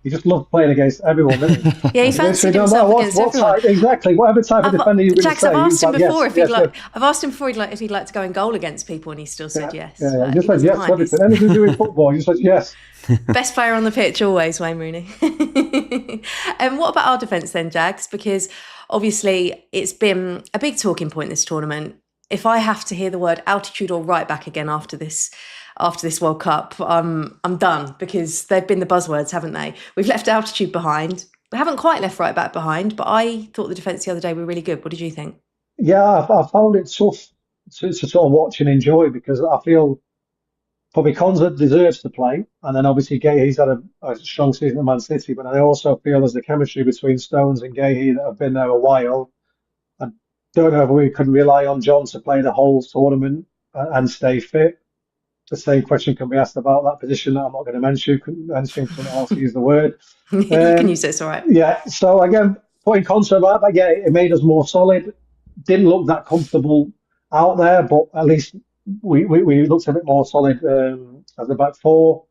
He just loved playing against everyone, didn't he? Yeah, he fancied himself against everyone. Exactly, whatever type of defender you're going to say. I've asked him before I've asked him before if he'd like to go in goal against people, and he still said yes. Yeah, he just said yes to everything. Anything to do with football, he just said yes. Best player on the pitch always, Wayne Rooney. And what about our defence then, Jags? Because obviously it's been a big talking point this tournament. If I have to hear the word altitude or right back again after this World Cup, I'm done, because they've been the buzzwords, haven't they? We've left altitude behind. We haven't quite left right back behind, but I thought the defence the other day were really good. What did you think? Yeah, I found it tough to sort of watch and enjoy, because I feel probably Konza deserves to play, and then obviously Gahey's had a strong season at Man City, but I also feel there's the chemistry between Stones and Gahey that have been there a while. I don't know if we can rely on John to play the whole tournament and stay fit. The same question can be asked about that position that I'm not going to mention someone else use the word. You can use it, it's all right. Yeah, so again, putting Konza right back, yeah, it made us more solid. Didn't look that comfortable out there, but at least we looked a bit more solid as the back four.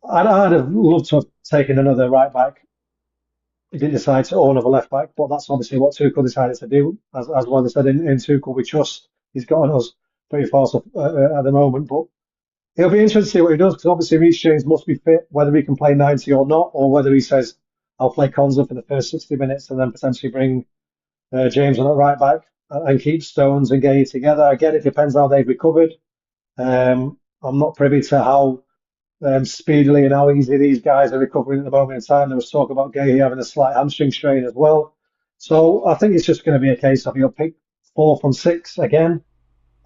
I'd have loved to have taken another right back. He didn't decide to own another left back, but that's obviously what Tuchel decided to do. As one said in Tuchel, we trust. He's gotten us pretty far at the moment, but it'll be interesting to see what he does, because obviously Reece James must be fit, whether he can play 90 or not, or whether he says, I'll play Konza for the first 60 minutes and then potentially bring James on at right back and keep Stones and Gahey together. Again, it depends how they've recovered. I'm not privy to how speedily and how easy these guys are recovering at the moment in time. There was talk about Gahey having a slight hamstring strain as well. So I think it's just going to be a case of he'll pick 4 from 6 again,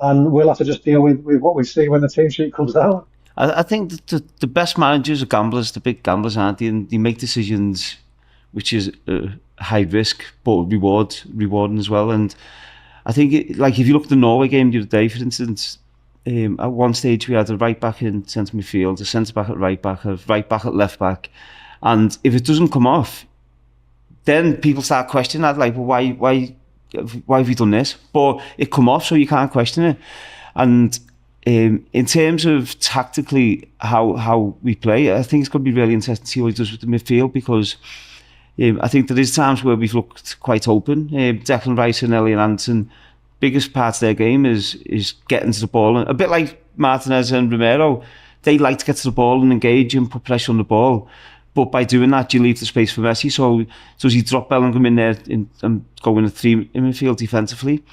and we'll have to just deal with what we see when the team sheet comes out. I think the best managers are gamblers, the big gamblers, aren't they? And they make decisions which is high risk but rewarding as well. And I think if you look at the Norway game the other day, for instance, at one stage we had a right back in centre midfield, a centre back at right back, a right back at left back, and if it doesn't come off, then people start questioning that, like, well, why have you done this? But it come off, so you can't question it. And in terms of tactically how we play, I think it's going to be really interesting to see what he does with the midfield, because I think there is times where we've looked quite open. Declan Rice and Elliot Anderson, biggest part of their game is getting to the ball. And a bit like Martinez and Romero, they like to get to the ball and engage and put pressure on the ball. But by doing that, you leave the space for Messi. So does he drop Bellingham in there and go in a 3 in midfield defensively?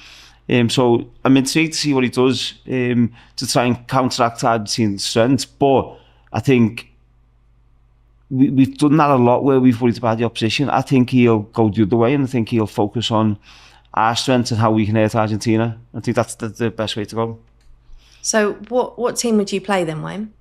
So I'm intrigued to see what he does to try and counteract Argentina's strengths. But I think we've done that a lot where we've worried about the opposition. I think he'll go the other way, and I think he'll focus on our strengths and how we can hurt Argentina. I think that's the best way to go. So what team would you play then, Wayne?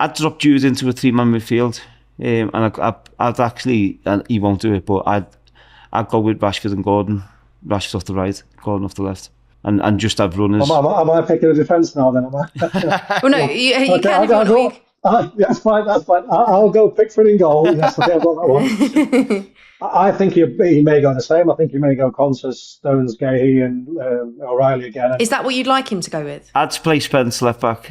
I'd drop Jude into a 3-man midfield. And I'd actually, and he won't do it, but I'd go with Rashford and Gordon. Rashford off the right, Gordon off the left, and just have runners. Am I picking a defence now then, am I? Well, no, you can if you want. That's fine. I'll go Pickford in goal. Yes, I think I've got that one. I think he may go the same. I think he may go Konza, Stones, Gahey and O'Reilly again. Is that what you'd like him to go with? I'd play Spence left back.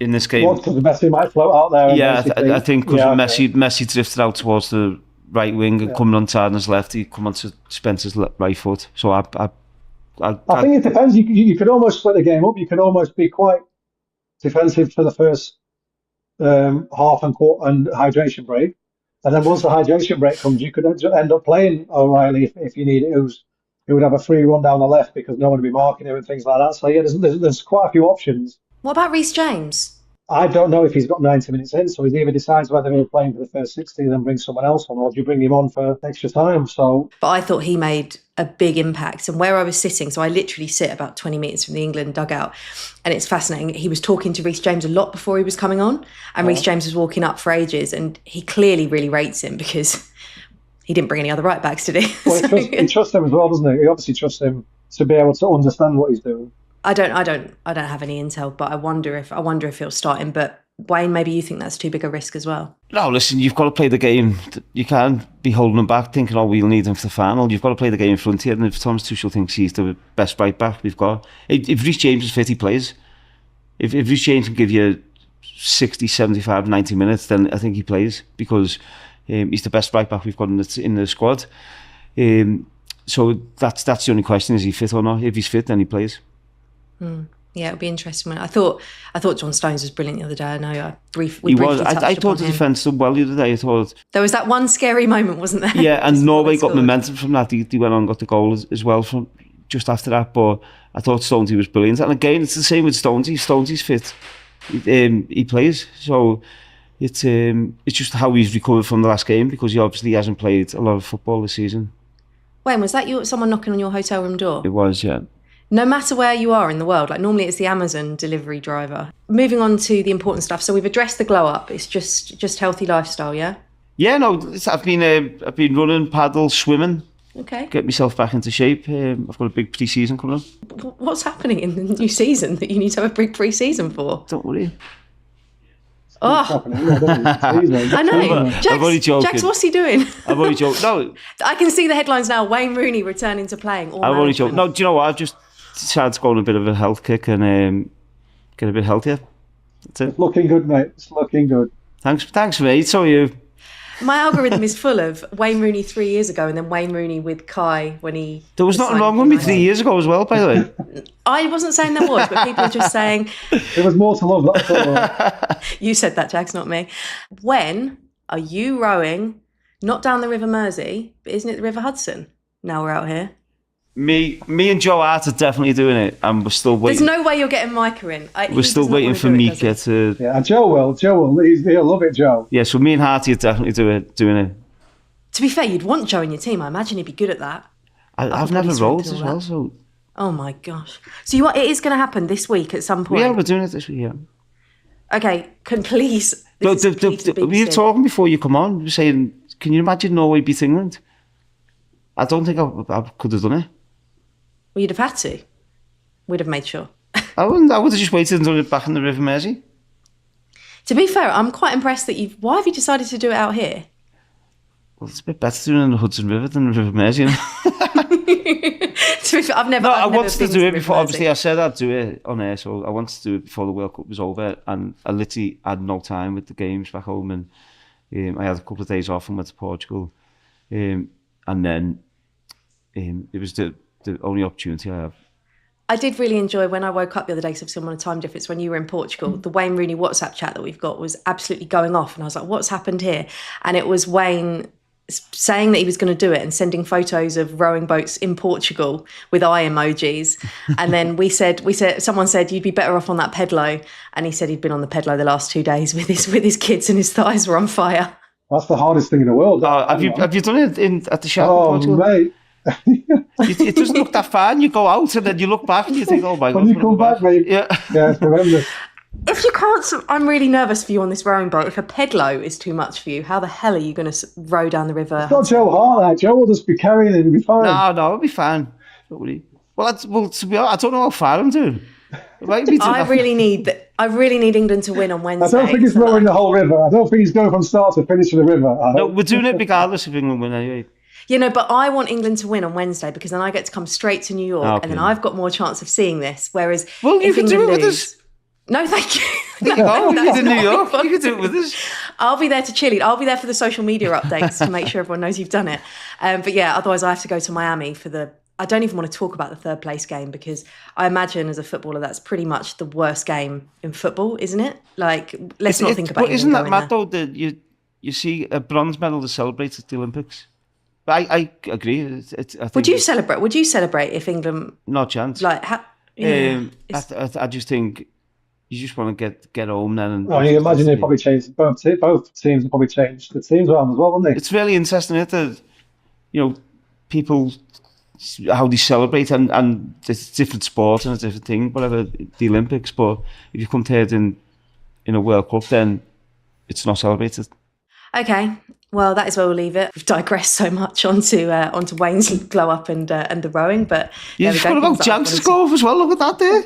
in this game. What, because Messi might float out there? Yeah, I think because Messi drifted out towards the right wing and coming on Turner's left, he come on to Spencer's right foot. So I think it depends. You could almost split the game up. You could almost be quite defensive for the first half and quarter and hydration break, and then once the hydration break comes, you could end up playing O'Reilly if you need it. Who would have a free run down the left because no one would be marking him and things like that. So yeah, there's quite a few options. What about Reece James? I don't know if he's got 90 minutes in, so he either decides whether he'll play him for the first 60 and then bring someone else on, or do you bring him on for extra time? But I thought he made a big impact. And where I was sitting, so I literally sit about 20 metres from the England dugout, and it's fascinating. He was talking to Reece James a lot before he was coming on, and Reece James was walking up for ages, and he clearly really rates him because he didn't bring any other right backs, did he? Well, he trusts him as well, doesn't he? He obviously trusts him to be able to understand what he's doing. I don't have any intel, but I wonder if he'll start him. But Wayne, maybe you think that's too big a risk as well. No, listen, you've got to play the game. You can't be holding him back, thinking, "Oh, we'll need him for the final." You've got to play the game in front here. And if Thomas Tuchel thinks he's the best right back we've got, if Reece James is fit, he plays. If Reece James can give you 60, 75, 90 minutes, then I think he plays because he's the best right back we've got in the squad. So that's the only question: is he fit or not? If he's fit, then he plays. Yeah, it'll be interesting. I thought John Stones was brilliant the other day. I know we he briefly was. I thought the defence did well the other day. I thought there was that one scary moment, wasn't there? Yeah, and Norway got momentum from that. They went on and got the goal as well from just after that. But I thought Stonesy was brilliant. And again, it's the same with Stonesy. Stonesy's fit. He plays. So it's just how he's recovered from the last game because he obviously hasn't played a lot of football this season. When was that? Someone knocking on your hotel room door? It was, yeah. No matter where you are in the world, like normally it's the Amazon delivery driver. Moving on to the important stuff. So we've addressed the glow up. It's just healthy lifestyle, yeah? Yeah, no, I've been running, paddle, swimming. Okay. Get myself back into shape. I've got a big pre-season coming up. What's happening in the new season that you need to have a big pre-season for? Don't worry. Oh, I know. Jax, what's he doing? I've already joked. No, I can see the headlines now. Wayne Rooney returning to playing. I've already joked. No, do you know what? I've just decided to go on a bit of a health kick and get a bit healthier. That's it. It's looking good, mate. It's looking good. Thanks, mate. So are you. My algorithm is full of Wayne Rooney 3 years ago and then Wayne Rooney with Kai when he... There was nothing wrong with me 3 years ago as well, by the way. I wasn't saying there was, but people are just saying... There was more to love, that's all. You said that, Jax, not me. When are you rowing, not down the River Mersey, but isn't it the River Hudson? Now we're out here. Me and Joe Hart are definitely doing it, and we're still waiting. There's no way you're getting Micah in. We're still waiting for Mika to... Yeah, Joe will. He'll love it, Joe. Yeah, so me and Harty are definitely doing it. To be fair, you'd want Joe in your team. I imagine he'd be good at that. I've never rowed as well, so... Oh my gosh. So it is going to happen this week at some point? Yeah, we're doing it this week, yeah. Okay, please... We were talking before you come on, we were saying, can you imagine Norway beat England? I don't think I could have done it. Well, you'd have had to. We'd have made sure. I would have just waited until we're back in the River Mersey. To be fair, I'm quite impressed that why have you decided to do it out here? Well, it's a bit better doing it in the Hudson River than the River Mersey. To be fair, I wanted to do it before. Obviously, I said I'd do it on air, so I wanted to do it before the World Cup was over, and I literally had no time with the games back home, and I had a couple of days off and went to Portugal, and then it was the only opportunity I have. I did really enjoy when I woke up the other day, because I'm on a time difference, when you were in Portugal, the Wayne Rooney WhatsApp chat that we've got was absolutely going off. And I was like, what's happened here? And it was Wayne saying that he was going to do it and sending photos of rowing boats in Portugal with eye emojis. And then someone said, you'd be better off on that pedalo. And he said he'd been on the pedalo the last 2 days with his kids and his thighs were on fire. That's the hardest thing in the world. Have you done it at the shop in Portugal? Mate. It doesn't look that far, and you go out and then you look back and you think, oh my God. When you come back, mate. Yeah, it's horrendous. If you can't, I'm really nervous for you on this rowing boat. If a pedalo is too much for you, how the hell are you going to row down the river? It's not Joe Hart, Joe will just be carrying it, it'll be fine. No, it'll be fine. Well, to be honest, I don't know how far I'm doing. I really need England to win on Wednesday. I don't think he's rowing the whole river. I don't think he's going from start to finish of the river. No, we're doing it regardless if England win anyway. But I want England to win on Wednesday because then I get to come straight to New York and then I've got more chance of seeing this. Whereas you can do it with us. No, thank you. There you go. You're in New York. You can do it with us. I'll be there to cheerlead. I'll be there for the social media updates to make sure everyone knows you've done it. But yeah, otherwise I have to go to Miami for the... I don't even want to talk about the third place game because I imagine as a footballer that's pretty much the worst game in football, isn't it? Like, let's not think about it. But isn't that mad though that you see a bronze medal to celebrate at the Olympics? I agree. I think Would you celebrate? Would you celebrate if England? No chance. Like, I just think you just want to get home then. And you imagine they probably changed. Both teams have probably changed the teams around as well, wouldn't they? It's really interesting, isn't it? That, people, how they celebrate, and it's different sport and a different thing, whatever, the Olympics. But if you come to it in a World Cup, then it's not celebrated. Okay. Well, that is where we'll leave it. We've digressed so much onto Wayne's glow up and the rowing, but you forgot about Jags' score as well. Look at that there.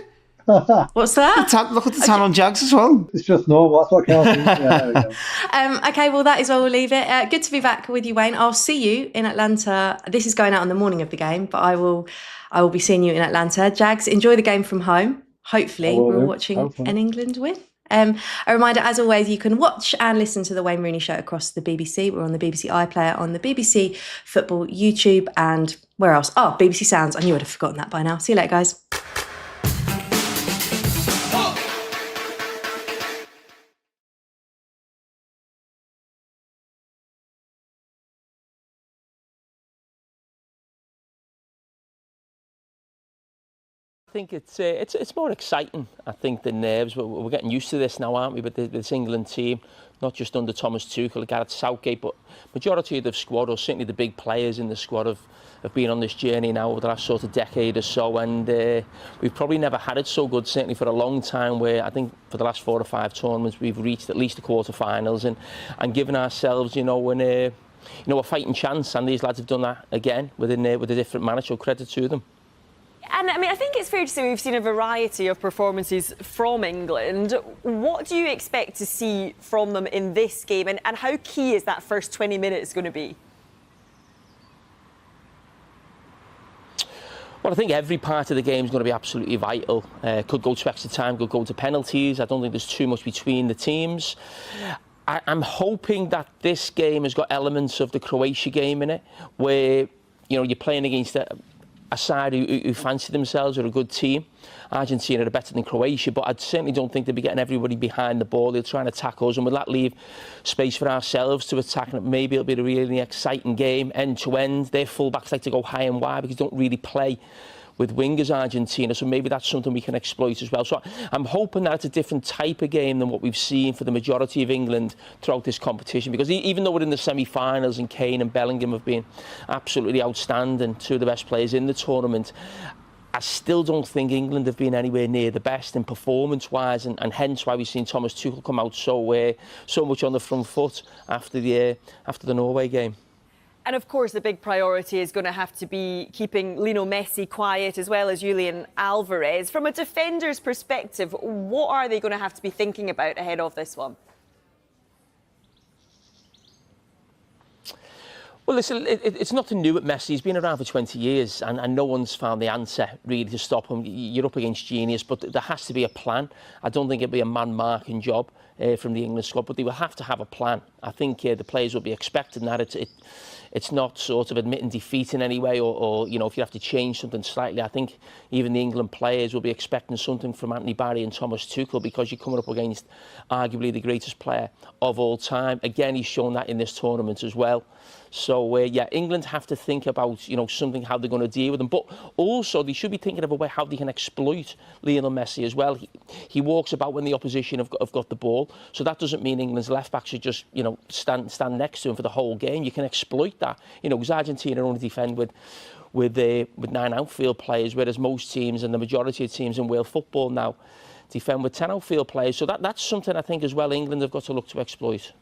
What's that? Look at the tan on Jags as well. It's just normal. That's what counts. Yeah, there we go. Okay, well, that is where we'll leave it. Good to be back with you, Wayne. I'll see you in Atlanta. This is going out on the morning of the game, but I will be seeing you in Atlanta. Jags, enjoy the game from home. Hopefully, we're watching an England win. A reminder, as always, you can watch and listen to the Wayne Rooney Show across the BBC. We're on the BBC iPlayer, on the BBC Football YouTube, and where else? Oh, BBC Sounds. I knew I'd have forgotten that by now. See you later, guys. I think it's more exciting, I think, than nerves. We're getting used to this now, aren't we, with this England team, not just under Thomas Tuchel, Gareth Southgate, but majority of the squad, or certainly the big players in the squad, have been on this journey now over the last sort of decade or so, and we've probably never had it so good, certainly for a long time, where I think for the last 4 or 5 tournaments we've reached at least the quarter-finals and given ourselves, a fighting chance, and these lads have done that again with a different manager, so credit to them. And I mean, I think it's fair to say we've seen a variety of performances from England. What do you expect to see from them in this game, and how key is that first 20 minutes going to be? Well, I think every part of the game is going to be absolutely vital. Could go to extra time, could go to penalties. I don't think there's too much between the teams. I'm hoping that this game has got elements of the Croatia game in it, where you're playing against a side who fancy themselves, or a good team. Argentina are better than Croatia, but I certainly don't think they'll be getting everybody behind the ball. They'll try and attack us, and will that leave space for ourselves to attack? And maybe it'll be a really exciting game, end to end. Their fullbacks like to go high and wide because they don't really play with wingers, Argentina, so maybe that's something we can exploit as well. So I'm hoping that it's a different type of game than what we've seen for the majority of England throughout this competition, because even though we're in the semi-finals and Kane and Bellingham have been absolutely outstanding, 2 of the best players in the tournament, I still don't think England have been anywhere near the best in performance-wise, and hence why we've seen Thomas Tuchel come out so much on the front foot after the Norway game. And of course, the big priority is going to have to be keeping Lionel Messi quiet, as well as Julian Alvarez. From a defender's perspective, what are they going to have to be thinking about ahead of this one? Well, listen, it's nothing new at Messi. He's been around for 20 years and no one's found the answer really to stop him. You're up against genius, but there has to be a plan. I don't think it'll be a man-marking job from the England squad, but they will have to have a plan. I think the players will be expecting that. It's not sort of admitting defeat in any way, or if you have to change something slightly. I think even the England players will be expecting something from Anthony Barry and Thomas Tuchel, because you're coming up against arguably the greatest player of all time. Again, he's shown that in this tournament as well. So, England have to think about, something, how they're going to deal with them. But also, they should be thinking of a way how they can exploit Lionel Messi as well. He walks about when the opposition have got the ball. So that doesn't mean England's left-back should just, stand next to him for the whole game. You can exploit that. Because Argentina only defend with 9 outfield players, whereas most teams and the majority of teams in world football now defend with 10 outfield players. So that's something I think as well England have got to look to exploit.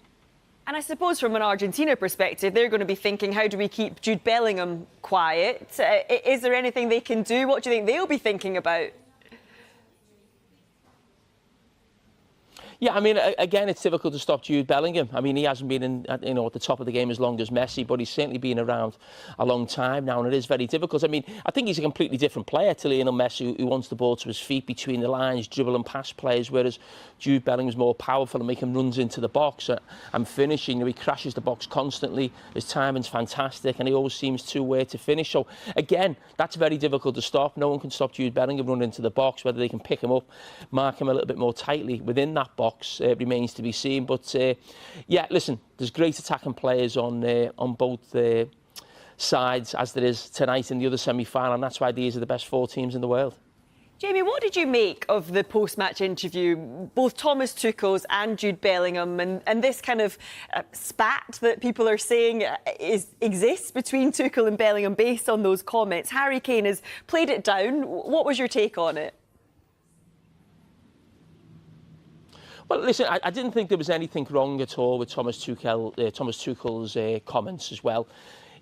And I suppose from an Argentina perspective, they're going to be thinking, how do we keep Jude Bellingham quiet? Is there anything they can do? What do you think they'll be thinking about? Yeah, I mean, again, it's difficult to stop Jude Bellingham. I mean, he hasn't been at the top of the game as long as Messi, but he's certainly been around a long time now, and it is very difficult. I mean, I think he's a completely different player to Lionel Messi, who wants the ball to his feet between the lines, dribble and pass players, whereas Jude Bellingham's more powerful and making runs into the box and finishing. He crashes the box constantly. His timing's fantastic, and he always seems to finish. So, again, that's very difficult to stop. No one can stop Jude Bellingham running into the box. Whether they can pick him up, mark him a little bit more tightly within that box remains to be seen. But yeah, listen, there's great attacking players on both sides, as there is tonight in the other semi-final, and that's why these are the best 4 teams in the world. Jamie, what did you make of the post-match interview, both Thomas Tuchel's and Jude Bellingham, and this kind of spat that people are saying exists between Tuchel and Bellingham based on those comments? Harry Kane has played it down. What was your take on it? Well, listen, I didn't think there was anything wrong at all with Thomas Tuchel's comments as well.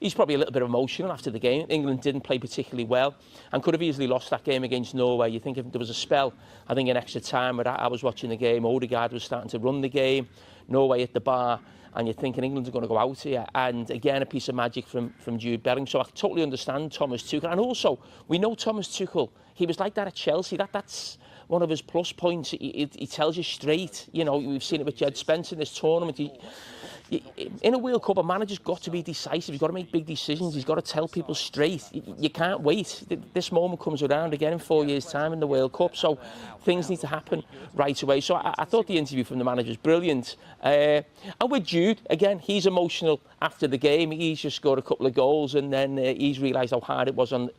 He's probably a little bit emotional after the game. England didn't play particularly well and could have easily lost that game against Norway. You think if there was a spell, I think in extra time where I was watching the game, Odegaard was starting to run the game, Norway at the bar, and you're thinking England's going to go out here. And again, a piece of magic from Jude Bellingham. So I totally understand Thomas Tuchel. And also, we know Thomas Tuchel, he was like that at Chelsea. That's one of his plus points. He tells you straight. You know, we've seen it with Jed Spence in this tournament. In a World Cup, a manager's got to be decisive. He's got to make big decisions. He's got to tell people straight. You can't wait. This moment comes around again in 4 years' time in the World Cup. So things need to happen right away. So I thought the interview from the manager was brilliant. And with Jude, again, he's emotional after the game. He's just scored a couple of goals, and then he's realised how hard it was on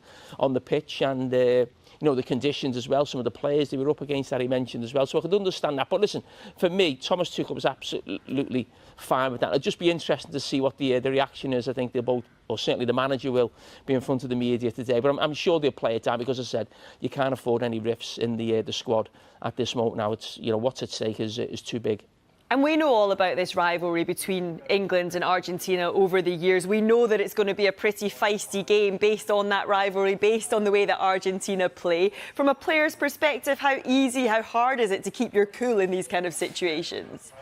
the pitch, and you know, the conditions as well, some of the players they were up against that he mentioned as well. So I could understand that. But listen, for me, Thomas Tuchel was absolutely fine with that. It'll just be interesting to see what the reaction is. I think they'll both, or certainly the manager will, be in front of the media today. But I'm sure they'll play it down because, as I said, you can't afford any rifts in the squad at this moment now. It's, you know, what's at stake is too big. And we know all about this rivalry between England and Argentina over the years. We know that it's going to be a pretty feisty game based on that rivalry, based on the way that Argentina play. From a player's perspective, how easy, how hard is it to keep your cool in these kind of situations?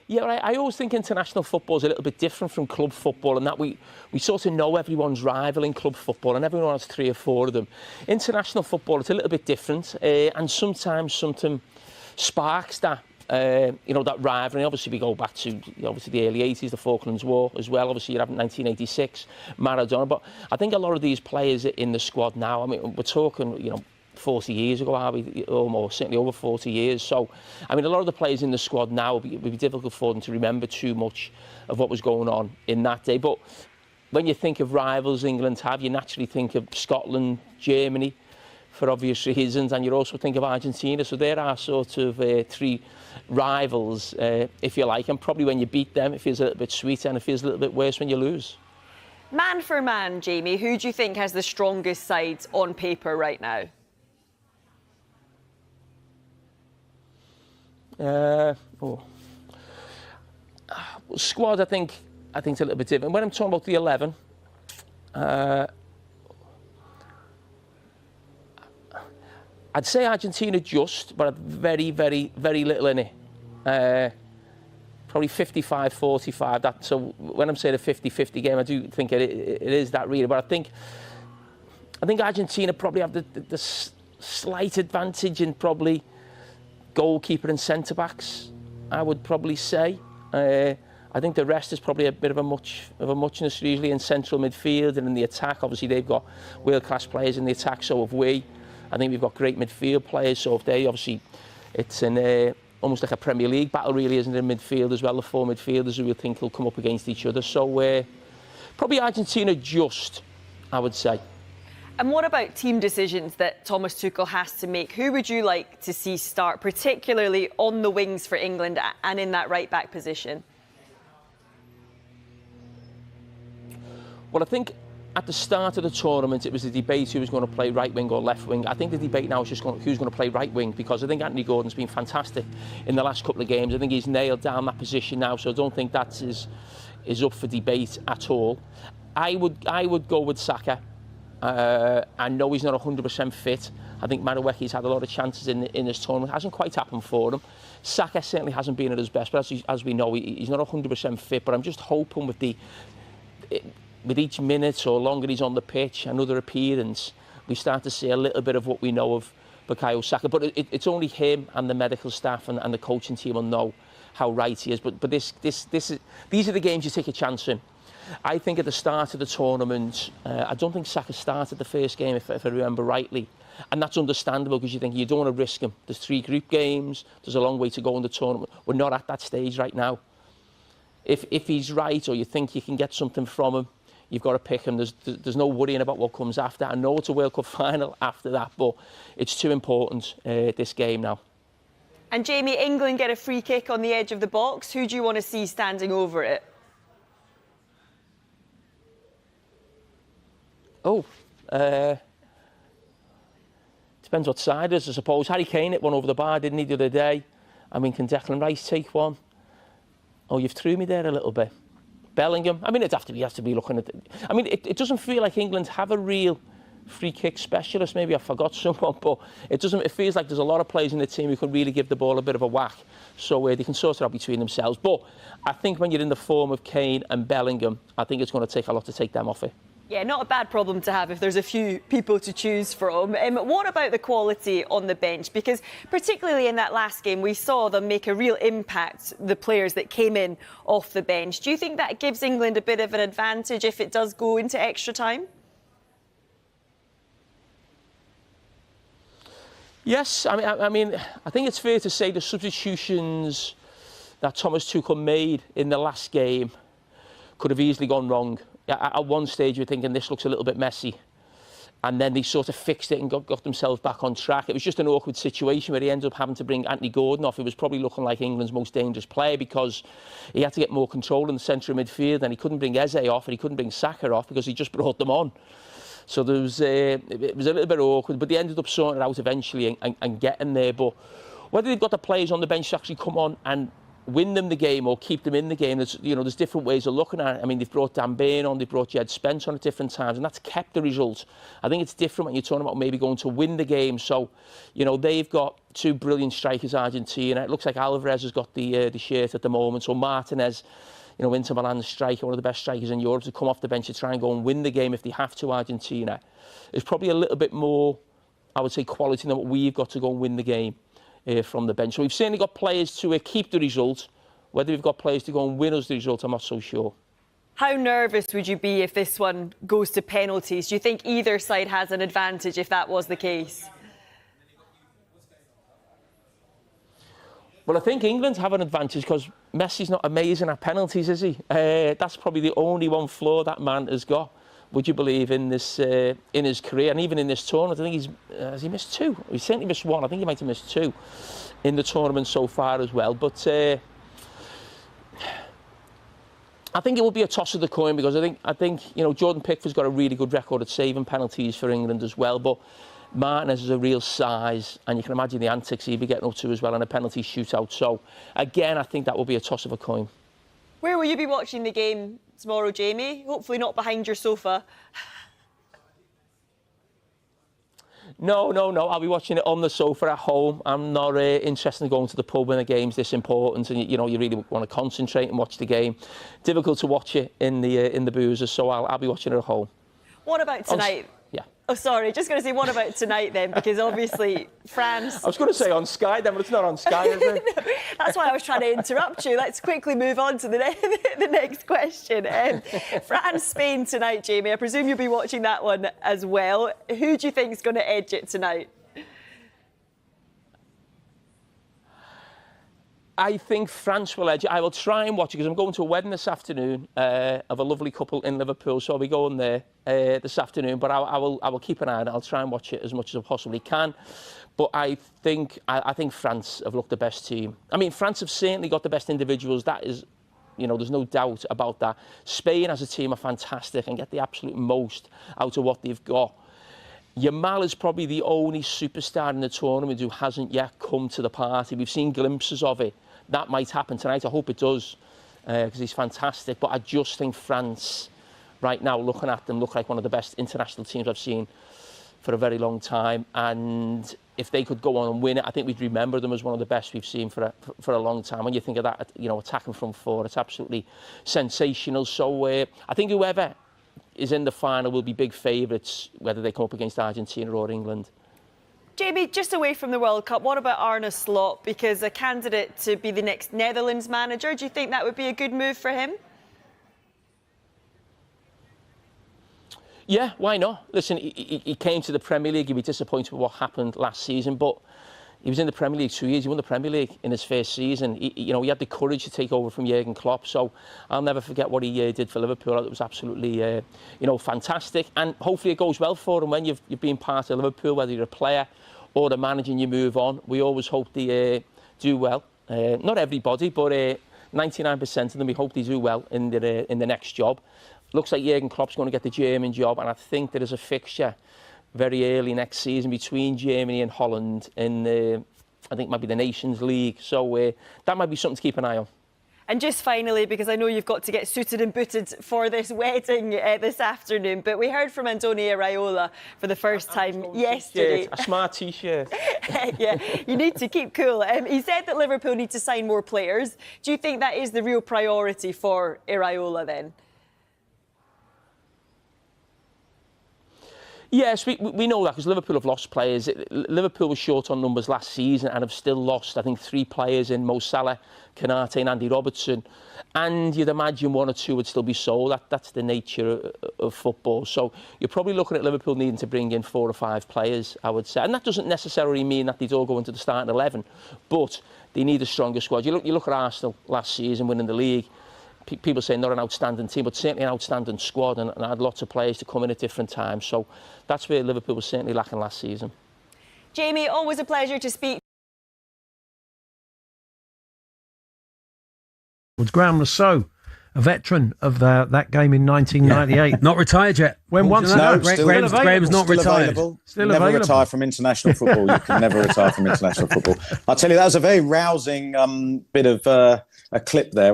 Yeah, I always think international football is a little bit different from club football, in that we sort of know everyone's rival in club football, and everyone has 3 or 4 of them. International football, it's a little bit different, and sometimes something sparks that, you know, that rivalry. Obviously, we go back to the early 80s, the Falklands War as well. Obviously, you have 1986, Maradona. But I think a lot of these players in the squad now, I mean, we're talking, you know, 40 years ago, are we? Almost, certainly over 40 years. So, I mean, a lot of the players in the squad now would be difficult for them to remember too much of what was going on in that day. But when you think of rivals England have, you naturally think of Scotland, Germany, for obvious reasons, and you also think of Argentina. So there are sort of 3 rivals, if you like, and probably when you beat them, it feels a little bit sweeter, and it feels a little bit worse when you lose. Man for man, Jamie, who do you think has the strongest sides on paper right now? Squad, I think it's a little bit different. When I'm talking about the 11, I'd say Argentina just, but very, very, very little in it. Probably 55-45. So when I'm saying a 50-50 game, I do think it is that really. But I think Argentina probably have the slight advantage in probably goalkeeper and centre-backs, I would probably say. I think the rest is probably a bit of a muchness usually in central midfield and in the attack. Obviously, they've got world-class players in the attack, so have we. I think we've got great midfield players, so if they, obviously, it's almost like a Premier League battle, really, isn't it, in midfield as well, the 4 midfielders who we think will come up against each other. So probably Argentina just, I would say. And what about team decisions that Thomas Tuchel has to make? Who would you like to see start, particularly on the wings for England and in that right-back position? Well, I think at the start of the tournament, it was the debate who was going to play right wing or left wing. I think the debate now is just who's going to play right wing, because I think Anthony Gordon's been fantastic in the last couple of games. I think he's nailed down that position now, so I don't think that is up for debate at all. I would go with Saka. I know he's not 100% fit. I think Madueke's had a lot of chances in this tournament. It hasn't quite happened for him. Saka certainly hasn't been at his best, but as we know, he's not 100% fit. But I'm just hoping with each minute or longer he's on the pitch, another appearance, we start to see a little bit of what we know of Bukayo Saka. But it's only him and the medical staff and the coaching team will know how right he is. But these are the games you take a chance in. I think at the start of the tournament, I don't think Saka started the first game, if I remember rightly. And that's understandable because you think you don't want to risk him. There's 3 group games. There's a long way to go in the tournament. We're not at that stage right now. If he's right or you think you can get something from him, you've got to pick him. There's no worrying about what comes after. I know it's a World Cup final after that, but it's too important, this game now. And Jamie, England get a free kick on the edge of the box. Who do you want to see standing over it? Depends what side it is, I suppose. Harry Kane hit one over the bar, didn't he, the other day? I mean, can Declan Rice take one? Oh, you've threw me there a little bit. Bellingham. I mean, you have to be looking at it. I mean, it doesn't feel like England have a real free kick specialist. Maybe I forgot someone, but it feels like there's a lot of players in the team who can really give the ball a bit of a whack. So they can sort it out between themselves. But I think when you're in the form of Kane and Bellingham, I think it's going to take a lot to take them off it. Yeah, not a bad problem to have if there's a few people to choose from. What about the quality on the bench? Because particularly in that last game, we saw them make a real impact, the players that came in off the bench. Do you think that gives England a bit of an advantage if it does go into extra time? Yes, I mean, I think it's fair to say the substitutions that Thomas Tuchel made in the last game could have easily gone wrong. At one stage, you're thinking this looks a little bit messy. And then they sort of fixed it and got themselves back on track. It was just an awkward situation where he ended up having to bring Anthony Gordon off. He was probably looking like England's most dangerous player because he had to get more control in the centre of midfield, and he couldn't bring Eze off and he couldn't bring Saka off because he just brought them on. So it was a little bit awkward, but they ended up sorting it out eventually and getting there. But whether they've got the players on the bench to actually come on and win them the game or keep them in the game, there's different ways of looking at it. I mean, they've brought Dan Burn on, they've brought Jed Spence on at different times, and that's kept the result. I think it's different when you're talking about maybe going to win the game. So, they've got 2 brilliant strikers, Argentina. It looks like Alvarez has got the shirt at the moment. So Martinez, Inter Milan striker, one of the best strikers in Europe, to come off the bench to try and go and win the game if they have to, Argentina, is probably a little bit more, I would say, quality than what we've got to go and win the game from the bench. So we've certainly got players to keep the result. Whether we've got players to go and win us the result, I'm not so sure. How nervous would you be if this one goes to penalties? Do you think either side has an advantage if that was the case? Well, I think England have an advantage because Messi's not amazing at penalties, is he? That's probably the only one flaw that man has got, would you believe, in his career, and even in this tournament. I think has he missed 2? He certainly missed 1. I think he might have missed 2 in the tournament so far as well. But I think it will be a toss of the coin because I think Jordan Pickford's got a really good record at saving penalties for England as well. But Martinez is a real size, and you can imagine the antics he'd be getting up to as well in a penalty shootout. So again, I think that will be a toss of a coin. Where will you be watching the game tomorrow, Jamie? Hopefully not behind your sofa. No. I'll be watching it on the sofa at home. I'm not interested in going to the pub when the game's this important, and you really want to concentrate and watch the game. Difficult to watch it in the boozers, so I'll be watching it at home. What about tonight? Yeah. Oh, sorry, just going to say, what about tonight then? Because obviously France... I was going to say on Sky then, but it's not on Sky, is it? No, that's why I was trying to interrupt you. Let's quickly move on to the next question. France-Spain tonight, Jamie. I presume you'll be watching that one as well. Who do you think is going to edge it tonight? I think France will edge it. I will try and watch it because I'm going to a wedding this afternoon of a lovely couple in Liverpool, so I'll be going there this afternoon. But I will keep an eye on it. I'll try and watch it as much as I possibly can. But I think France have looked the best team. I mean, France have certainly got the best individuals. That is, there's no doubt about that. Spain as a team are fantastic and get the absolute most out of what they've got. Yamal is probably the only superstar in the tournament who hasn't yet come to the party. We've seen glimpses of it. That might happen tonight. I hope it does because he's fantastic. But I just think France, right now, looking at them, look like one of the best international teams I've seen for a very long time, and if they could go on and win it, I think we'd remember them as one of the best we've seen for a long time. When you think of that, attacking from 4, it's absolutely sensational. So I think whoever is in the final will be big favourites, whether they come up against Argentina or England. Jamie, just away from the World Cup, what about Arne Slot? Because a candidate to be the next Netherlands manager, do you think that would be a good move for him? Yeah, why not? Listen, he came to the Premier League. He'd be disappointed with what happened last season, but he was in the Premier League 2 years. He won the Premier League in his first season. He had the courage to take over from Jurgen Klopp. So I'll never forget what he did for Liverpool. It was absolutely, fantastic. And hopefully it goes well for him when you've been part of Liverpool, whether you're a player or a manager and you move on. We always hope they do well. Not everybody, but 99% of them, we hope they do well in the next job. Looks like Jurgen Klopp's going to get the German job, and I think there is a fixture very early next season between Germany and Holland in, I think, maybe the Nations League. So that might be something to keep an eye on. And just finally, because I know you've got to get suited and booted for this wedding this afternoon, but we heard from Andoni Iraola for the first time yesterday. A smart T-shirt. Yeah, you need to keep cool. He said that Liverpool need to sign more players. Do you think that is the real priority for Iraola then? Yes, we know that because Liverpool have lost players. Liverpool was short on numbers last season and have still lost, I think, 3 players in Mo Salah, Konate and Andy Robertson. And you'd imagine 1 or 2 would still be sold. That's the nature of football. So you're probably looking at Liverpool needing to bring in 4 or 5 players, I would say. And that doesn't necessarily mean that they'd all go into the starting 11, but they need a stronger squad. You look at Arsenal last season winning the league. People say not an outstanding team, but certainly an outstanding squad, and had lots of players to come in at different times. So that's where Liverpool was certainly lacking last season. Jamie, always a pleasure to speak. Was Graham Rousseau, a veteran of that game in 1998. Yeah. Not retired yet. When once Graham's not retired. Still never available. retire from international football. You can never retire from international football. I'll tell you, that was a very rousing bit of a clip there.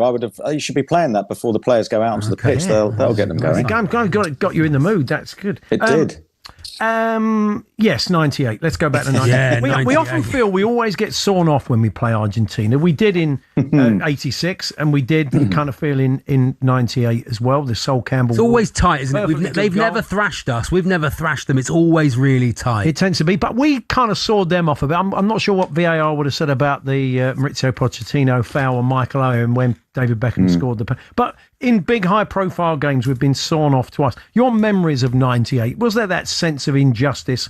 You should be playing that before the players go out onto the pitch. They'll get them going. Got you in the mood. That's good. It did. Yes, 98. Let's go back to 98. Yeah, we often feel we always get sawn off when we play Argentina. We did in 86, and we did kind of feel in 98 as well. The Sol Campbell. It's always tight, isn't it? They've never thrashed us. We've never thrashed them. It's always really tight. It tends to be, but we kind of sawed them off a bit. I'm not sure what VAR would have said about the Maurizio Pochettino foul on Michael Owen when David Beckham scored the. But in big, high-profile games, we've been sawn off twice. Your memories of 98, was there that sense of injustice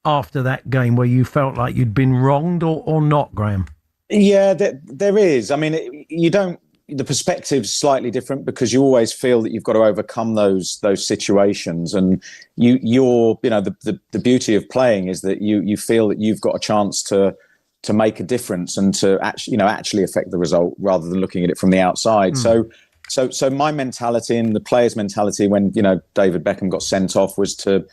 after that game where you felt like you'd been wronged or not, Graham? Yeah, there is. I mean, you don't. The perspective's slightly different because you always feel that you've got to overcome those situations, and the beauty of playing is that you feel that you've got a chance to make a difference and to actually affect the result rather than looking at it from the outside. So my mentality and the players' mentality when David Beckham got sent off was to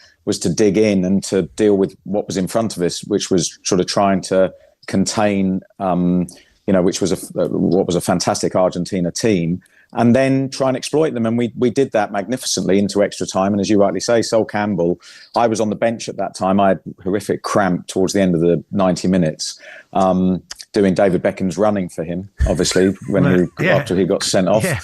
dig in and to deal with what was in front of us, which was sort of trying to contain, which was what was a fantastic Argentina team, and then try and exploit them. And we did that magnificently into extra time. And as you rightly say, Sol Campbell, I was on the bench at that time. I had horrific cramp towards the end of the 90 minutes, doing David Beckham's running for him, obviously, after he got sent off. Yeah.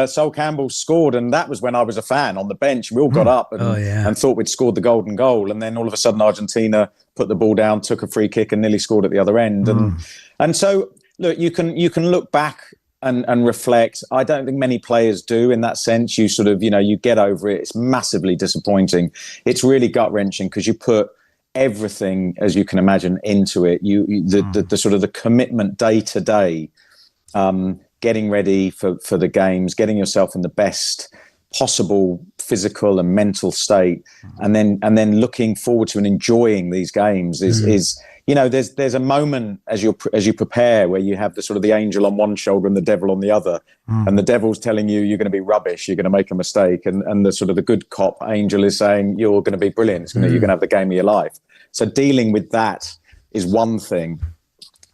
Sol Campbell scored, and that was when I was a fan on the bench. We all got up and thought we'd scored the golden goal. And then all of a sudden, Argentina put the ball down, took a free kick and nearly scored at the other end. And so, look, you can look back and reflect. I don't think many players do in that sense. You sort of, you get over it. It's massively disappointing. It's really gut-wrenching because you put everything, as you can imagine, into it. The sort of the commitment day to day, getting ready for the games, getting yourself in the best possible physical and mental state, and then looking forward to and enjoying these games is there's a moment as you prepare where you have the sort of the angel on one shoulder and the devil on the other, and the devil's telling you you're going to be rubbish, you're going to make a mistake, and the sort of the good cop angel is saying you're going to be brilliant, you're going to have the game of your life. So dealing with that is one thing,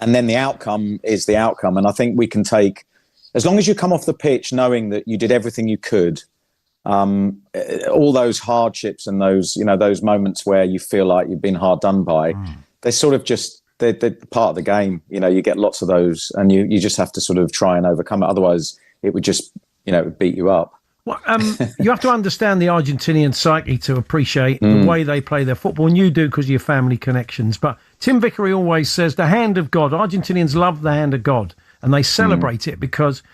and then the outcome is the outcome. And I think we can take, as long as you come off the pitch knowing that you did everything you could all those hardships and those moments where you feel like you've been hard done by, they're sort of just they're part of the game. You get lots of those, and you just have to sort of try and overcome it. Otherwise, it would just it would beat you up. Well, you have to understand the Argentinian psyche to appreciate the way they play their football, and you do because of your family connections. But Tim Vickery always says the hand of God. Argentinians love the hand of God, and they celebrate it because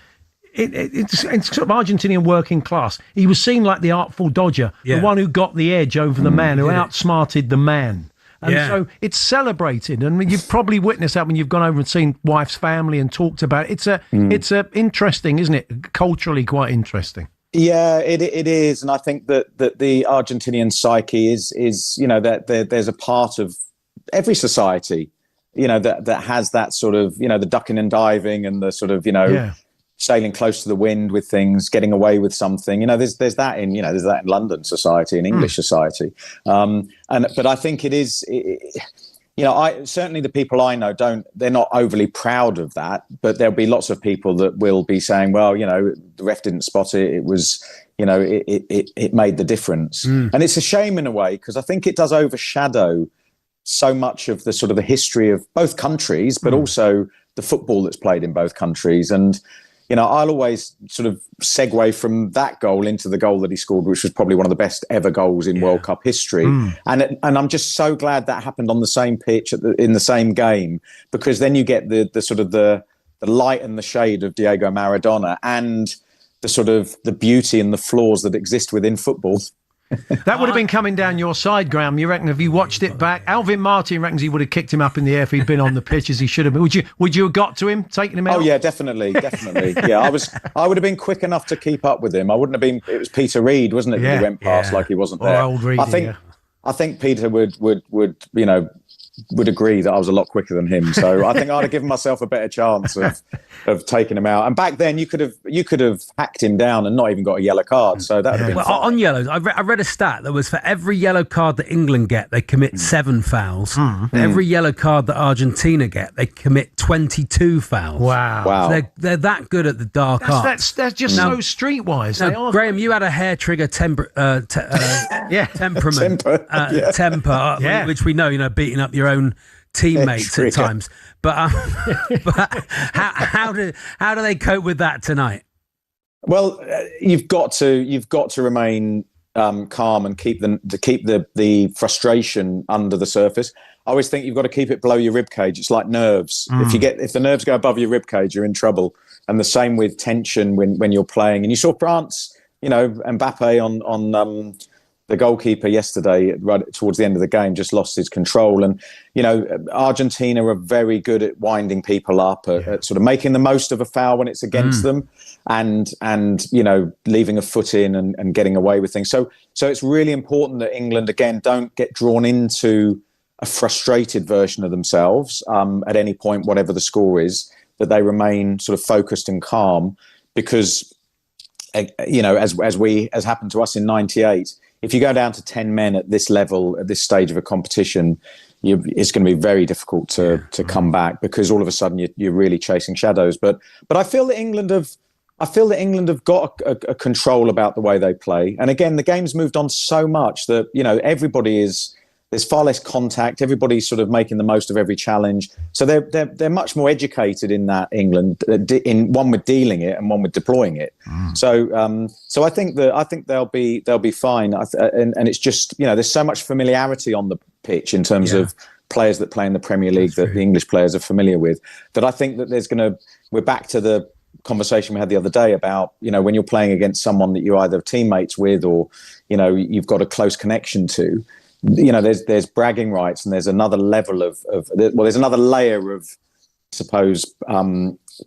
it's sort of Argentinian working class. He was seen like the artful dodger, the one who got the edge over the man, who outsmarted the man. And so it's celebrated, and you've probably witnessed that when you've gone over and seen wife's family and talked about it. It's interesting, isn't it? Culturally quite interesting. Yeah, it is, and I think that the Argentinian psyche is that there's a part of every society, that has that sort of the ducking and diving and the sort of sailing close to the wind with things, getting away with something. There's that in there's that in London society and English society, but I think it is. I certainly the people I know they're not overly proud of that, but there'll be lots of people that will be saying, well, the ref didn't spot it. It was, it made the difference. And it's a shame in a way, because I think it does overshadow so much of the sort of the history of both countries, but also the football that's played in both countries. And, I'll always sort of segue from that goal into the goal that he scored, which was probably one of the best ever goals in World Cup history. And I'm just so glad that happened on the same pitch in the same game, because then you get the sort of the light and the shade of Diego Maradona and the sort of the beauty and the flaws that exist within football. That would have been coming down your side, Graham. You reckon if you watched it back? Alvin Martin reckons he would have kicked him up in the air if he'd been on the pitch as he should have been. Would you have got to him, taking him out? Oh yeah, definitely. Yeah, I would have been quick enough to keep up with him. I wouldn't have been. It was Peter Reid, wasn't it? That he went past like he wasn't there. Old Reid, I think Peter would agree that I was a lot quicker than him. So I think I'd have given myself a better chance of taking him out. And back then you could have hacked him down and not even got a yellow card. So that would have been fine. On yellows, I read a stat that was for every yellow card that England get, they commit 7 fouls. For every yellow card that Argentina get, they commit 22 fouls. Wow. So they're that good at the dark arts. That's just so streetwise. Now, Graham, you had a hair trigger temperament, which we know, beating up your own teammates at times. But how do they cope with that tonight? Well, you've got to remain calm and keep the frustration under the surface. I always think you've got to keep it below your rib cage. It's like nerves. If the nerves go above your rib cage, you're in trouble. And the same with tension when you're playing. And you saw France, Mbappe on the goalkeeper yesterday, right towards the end of the game, just lost his control. And, Argentina are very good at winding people up, at sort of making the most of a foul when it's against them and leaving a foot in and getting away with things. So it's really important that England, again, don't get drawn into a frustrated version of themselves at any point, whatever the score is, that they remain sort of focused and calm, because, as happened to us in '98, if you go down to 10 men at this level, at this stage of a competition, it's going to be very difficult to come back, because all of a sudden you're really chasing shadows. But I feel that England have got a control about the way they play. And again, the game's moved on so much that there's far less contact. Everybody's sort of making the most of every challenge. So they're much more educated in that, England, in one with dealing it and one with deploying it. So I think they'll be fine. And it's just, there's so much familiarity on the pitch in terms of players that play in the Premier League that the English players are familiar with, that I think that we're back to the conversation we had the other day about, when you're playing against someone that you're either teammates with or, you've got a close connection to. There's bragging rights, and there's another level there's another layer of, I suppose,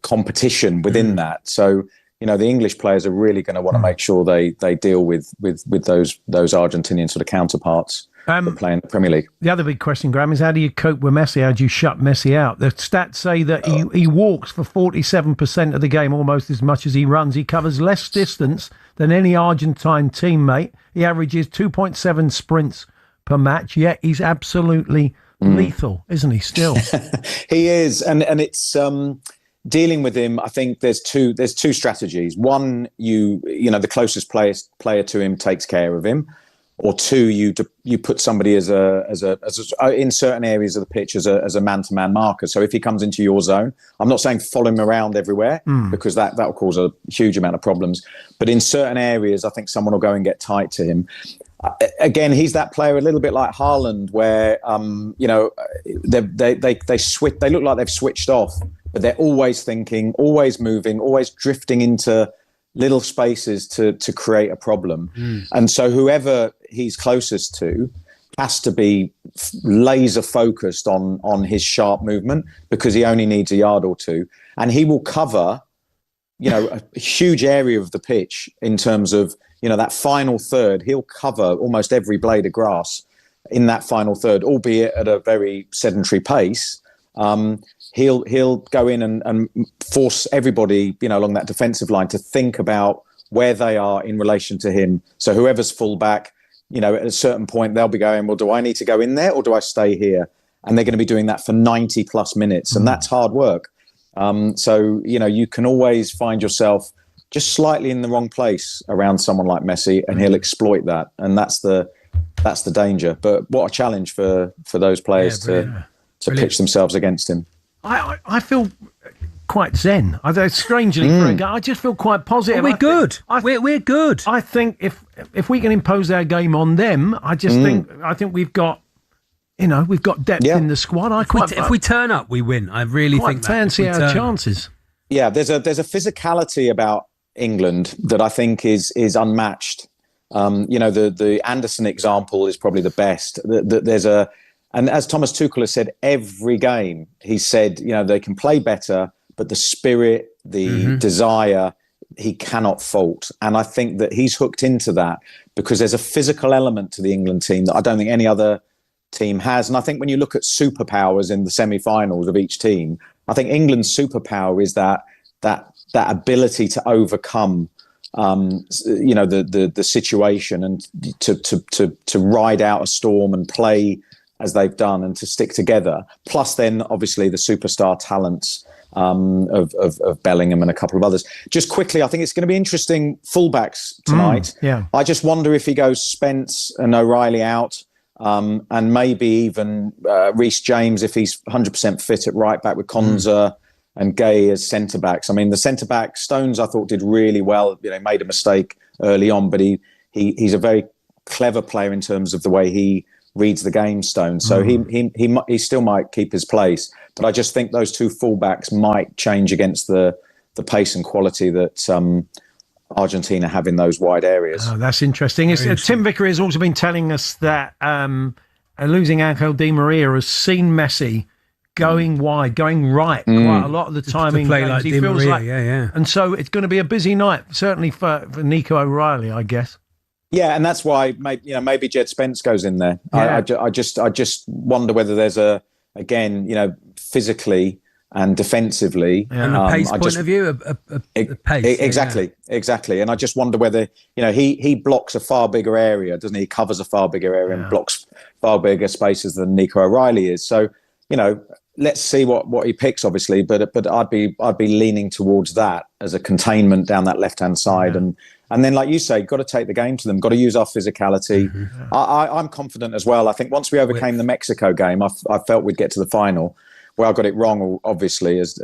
competition within that. So, the English players are really going to want to make sure they deal with those Argentinian sort of counterparts that play in the Premier League. The other big question, Graham, is how do you cope with Messi? How do you shut Messi out? The stats say that he walks for 47% of the game, almost as much as he runs. He covers less distance than any Argentine teammate. He averages 2.7 sprints per match, yet he's absolutely lethal, isn't he? Still, he is, and it's dealing with him, I think there's two strategies. One, the closest player to him takes care of him, or two, you put somebody as in certain areas of the pitch as a man-to-man marker. So if he comes into your zone, I'm not saying follow him around everywhere because that will cause a huge amount of problems. But in certain areas, I think someone will go and get tight to him. Again, he's that player a little bit like Haaland, where they switch. They look like they've switched off, but they're always thinking, always moving, always drifting into little spaces to create a problem. And so whoever he's closest to has to be laser focused on his sharp movement, because he only needs a yard or two, and he will cover a huge area of the pitch in terms of that final third. He'll cover almost every blade of grass in that final third, albeit at a very sedentary pace. He'll go in and force everybody, along that defensive line to think about where they are in relation to him. So whoever's fullback, at a certain point, they'll be going, well, do I need to go in there or do I stay here? And they're going to be doing that for 90 plus minutes. And that's hard work. So, you can always find yourself just slightly in the wrong place around someone like Messi, and he'll exploit that. And that's the danger. But what a challenge for those players to pitch themselves against him. I feel quite zen. Strangely, for a guy, I just feel quite positive. Well, we're good. We're good. I think if we can impose our game on them, I think we've got depth in the squad. If we turn up, we win. I really think fancy our chances. Yeah, there's a physicality about England that I think is unmatched. The Anderson example is probably the best. And as Thomas Tuchel has said, every game he said, they can play better, but the spirit, the desire, he cannot fault. And I think that he's hooked into that because there's a physical element to the England team that I don't think any other team has. And I think when you look at superpowers in the semi-finals of each team, I think England's superpower is that ability to overcome the situation and to ride out a storm and play as they've done and to stick together. Plus then obviously the superstar talents of Bellingham and a couple of others. Just quickly, I think it's going to be interesting fullbacks tonight. I just wonder if he goes Spence and O'Reilly out, and maybe even Reece James if he's 100% fit at right back with Konza and Gay as centre backs. I mean, the centre back Stones I thought did really well. Made a mistake early on, but he's a very clever player in terms of the way he reads the game, Stones. So he still might keep his place. But I just think those two fullbacks might change against the pace and quality that Argentina have in those wide areas. Oh, that's interesting. Tim Vickery has also been telling us that losing Angel Di Maria has seen Messi going wide, going right quite a lot of the time in games. Like he Di feels Maria, and so it's going to be a busy night, certainly for Nico O'Reilly, I guess. Yeah, and that's why maybe Jed Spence goes in there. Yeah. I just wonder whether there's physically and defensively, and a pace point of view, a pace. Exactly. And I just wonder whether he blocks a far bigger area, doesn't he? He covers a far bigger area and blocks far bigger spaces than Nico O'Reilly is. So let's see what he picks, obviously. But I'd be leaning towards that as a containment down that left hand side and then, like you say, got to take the game to them, got to use our physicality. I'm confident as well. I think once we overcame the Mexico game, I felt we'd get to the final. Where I got it wrong, obviously, as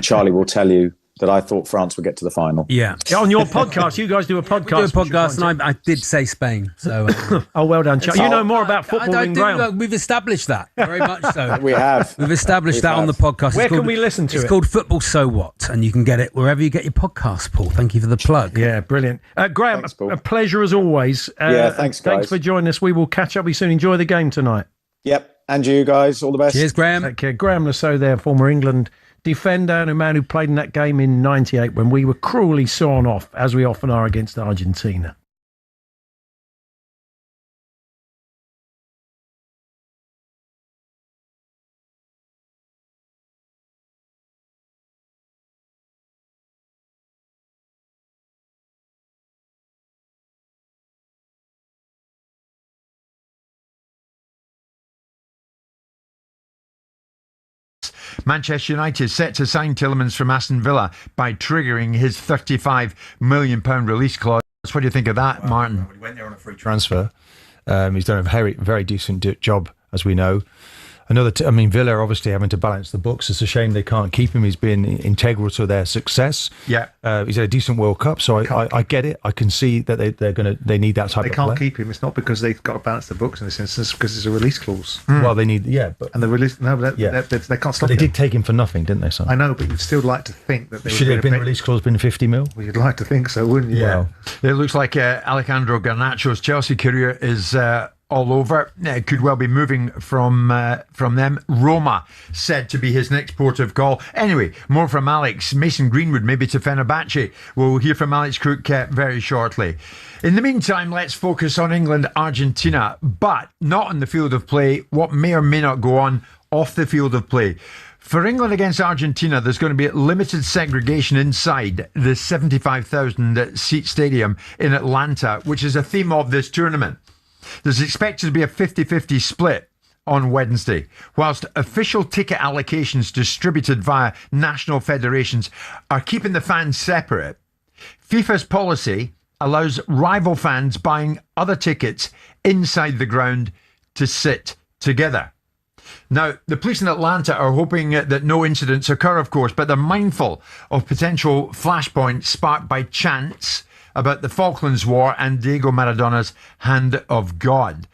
Charlie will tell you, that I thought France would get to the final. Yeah. On your podcast, you guys do a podcast. We do a podcast, and I did say Spain. So, oh, well done, Charlie. You know more about football than Graham. We've established that very much so. We have. We've established that on the podcast. Where can we listen to it? It's called Football So What, and you can get it wherever you get your podcasts, Paul. Thank you for the plug. Yeah, brilliant. Graham, thanks, a pleasure as always. Thanks, guys. Thanks for joining us. We will catch up with you soon. Enjoy the game tonight. Yep. And you guys, all the best. Cheers, Graham. Take care. Graham Lasso there, former England defender and a man who played in that game in '98 when we were cruelly sawn off, as we often are against Argentina. Manchester United set to sign Tielemans from Aston Villa by triggering his £35 million release clause. What do you think of that, Martin? He went there on a free transfer. He's done a very, very decent job, as we know. Villa are obviously having to balance the books. It's a shame they can't keep him. He's been integral to their success. Yeah, he's had a decent World Cup, so I get it. I can see that they need that type of player. They can't keep him. It's not because they've got to balance the books in this instance, because it's a release clause. Well, they need and the release. No, they can't stop. But they did take him for nothing, didn't they? Son? I know, but you'd still like to think that should have been release clause been 50 mil. Well, you'd like to think so, wouldn't you? Yeah. It looks like Alejandro Garnacho's Chelsea career is all over. Could well be moving from them. Roma said to be his next port of call. Anyway, more from Alex. Mason Greenwood maybe to Fenerbahce. We'll hear from Alex Crook very shortly. In the meantime, let's focus on England, Argentina, but not on the field of play. What may or may not go on off the field of play. For England against Argentina, there's going to be limited segregation inside the 75,000 seat stadium in Atlanta, which is a theme of this tournament. There's expected to be a 50-50 split on Wednesday, whilst official ticket allocations distributed via national federations are keeping the fans separate. FIFA's policy allows rival fans buying other tickets inside the ground to sit together. Now, the police in Atlanta are hoping that no incidents occur, of course, but they're mindful of potential flashpoints sparked by chants about the Falklands War and Diego Maradona's hand of God.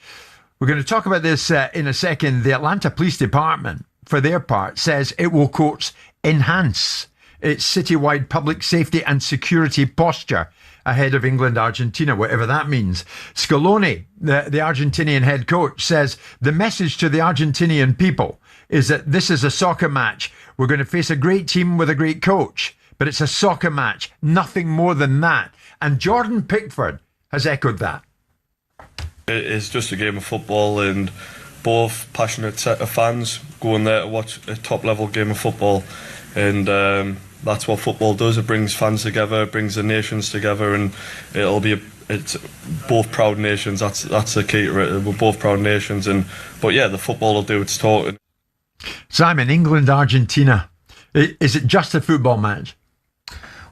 We're going to talk about this in a second. The Atlanta Police Department, for their part, says it will, quote, enhance its citywide public safety and security posture ahead of England-Argentina, whatever that means. Scaloni, the Argentinian head coach, says the message to the Argentinian people is that this is a soccer match. We're going to face a great team with a great coach, but it's a soccer match, nothing more than that. And Jordan Pickford has echoed that. It's just a game of football, and both passionate set of fans going there to watch a top-level game of football. And that's what football does. It brings fans together, it brings the nations together, and it's both proud nations. That's the key to it. We're both proud nations, but yeah, the football will do its talking. Simon, England, Argentina. Is it just a football match?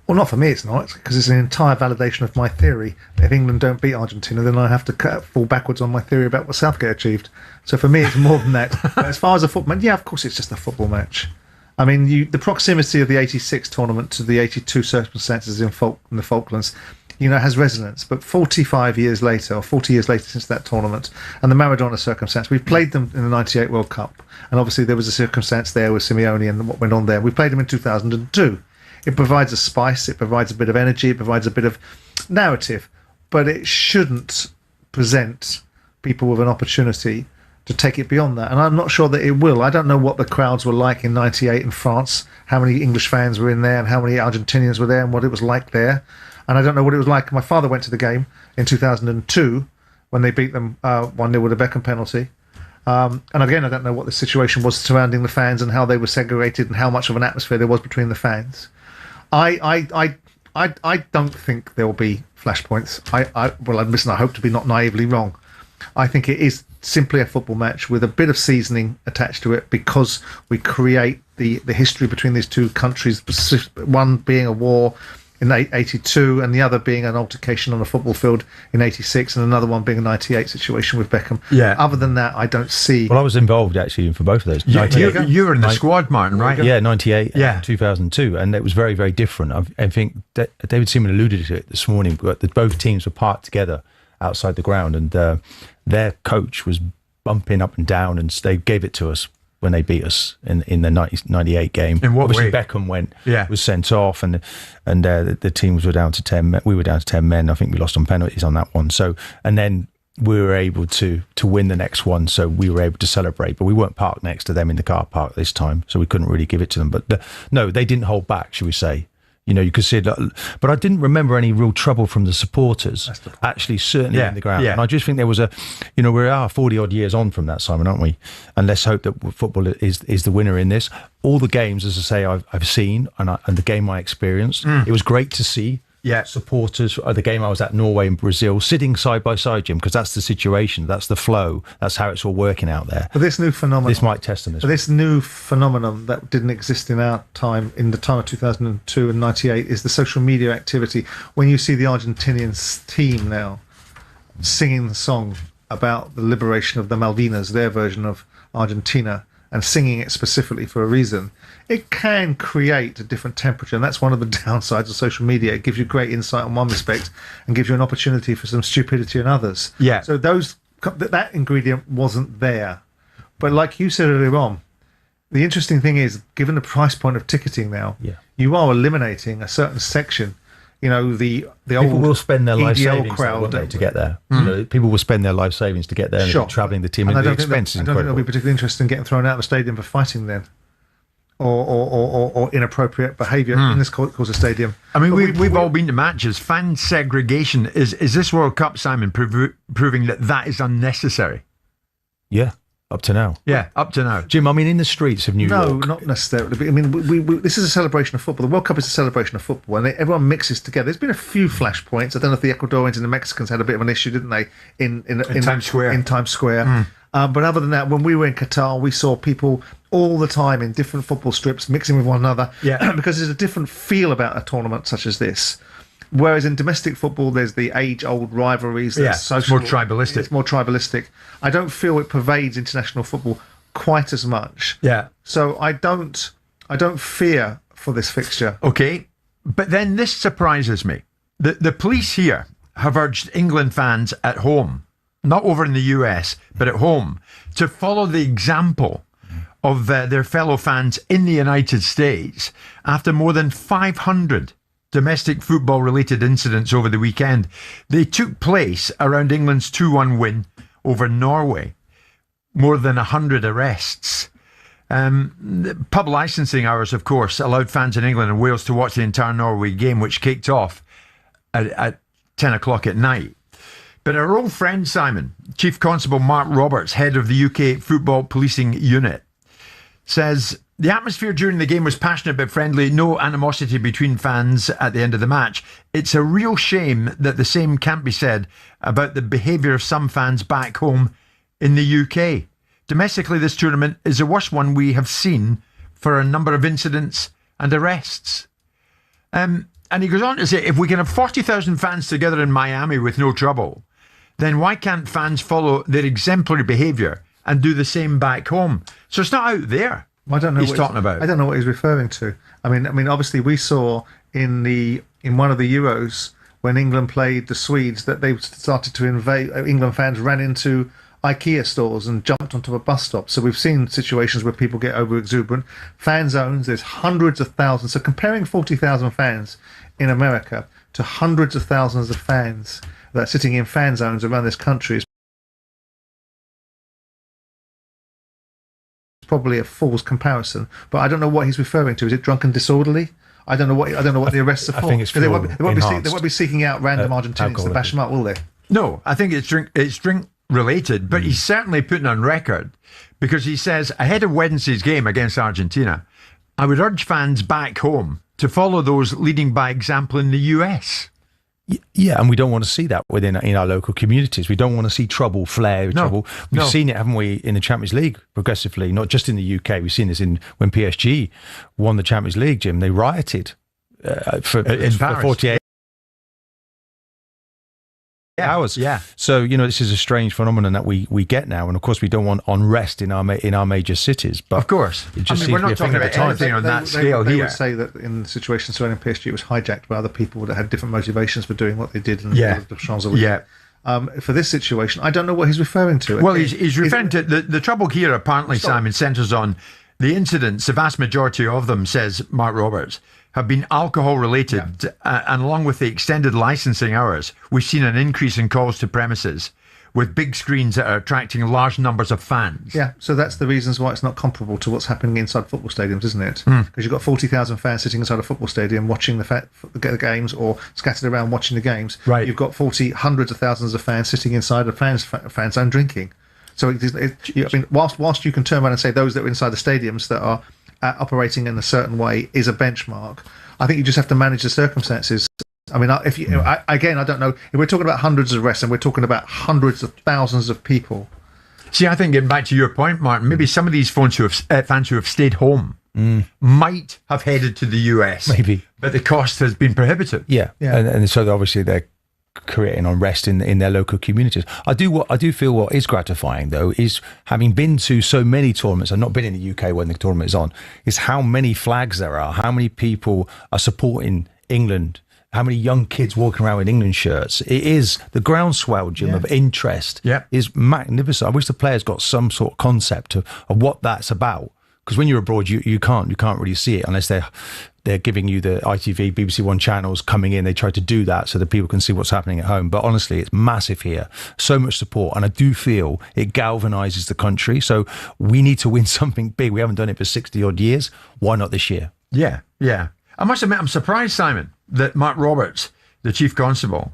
Well, not for me, it's not, because it's an entire validation of my theory. If England don't beat Argentina, then I have to fall backwards on my theory about what Southgate achieved. So for me, it's more than that. But as far as a football match, yeah, of course, it's just a football match. I mean, the proximity of the 86 tournament to the 82 circumstances in the Falklands, has resonance. But 45 years later, or 40 years later since that tournament, and the Maradona circumstance, we've played them in the 98 World Cup. And obviously there was a circumstance there with Simeone and what went on there. We played them in 2002. It provides a spice, it provides a bit of energy, it provides a bit of narrative, but it shouldn't present people with an opportunity to take it beyond that. And I'm not sure that it will. I don't know what the crowds were like in 98 in France, how many English fans were in there and how many Argentinians were there and what it was like there. And I don't know what it was like. My father went to the game in 2002 when they beat them 1-0 with a Beckham penalty. And again, I don't know what the situation was surrounding the fans and how they were segregated and how much of an atmosphere there was between the fans. I don't think there will be flashpoints. I hope to be not naively wrong. I think it is simply a football match with a bit of seasoning attached to it because we create the history between these two countries, one being a war in 82 and the other being an altercation on a football field in 86 and another one being a 98 situation with Beckham. Yeah. Other than that, I don't see... Well, I was involved actually for both of those. You were in the squad, Martin, right? Yeah, 98 and 2002, and it was very, very different. I think David Seaman alluded to it this morning, but both teams were parked together outside the ground, and their coach was bumping up and down, and they gave it to us when they beat us in the 98 game. In what Obviously, way? Beckham was sent off, and the teams were down to 10 men. We were down to 10 men. I think we lost on penalties on that one. So, and then we were able to win the next one, so we were able to celebrate. But we weren't parked next to them in the car park this time, so we couldn't really give it to them. But no, they didn't hold back, should we say. You could see it, but I didn't remember any real trouble from the supporters, actually, certainly in the ground. Yeah. And I just think there was we are 40 odd years on from that, Simon, aren't we? And let's hope that football is the winner in this. All the games, as I say, I've seen, and the game I experienced, it was great to see. supporters at the game I was at, Norway and Brazil, sitting side by side, Jim, because that's the situation, that's the flow, that's how it's all working out there. But this new phenomenon, this might test them. This new phenomenon that didn't exist in our time, in the time of 2002 and 98, is the social media activity. When you see the Argentinian team now singing the song about the liberation of the Malvinas, their version of Argentina, and singing it specifically for a reason, it can create a different temperature. And that's one of the downsides of social media. It gives you great insight on one respect and gives you an opportunity for some stupidity in others. Yeah. So that ingredient wasn't there. But like you said earlier on, the interesting thing is, given the price point of ticketing now, you are eliminating a certain section. You know, the people old will spend their life EDL savings crowd to get there. You know, people will spend their life savings to get there. Sure. And travelling the team, And and I the don't expense is think they'll incredible. be particularly interested in getting thrown out of the stadium for fighting then, or inappropriate behaviour in this course of stadium. I mean, we've all been to matches. Fan segregation is this World Cup, Simon, proving that is unnecessary? Yeah. Up to now. Yeah, up to now. Jim, I mean, in the streets of New York. No, not necessarily. I mean, we this is a celebration of football. The World Cup is a celebration of football, and everyone mixes together. There's been a few flashpoints. I don't know if the Ecuadorians and the Mexicans had a bit of an issue, didn't they, in Times Square? In Times Square. But other than that, when we were in Qatar, we saw people all the time in different football strips mixing with one another. Yeah. Because there's a different feel about a tournament such as this. Whereas in domestic football, there's the age-old rivalries. It's more tribalistic. It's more tribalistic. I don't feel it pervades international football quite as much. Yeah. So I don't fear for this fixture. Okay, but then this surprises me. The police here have urged England fans at home, not over in the US, but at home, to follow the example of their fellow fans in the United States after more than 500 domestic football-related incidents over the weekend. They took place around England's 2-1 win over Norway. More than 100 arrests. Pub licensing hours, of course, allowed fans in England and Wales to watch the entire Norway game, which kicked off at 10 o'clock at night. But our old friend, Simon, Chief Constable Mark Roberts, head of the UK Football Policing Unit, says the atmosphere during the game was passionate but friendly, no animosity between fans at the end of the match. It's a real shame that the same can't be said about the behaviour of some fans back home in the UK. Domestically, this tournament is the worst one we have seen for a number of incidents and arrests. And he goes on to say, if we can have 40,000 fans together in Miami with no trouble, then why can't fans follow their exemplary behaviour and do the same back home? So it's not out there. I don't know he's what talking about. I don't know what he's referring to. I mean, obviously we saw in one of the Euros when England played the Swedes that they started to invade. England fans ran into IKEA stores and jumped onto a bus stop. So we've seen situations where people get over exuberant. Fan zones, there's hundreds of thousands. So comparing 40,000 fans in America to hundreds of thousands of fans that are sitting in fan zones around this country is probably a fool's comparison. But I don't know what he's referring to. Is it drunk and disorderly? I don't know what the arrests are for. I think it's they won't enhanced. be seeking out random Argentinians to bash them up, will they? No, I think it's drink related, but he's certainly putting on record because he says ahead of Wednesday's game against Argentina, I would urge fans back home to follow those leading by example in the US. Yeah, and we don't want to see that in our local communities. We don't want to see trouble, trouble. We've seen it, haven't we, in the Champions League progressively, not just in the UK. We've seen this when PSG won the Champions League, Jim. They rioted for 48 hours. Yeah. So, this is a strange phenomenon that we get now. And of course, we don't want unrest in our major cities. But of course. It just we're not talking about anything on that scale here. They would say that in the situation surrounding PSG, it was hijacked by other people that had different motivations for doing what they did in the Champs-Élysées. Yeah. For this situation, I don't know what he's referring to. Well, he's referring to the trouble here, apparently, Simon, centres on the incidents. The vast majority of them, says Mark Roberts, have been alcohol related, and along with the extended licensing hours, we've seen an increase in calls to premises with big screens that are attracting large numbers of fans. Yeah, so that's the reasons why it's not comparable to what's happening inside football stadiums, isn't it? Because you've got 40,000 fans sitting inside a football stadium watching the games or scattered around watching the games. Right. You've got hundreds of thousands of fans sitting inside a fan zone drinking. So whilst you can turn around and say those that are inside the stadiums that are operating in a certain way is a benchmark, I think you just have to manage the circumstances I mean, if you, again, I don't know. If we're talking about hundreds of arrests and we're talking about hundreds of thousands of people. See, I think getting back to your point, Martin, maybe some of these fans who have stayed home might have headed to the US. Maybe. But the cost has been prohibitive. Yeah. And so obviously they're creating unrest in their local communities. I do feel what is gratifying, though, is having been to so many tournaments, I've not been in the UK when the tournament is on, is how many flags there are, how many people are supporting England, how many young kids walking around with England shirts. It is the groundswell, Jim, of interest is magnificent. I wish the players got some sort of concept of what that's about. Because when you're abroad, you can't really see it unless they're giving you the ITV, BBC One channels coming in. They try to do that so that people can see what's happening at home. But honestly, it's massive here. So much support. And I do feel it galvanises the country. So we need to win something big. We haven't done it for 60 odd years. Why not this year? Yeah. I must admit, I'm surprised, Simon, that Mark Roberts, the chief constable,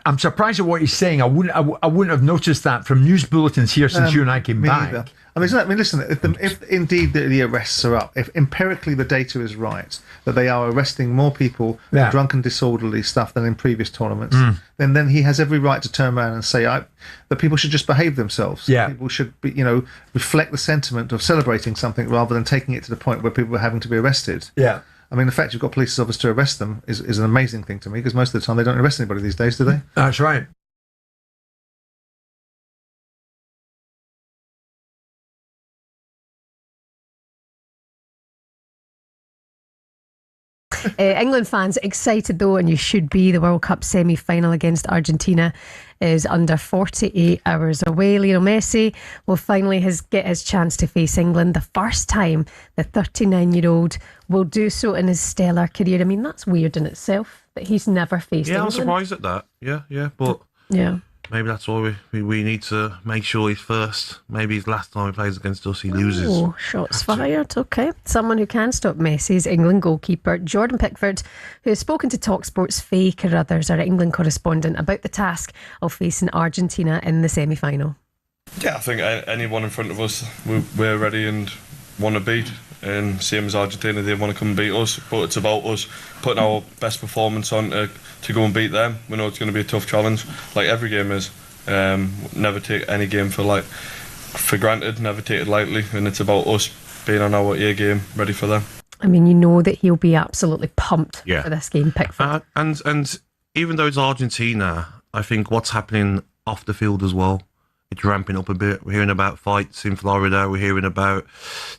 I'm surprised at what he's saying. I wouldn't have noticed that from news bulletins here since you and I came back. Neither. I mean, listen. If indeed the arrests are up, if empirically the data is right that they are arresting more people for drunk and disorderly stuff than in previous tournaments, then he has every right to turn around and say that people should just behave themselves. Yeah. People should be, reflect the sentiment of celebrating something rather than taking it to the point where people are having to be arrested. Yeah. I mean, the fact you've got police officers to arrest them is an amazing thing to me, because most of the time they don't arrest anybody these days, do they? That's right. England fans excited though, and you should be. The World Cup semi-final against Argentina is under 48 hours away. Lionel Messi will finally get his chance to face England. The first time the 39-year-old will do so in his stellar career. I mean, that's weird in itself that he's never faced England. I'm surprised at that. Yeah, but maybe that's why we need to make sure he's first. Maybe his last time he plays against us, he loses. Oh, shots fired. Okay. Someone who can stop Messi is England goalkeeper Jordan Pickford, who has spoken to TalkSport's Faye Carruthers, our England correspondent, about the task of facing Argentina in the semi-final. Yeah, I think anyone in front of us, we're ready and want to beat. And same as Argentina, they want to come and beat us, but it's about us putting our best performance on to go and beat them. We know it's going to be a tough challenge, like every game is. Never take any game for granted, never take it lightly, and it's about us being on our A game, ready for them. I mean, you know that he'll be absolutely pumped for this game, Pickford. And even though it's Argentina, I think what's happening off the field as well, it's ramping up a bit. We're hearing about fights in Florida. We're hearing about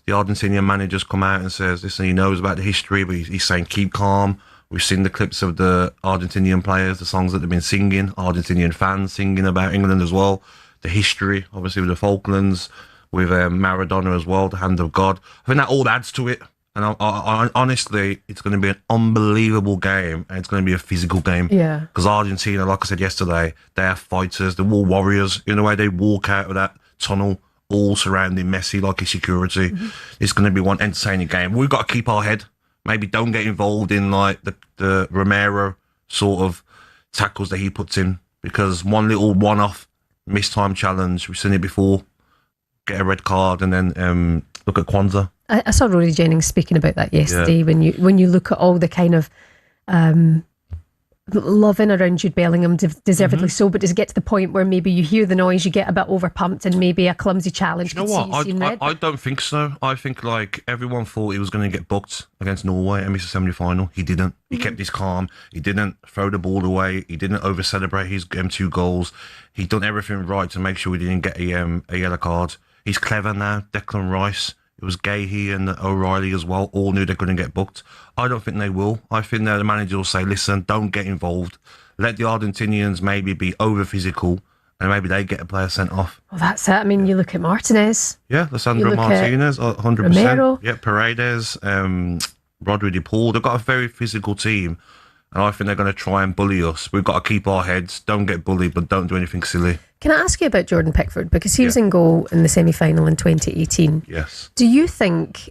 the Argentinian managers come out and says, listen, he knows about the history, but he's saying keep calm. We've seen the clips of the Argentinian players, the songs that they've been singing, Argentinian fans singing about England as well. The history, obviously, with the Falklands, with Maradona as well, the hand of God. I think that all adds to it. And I, honestly, it's going to be an unbelievable game, and it's going to be a physical game. Yeah. Because Argentina, like I said yesterday, they are fighters, they're all warriors. In the way they walk out of that tunnel, all surrounding Messi like a security. Mm-hmm. It's going to be one entertaining game. We've got to keep our head. Maybe don't get involved in like the Romero sort of tackles that he puts in, because one little one-off missed time challenge, we've seen it before, get a red card, and then look at Kwanzaa. I saw Rory Jennings speaking about that yesterday. Yeah. When you look at all the kind of loving around Jude Bellingham, deservedly so, but does it get to the point where maybe you hear the noise, you get a bit overpumped, and maybe a clumsy challenge? You know what? I don't think so. I think like everyone thought he was going to get booked against Norway and miss the semi-final. He didn't. He kept his calm. He didn't throw the ball away. He didn't over-celebrate his 2 goals. He done everything right to make sure he didn't get a yellow card. He's clever now. Declan Rice. It was Gahey and O'Reilly as well. All knew they couldn't get booked. I don't think they will. I think that the manager will say, listen, don't get involved. Let the Argentinians maybe be over-physical, and maybe they get a player sent off. Well, that's it. I mean, you look at Martinez. Yeah, Lissandro Martinez, 100%. Romero. Yeah, Paredes, Rodri de Paul. They've got a very physical team, and I think they're going to try and bully us. We've got to keep our heads. Don't get bullied, but don't do anything silly. Can I ask you about Jordan Pickford? Because he was in goal in the semi-final in 2018. Yes. Do you think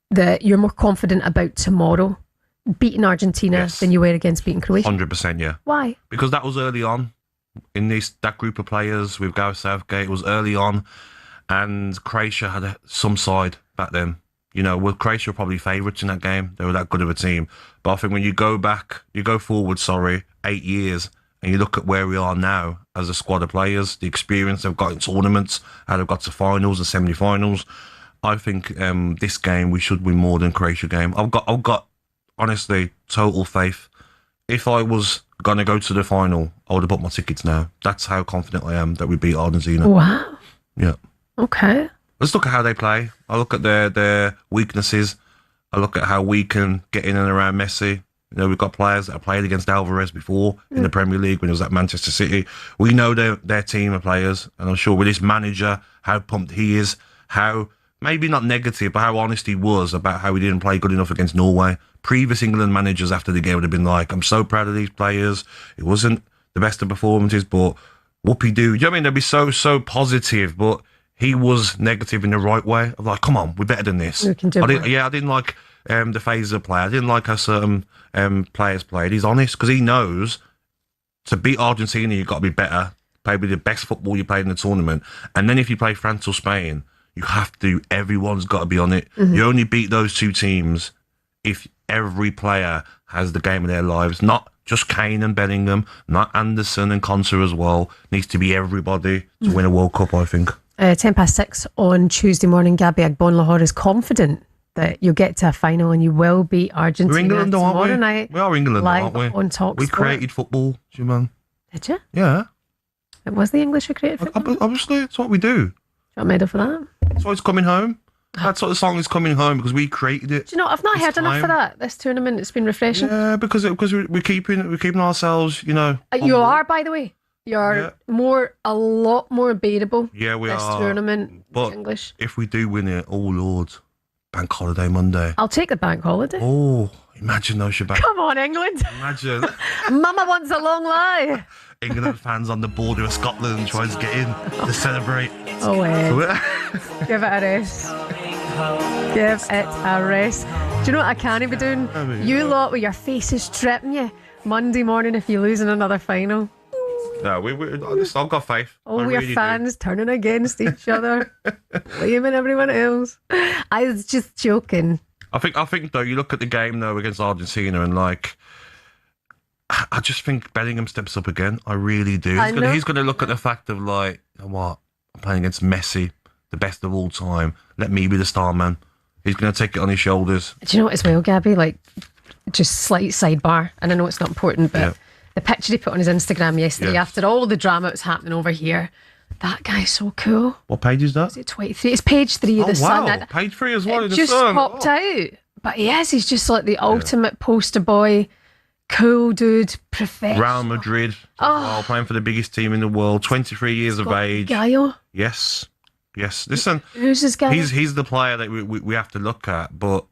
that you're more confident about tomorrow beating Argentina than you were against beating Croatia? 100%, yeah. Why? Because that was early on in that group of players with Gareth Southgate. It was early on, and Croatia had some side back then. Well, Croatia were probably favourites in that game. They were that good of a team. But I think when you go forward, 8 years, and you look at where we are now as a squad of players, the experience they've got in tournaments, how they've got to finals and semi-finals, I think this game we should win more than Croatia game. I've got honestly total faith. If I was going to go to the final, I would have bought my tickets now. That's how confident I am that we beat Argentina. Wow. Yeah. Okay. Let's look at how they play. I look at their weaknesses. I look at how we can get in and around Messi. We've got players that have played against Alvarez before in the Premier League when he was at Manchester City. We know their team of players, and I'm sure with this manager, how pumped he is, how maybe not negative, but how honest he was about how he didn't play good enough against Norway. Previous England managers after the game would have been like, I'm so proud of these players. It wasn't the best of performances, but whoopie-doo. You know what I mean? They'd be so positive, but he was negative in the right way. I'm like, come on, we're better than this. We can do it. I didn't like the phases of play. I didn't like how certain players played. He's honest because he knows to beat Argentina, you've got to be better, play with the best football you played in the tournament. And then if you play France or Spain, you have to, everyone's got to be on it. Mm-hmm. You only beat those two teams if every player has the game of their lives, not just Kane and Bellingham, not Anderson and Konsa as well. Needs to be everybody to win a World Cup, I think. 6:10 on Tuesday morning, Gabby Agbonlahor is confident that you'll get to a final and you will beat Argentina. We're England, tomorrow aren't we? night. We are England, live aren't we? On Talk We Sport. created football, Jimon. Did you? Yeah. It was the English who created football? Obviously, it's what we do. Got a medal for that? That's why it's coming home. That's what the song is coming home because we created it. Do you know, I've not heard enough of that, this tournament. It's been refreshing. Yeah, because we're keeping ourselves, You are, by the way. You're a lot more beatable. Yeah, we this are. tournament. But English. if we do win it, oh Lord, bank holiday Monday. I'll take the bank holiday. Oh, imagine those Shabbat. Come on, England. Imagine. Mama wants a long lie. England fans on the border of Scotland trying to get in to celebrate. Oh, Ed. Give it a rest. Give it a rest. Do you know what I can't be doing? You lot with your faces tripping you Monday morning if you lose in another final. No, I've got faith. All your fans turning against each other, blaming everyone else. I was just joking. I think though, you look at the game though against Argentina and I just think Bellingham steps up again. I really do. He's going to look at the fact of I'm playing against Messi, the best of all time. Let me be the star man. He's going to take it on his shoulders. Do you know what as well, Gabby? Just slight sidebar, and I know it's not important, but the picture he put on his Instagram yesterday after all the drama that was happening over here, that guy's so cool. What page is that? Is it 23? It's page 3 of the Sun. Wow, page 3 as well. It just popped out. But yes, he's just like the ultimate poster boy. Cool dude, professional. Real Madrid, playing for the biggest team in the world, 23 years of age. Guile. Yes. Listen, who's this guy? He's the player that we have to look at, but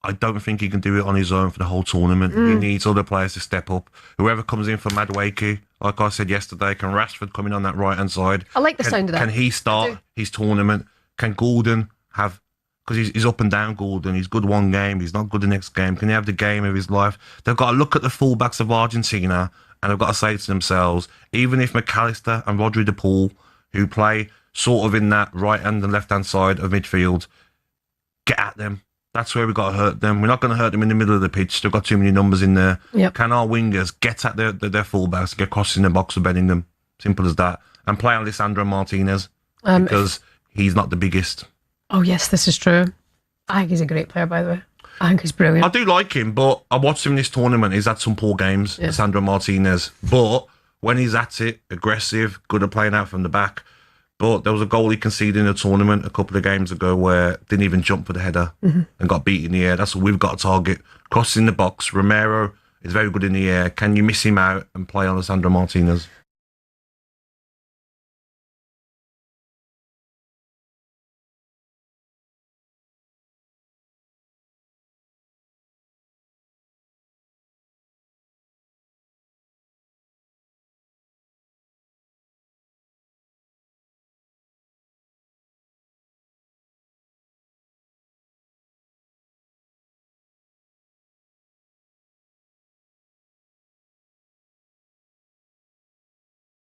I don't think he can do it on his own for the whole tournament. He needs other players to step up. Whoever comes in for Madueke, like I said yesterday, can Rashford come in on that right-hand side? I like the sound of that. Can he start his tournament? Can Gordon have... Because he's up and down, Gordon. He's good one game. He's not good the next game. Can he have the game of his life? They've got to look at the fullbacks of Argentina and they've got to say to themselves, even if McAllister and Rodri de Paul, who play sort of in that right-hand and left-hand side of midfield, get at them. That's where we've got to hurt them. We're not going to hurt them in the middle of the pitch. They've got too many numbers in there. Yep. Can our wingers get at their fullbacks, get crossing the box of Bellingham? Simple as that. And play Alessandro Martinez because he's not the biggest. Oh, yes, this is true. I think he's a great player, by the way. I think he's brilliant. I do like him, but I watched him in this tournament. He's had some poor games, Alessandro Martinez. But when he's at it, aggressive, good at playing out from the back. But there was a goal he conceded in a tournament a couple of games ago where didn't even jump for the header and got beat in the air. That's what we've got to target. Crossing the box. Romero is very good in the air. Can you miss him out and play Alessandro Martinez?